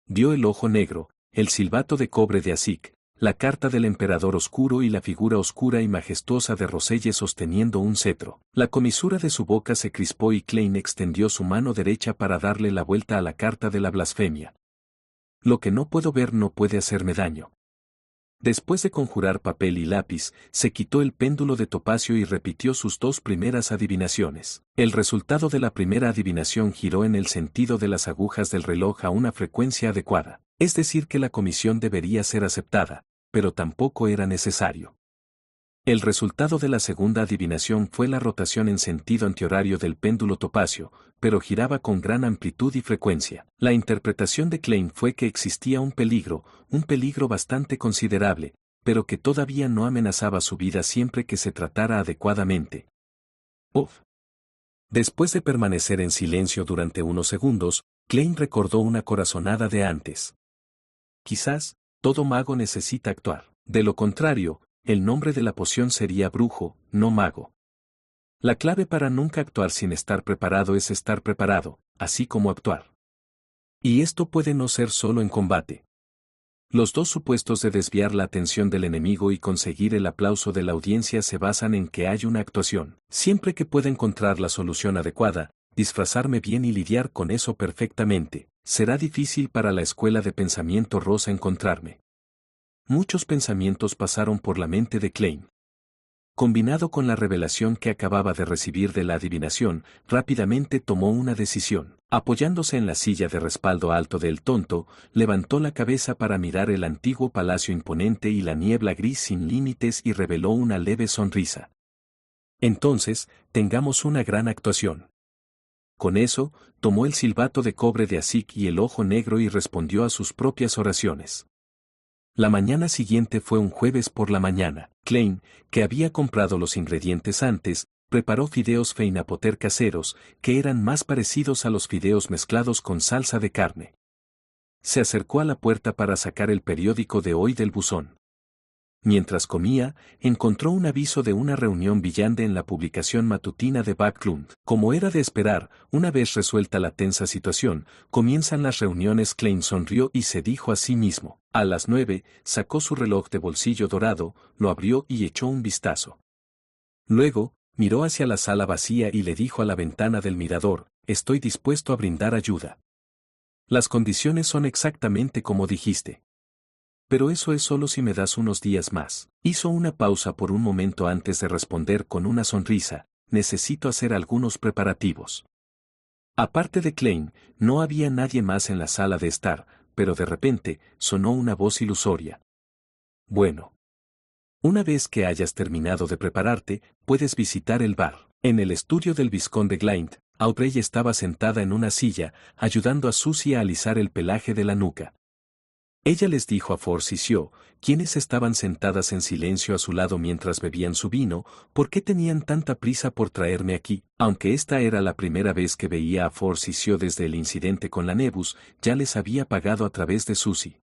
Vio el ojo negro, el silbato de cobre de Asik, la carta del emperador oscuro y la figura oscura y majestuosa de Roselle sosteniendo un cetro. La comisura de su boca se crispó y Klein extendió su mano derecha para darle la vuelta a la carta de la blasfemia. Lo que no puedo ver no puede hacerme daño. Después de conjurar papel y lápiz, se quitó el péndulo de topacio y repitió sus 2 primeras adivinaciones. El resultado de la primera adivinación giró en el sentido de las agujas del reloj a una frecuencia adecuada, es decir que la comisión debería ser aceptada, pero tampoco era necesario. El resultado de la segunda adivinación fue la rotación en sentido antihorario del péndulo topacio, pero giraba con gran amplitud y frecuencia. La interpretación de Klein fue que existía un peligro bastante considerable, pero que todavía no amenazaba su vida siempre que se tratara adecuadamente. Uf. Después de permanecer en silencio durante unos segundos, Klein recordó una corazonada de antes. Quizás, todo mago necesita actuar. De lo contrario, el nombre de la poción sería brujo, no mago. La clave para nunca actuar sin estar preparado es estar preparado, así como actuar. Y esto puede no ser solo en combate. Los 2 supuestos de desviar la atención del enemigo y conseguir el aplauso de la audiencia se basan en que hay una actuación. Siempre que pueda encontrar la solución adecuada, disfrazarme bien y lidiar con eso perfectamente, será difícil para la escuela de pensamiento rosa encontrarme. Muchos pensamientos pasaron por la mente de Klein. Combinado con la revelación que acababa de recibir de la adivinación, rápidamente tomó una decisión. Apoyándose en la silla de respaldo alto del tonto, levantó la cabeza para mirar el antiguo palacio imponente y la niebla gris sin límites y reveló una leve sonrisa. Entonces, tengamos una gran actuación. Con eso, tomó el silbato de cobre de Asik y el ojo negro y respondió a sus propias oraciones. La mañana siguiente fue un jueves por la mañana. Klein, que había comprado los ingredientes antes, preparó fideos feinapoter caseros, que eran más parecidos a los fideos mezclados con salsa de carne. Se acercó a la puerta para sacar el periódico de hoy del buzón. Mientras comía, encontró un aviso de una reunión brillante en la publicación matutina de Backlund. Como era de esperar, una vez resuelta la tensa situación, comienzan las reuniones. Klein sonrió y se dijo a sí mismo. A las 9, sacó su reloj de bolsillo dorado, lo abrió y echó un vistazo. Luego, miró hacia la sala vacía y le dijo a la ventana del mirador, estoy dispuesto a brindar ayuda. Las condiciones son exactamente como dijiste. Pero eso es solo si me das unos días más. Hizo una pausa por un momento antes de responder con una sonrisa, necesito hacer algunos preparativos. Aparte de Klein, no había nadie más en la sala de estar, pero de repente, sonó una voz ilusoria. Bueno. Una vez que hayas terminado de prepararte, puedes visitar el bar. En el estudio del vizconde Glynde, Audrey estaba sentada en una silla, ayudando a Susie a alisar el pelaje de la nuca. Ella les dijo a Force y Sio, quienes estaban sentadas en silencio a su lado mientras bebían su vino, ¿por qué tenían tanta prisa por traerme aquí? Aunque esta era la primera vez que veía a Force y Sio desde el incidente con la Nebus, ya les había pagado a través de Susie.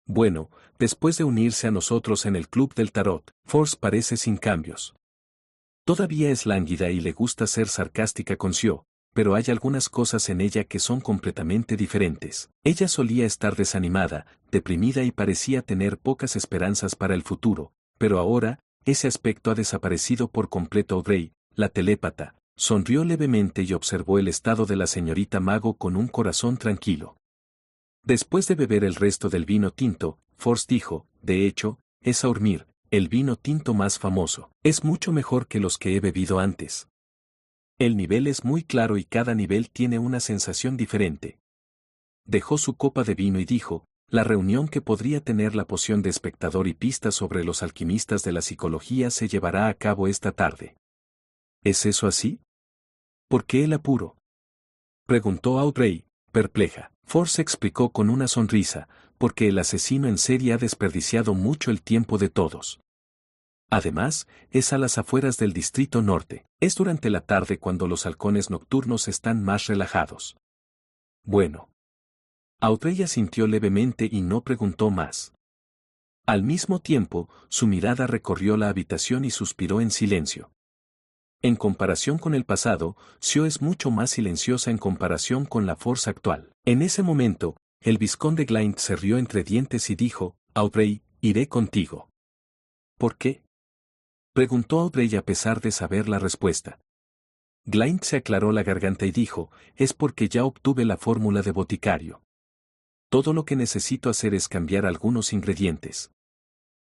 Bueno, después de unirse a nosotros en el Club del Tarot, Force parece sin cambios. Todavía es lánguida y le gusta ser sarcástica con Sio, pero hay algunas cosas en ella que son completamente diferentes. Ella solía estar desanimada, deprimida y parecía tener pocas esperanzas para el futuro, pero ahora, ese aspecto ha desaparecido por completo. Audrey, la telépata, sonrió levemente y observó el estado de la señorita Mago con un corazón tranquilo. Después de beber el resto del vino tinto, Force dijo, de hecho, es Aurmir, el vino tinto más famoso. Es mucho mejor que los que he bebido antes. El nivel es muy claro y cada nivel tiene una sensación diferente. Dejó su copa de vino y dijo, la reunión que podría tener la poción de espectador y pistas sobre los alquimistas de la psicología se llevará a cabo esta tarde. ¿Es eso así? ¿Por qué el apuro? Preguntó Audrey, perpleja. Force explicó con una sonrisa, porque el asesino en serie ha desperdiciado mucho el tiempo de todos. Además, es a las afueras del Distrito Norte. Es durante la tarde cuando los halcones nocturnos están más relajados. Bueno. Audrey asintió levemente y no preguntó más. Al mismo tiempo, su mirada recorrió la habitación y suspiró en silencio. En comparación con el pasado, Sio es mucho más silenciosa en comparación con la Force actual. En ese momento, el vizconde Glynn se rió entre dientes y dijo, Audrey, iré contigo. ¿Por qué? Preguntó Audrey a pesar de saber la respuesta. Glynn se aclaró la garganta y dijo, es porque ya obtuve la fórmula de boticario. Todo lo que necesito hacer es cambiar algunos ingredientes.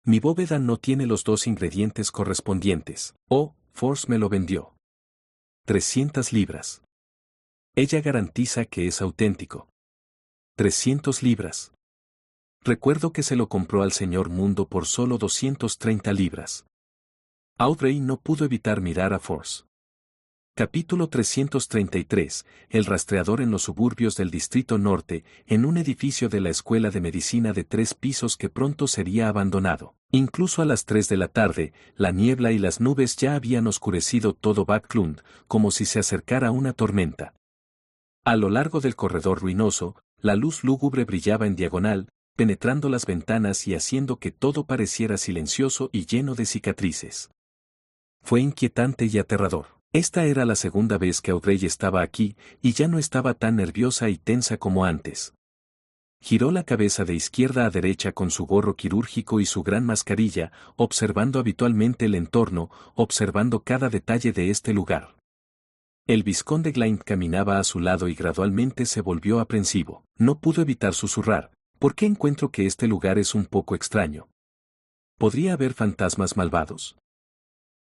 Mi bóveda no tiene los 2 ingredientes correspondientes. Oh, Force me lo vendió. 300 libras. Ella garantiza que es auténtico. 300 libras. Recuerdo que se lo compró al señor Mundo por solo 230 libras. Audrey no pudo evitar mirar a Force. Capítulo 333, el rastreador en los suburbios del Distrito Norte, en un edificio de la Escuela de Medicina de 3 pisos que pronto sería abandonado. Incluso a las 3 de la tarde, la niebla y las nubes ya habían oscurecido todo Backlund, como si se acercara una tormenta. A lo largo del corredor ruinoso, la luz lúgubre brillaba en diagonal, penetrando las ventanas y haciendo que todo pareciera silencioso y lleno de cicatrices. Fue inquietante y aterrador. Esta era la segunda vez que Audrey estaba aquí, y ya no estaba tan nerviosa y tensa como antes. Giró la cabeza de izquierda a derecha con su gorro quirúrgico y su gran mascarilla, observando habitualmente el entorno, observando cada detalle de este lugar. El vizconde Glynn caminaba a su lado y gradualmente se volvió aprensivo. No pudo evitar susurrar, ¿por qué encuentro que este lugar es un poco extraño? ¿Podría haber fantasmas malvados?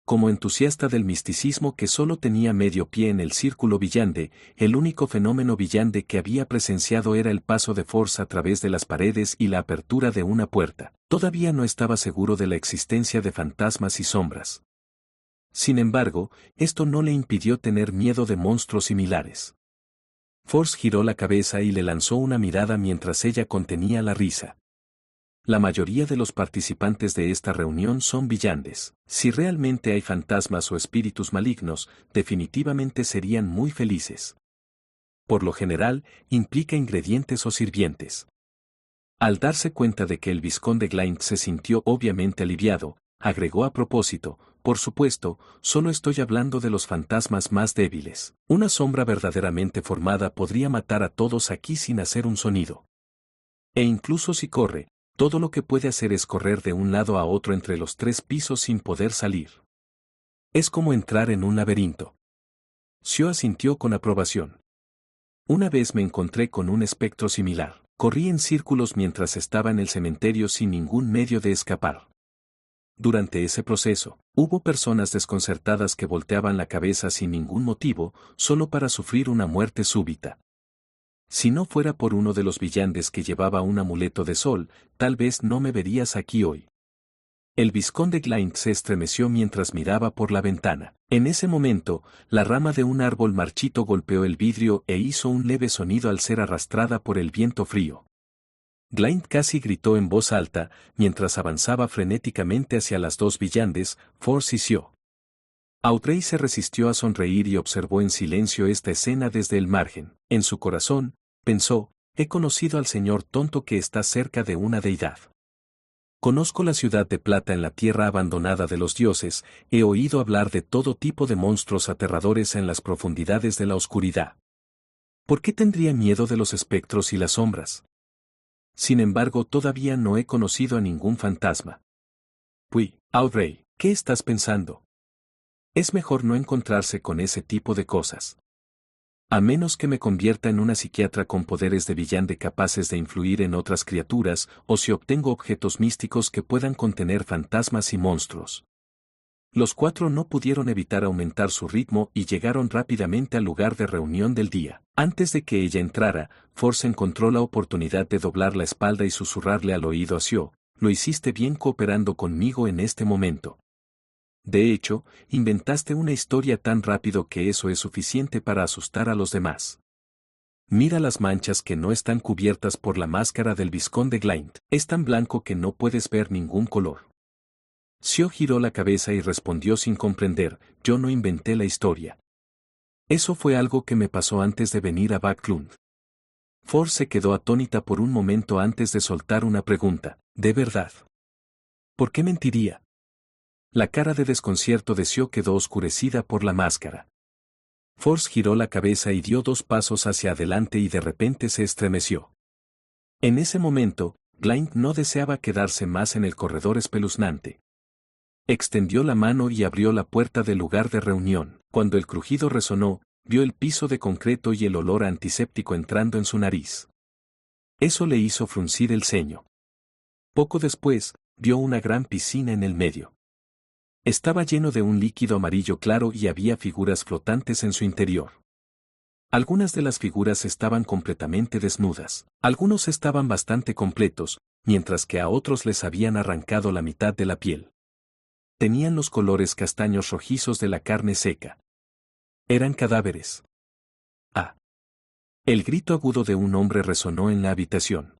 Como entusiasta del misticismo que solo tenía medio pie en el círculo Villande, el único fenómeno Villande que había presenciado era el paso de Force a través de las paredes y la apertura de una puerta. Todavía no estaba seguro de la existencia de fantasmas y sombras. Sin embargo, esto no le impidió tener miedo de monstruos similares. Force giró la cabeza y le lanzó una mirada mientras ella contenía la risa. La mayoría de los participantes de esta reunión son villandes. Si realmente hay fantasmas o espíritus malignos, definitivamente serían muy felices. Por lo general, implica ingredientes o sirvientes. Al darse cuenta de que el vizconde Glynn se sintió obviamente aliviado, agregó a propósito, por supuesto, solo estoy hablando de los fantasmas más débiles. Una sombra verdaderamente formada podría matar a todos aquí sin hacer un sonido. E incluso si corre, todo lo que puede hacer es correr de un lado a otro entre los 3 pisos sin poder salir. Es como entrar en un laberinto. Sio asintió con aprobación. Una vez me encontré con un espectro similar. Corrí en círculos mientras estaba en el cementerio sin ningún medio de escapar. Durante ese proceso, hubo personas desconcertadas que volteaban la cabeza sin ningún motivo, solo para sufrir una muerte súbita. Si no fuera por uno de los villandes que llevaba un amuleto de sol, tal vez no me verías aquí hoy. El vizconde Glynn se estremeció mientras miraba por la ventana. En ese momento, la rama de un árbol marchito golpeó el vidrio e hizo un leve sonido al ser arrastrada por el viento frío. Glynn casi gritó en voz alta, mientras avanzaba frenéticamente hacia las 2 villandes, Force y Sio. Audrey se resistió a sonreír y observó en silencio esta escena desde el margen. En su corazón, pensó, he conocido al señor tonto que está cerca de una deidad. Conozco la ciudad de plata en la tierra abandonada de los dioses, he oído hablar de todo tipo de monstruos aterradores en las profundidades de la oscuridad. ¿Por qué tendría miedo de los espectros y las sombras? Sin embargo, todavía no he conocido a ningún fantasma. Puis, Audrey, ¿qué estás pensando? Es mejor no encontrarse con ese tipo de cosas. A menos que me convierta en una psiquiatra con poderes de villande capaces de influir en otras criaturas, o si obtengo objetos místicos que puedan contener fantasmas y monstruos. Los 4 no pudieron evitar aumentar su ritmo y llegaron rápidamente al lugar de reunión del día. Antes de que ella entrara, Force encontró la oportunidad de doblar la espalda y susurrarle al oído a Sio, lo hiciste bien cooperando conmigo en este momento. De hecho, inventaste una historia tan rápido que eso es suficiente para asustar a los demás. Mira las manchas que no están cubiertas por la máscara del vizconde Glynn, es tan blanco que no puedes ver ningún color. Sio giró la cabeza y respondió sin comprender, yo no inventé la historia. Eso fue algo que me pasó antes de venir a Backlund. Force se quedó atónita por un momento antes de soltar una pregunta, ¿de verdad? ¿Por qué mentiría? La cara de desconcierto de Sio quedó oscurecida por la máscara. Force giró la cabeza y dio 2 pasos hacia adelante y de repente se estremeció. En ese momento, Glynn no deseaba quedarse más en el corredor espeluznante. Extendió la mano y abrió la puerta del lugar de reunión. Cuando el crujido resonó, vio el piso de concreto y el olor antiséptico entrando en su nariz. Eso le hizo fruncir el ceño. Poco después, vio una gran piscina en el medio. Estaba lleno de un líquido amarillo claro y había figuras flotantes en su interior. Algunas de las figuras estaban completamente desnudas. Algunos estaban bastante completos, mientras que a otros les habían arrancado la mitad de la piel. Tenían los colores castaños rojizos de la carne seca. Eran cadáveres. ¡Ah! El grito agudo de un hombre resonó en la habitación.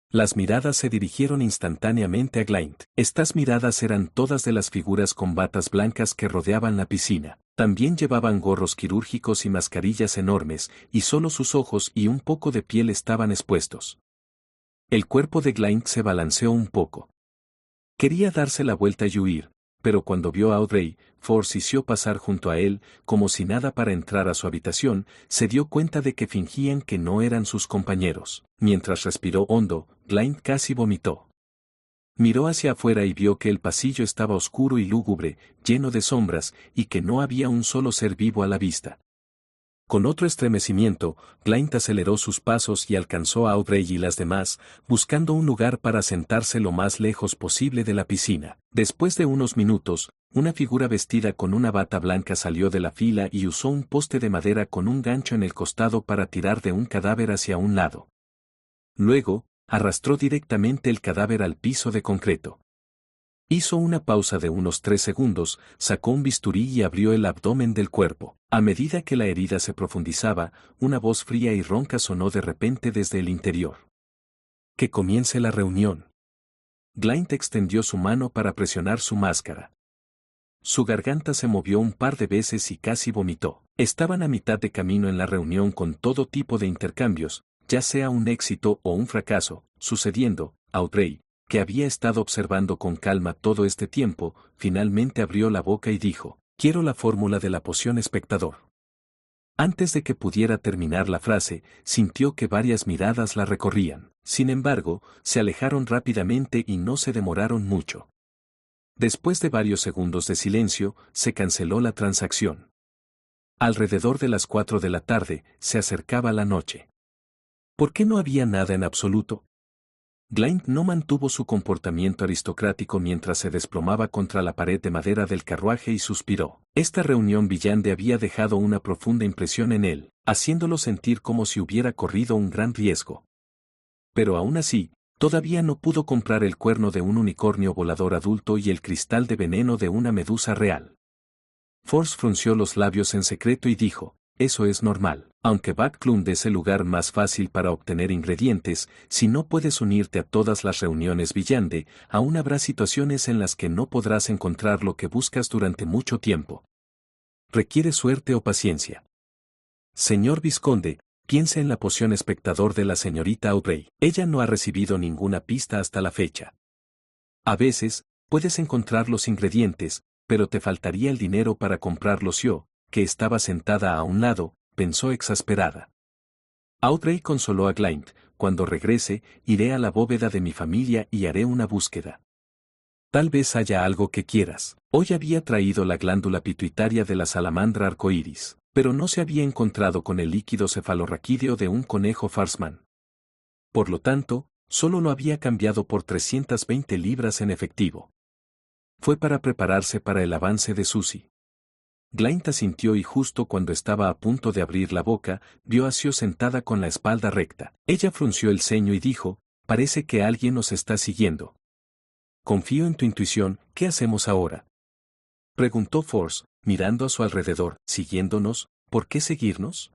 Las miradas se dirigieron instantáneamente a Glynn. Estas miradas eran todas de las figuras con batas blancas que rodeaban la piscina. También llevaban gorros quirúrgicos y mascarillas enormes, y solo sus ojos y un poco de piel estaban expuestos. El cuerpo de Glynn se balanceó un poco. Quería darse la vuelta y huir, pero cuando vio a Audrey, Force hizo pasar junto a él, como si nada para entrar a su habitación, se dio cuenta de que fingían que no eran sus compañeros. Mientras respiró hondo, Glynn casi vomitó. Miró hacia afuera y vio que el pasillo estaba oscuro y lúgubre, lleno de sombras, y que no había un solo ser vivo a la vista. Con otro estremecimiento, Glynn aceleró sus pasos y alcanzó a Audrey y las demás, buscando un lugar para sentarse lo más lejos posible de la piscina. Después de unos minutos, una figura vestida con una bata blanca salió de la fila y usó un poste de madera con un gancho en el costado para tirar de un cadáver hacia un lado. Luego, arrastró directamente el cadáver al piso de concreto. Hizo una pausa de unos 3 segundos, sacó un bisturí y abrió el abdomen del cuerpo. A medida que la herida se profundizaba, una voz fría y ronca sonó de repente desde el interior. «Que comience la reunión». Glynn extendió su mano para presionar su máscara. Su garganta se movió un par de veces y casi vomitó. Estaban a mitad de camino en la reunión con todo tipo de intercambios, ya sea un éxito o un fracaso, sucediendo. Audrey, que había estado observando con calma todo este tiempo, finalmente abrió la boca y dijo, «Quiero la fórmula de la poción espectador». Antes de que pudiera terminar la frase, sintió que varias miradas la recorrían. Sin embargo, se alejaron rápidamente y no se demoraron mucho. Después de varios segundos de silencio, se canceló la transacción. Alrededor de las 4 de la tarde, se acercaba la noche. ¿Por qué no había nada en absoluto? Glynn no mantuvo su comportamiento aristocrático mientras se desplomaba contra la pared de madera del carruaje y suspiró. Esta reunión villante había dejado una profunda impresión en él, haciéndolo sentir como si hubiera corrido un gran riesgo. Pero aún así, todavía no pudo comprar el cuerno de un unicornio volador adulto y el cristal de veneno de una medusa real. Force frunció los labios en secreto y dijo, «Eso es normal». Aunque Backlund es el lugar más fácil para obtener ingredientes, si no puedes unirte a todas las reuniones Villande, aún habrá situaciones en las que no podrás encontrar lo que buscas durante mucho tiempo. Requiere suerte o paciencia. Señor Vizconde, piense en la poción espectador de la señorita Audrey. Ella no ha recibido ninguna pista hasta la fecha. A veces, puedes encontrar los ingredientes, pero te faltaría el dinero para comprarlos yo, que estaba sentada a un lado, pensó exasperada. Audrey consoló a Glynn, cuando regrese, iré a la bóveda de mi familia y haré una búsqueda. Tal vez haya algo que quieras. Hoy había traído la glándula pituitaria de la salamandra arcoíris, pero no se había encontrado con el líquido cefalorraquídeo de un conejo Farsman. Por lo tanto, solo lo había cambiado por 320 libras en efectivo. Fue para prepararse para el avance de Susie. Glynn asintió y justo cuando estaba a punto de abrir la boca, vio a Sio sentada con la espalda recta. Ella frunció el ceño y dijo, «Parece que alguien nos está siguiendo». «Confío en tu intuición, ¿qué hacemos ahora?», preguntó Force, mirando a su alrededor. «¿Siguiéndonos? ¿Por qué seguirnos?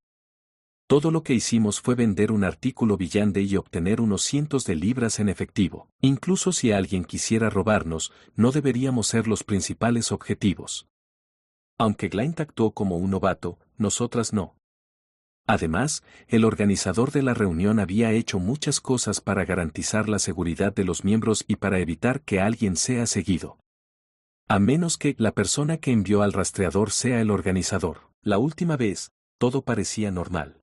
Todo lo que hicimos fue vender un artículo Villande y obtener unos cientos de libras en efectivo. Incluso si alguien quisiera robarnos, no deberíamos ser los principales objetivos». Aunque Glynn actuó como un novato, nosotras no. Además, el organizador de la reunión había hecho muchas cosas para garantizar la seguridad de los miembros y para evitar que alguien sea seguido. A menos que la persona que envió al rastreador sea el organizador. La última vez, todo parecía normal.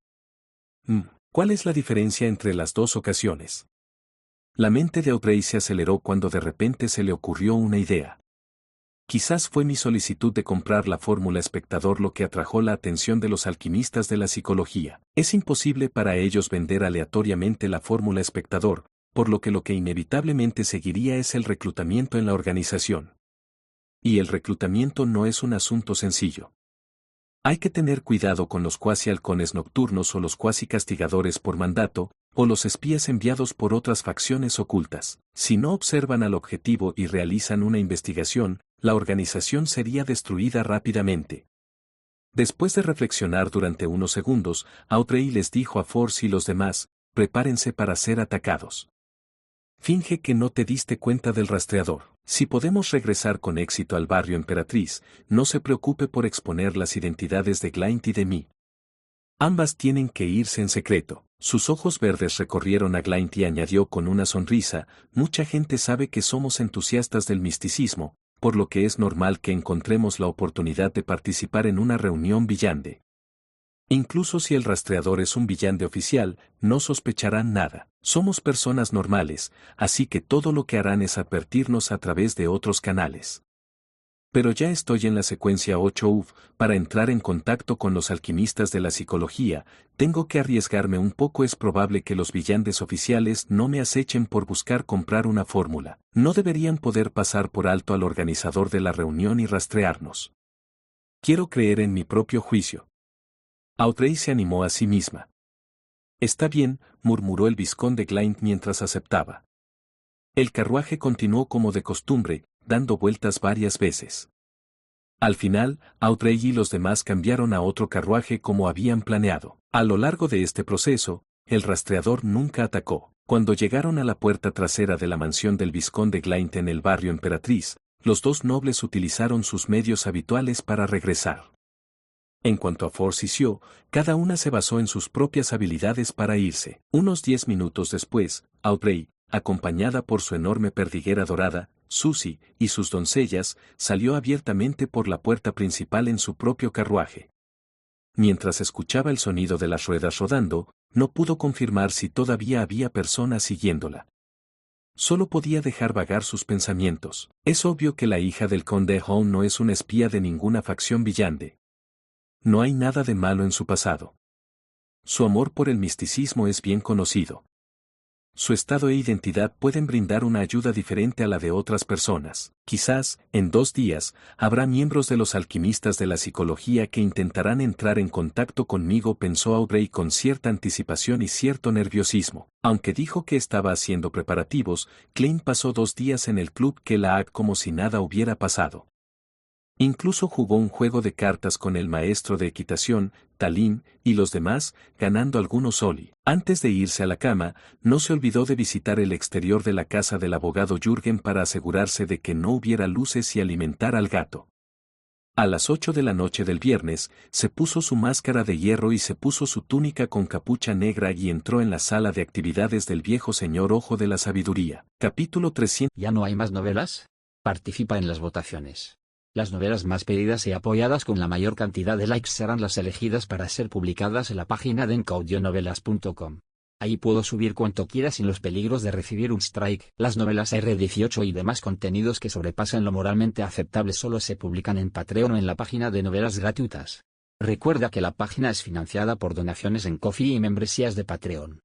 ¿Cuál es la diferencia entre las dos ocasiones? La mente de Audrey se aceleró cuando de repente se le ocurrió una idea. Quizás fue mi solicitud de comprar la fórmula espectador lo que atrajo la atención de los alquimistas de la psicología. Es imposible para ellos vender aleatoriamente la fórmula espectador, por lo que inevitablemente seguiría es el reclutamiento en la organización. Y el reclutamiento no es un asunto sencillo. Hay que tener cuidado con los cuasi halcones nocturnos o los cuasi castigadores por mandato, o los espías enviados por otras facciones ocultas. Si no observan al objetivo y realizan una investigación, la organización sería destruida rápidamente. Después de reflexionar durante unos segundos, Audrey les dijo a Force y los demás, prepárense para ser atacados. Finge que no te diste cuenta del rastreador. Si podemos regresar con éxito al barrio Emperatriz, no se preocupe por exponer las identidades de Glint y de mí. Ambas tienen que irse en secreto. Sus ojos verdes recorrieron a Glint y añadió con una sonrisa, mucha gente sabe que somos entusiastas del misticismo, por lo que es normal que encontremos la oportunidad de participar en una reunión villande. Incluso si el rastreador es un villande oficial, no sospecharán nada. Somos personas normales, así que todo lo que harán es advertirnos a través de otros canales. Pero ya estoy en la secuencia 8 para entrar en contacto con los alquimistas de la psicología, tengo que arriesgarme un poco. Es probable que los villandes oficiales no me acechen por buscar comprar una fórmula. No deberían poder pasar por alto al organizador de la reunión y rastrearnos. Quiero creer en mi propio juicio. Audrey se animó a sí misma. Está bien, murmuró el vizconde Glint mientras aceptaba. El carruaje continuó como de costumbre, dando vueltas varias veces. Al final, Audrey y los demás cambiaron a otro carruaje como habían planeado. A lo largo de este proceso, el rastreador nunca atacó. Cuando llegaron a la puerta trasera de la mansión del vizconde Glint en el barrio Emperatriz, los dos nobles utilizaron sus medios habituales para regresar. En cuanto a Force y Sio, cada una se basó en sus propias habilidades para irse. Unos 10 minutos después, Audrey, acompañada por su enorme perdiguera dorada, Susie, y sus doncellas, salió abiertamente por la puerta principal en su propio carruaje. Mientras escuchaba el sonido de las ruedas rodando, no pudo confirmar si todavía había personas siguiéndola. Solo podía dejar vagar sus pensamientos. Es obvio que la hija del conde Hone no es una espía de ninguna facción villande. No hay nada de malo en su pasado. Su amor por el misticismo es bien conocido. Su estado e identidad pueden brindar una ayuda diferente a la de otras personas. Quizás, en 2 días, habrá miembros de los alquimistas de la psicología que intentarán entrar en contacto conmigo, pensó Audrey con cierta anticipación y cierto nerviosismo. Aunque dijo que estaba haciendo preparativos, Glint pasó 2 días en el club Kellaak como si nada hubiera pasado. Incluso jugó un juego de cartas con el maestro de equitación, Talim, y los demás, ganando algunos soli. Antes de irse a la cama, no se olvidó de visitar el exterior de la casa del abogado Jürgen para asegurarse de que no hubiera luces y alimentar al gato. A las 8 de la noche del viernes, se puso su máscara de hierro y se puso su túnica con capucha negra y entró en la sala de actividades del viejo señor Ojo de la Sabiduría. Capítulo 300. ¿Ya no hay más novelas? Participa en las votaciones. Las novelas más pedidas y apoyadas con la mayor cantidad de likes serán las elegidas para ser publicadas en la página de encaudionovelas.com. Ahí puedo subir cuanto quiera sin los peligros de recibir un strike. Las novelas R18 y demás contenidos que sobrepasan lo moralmente aceptable solo se publican en Patreon o en la página de novelas gratuitas. Recuerda que la página es financiada por donaciones en Ko-fi y membresías de Patreon.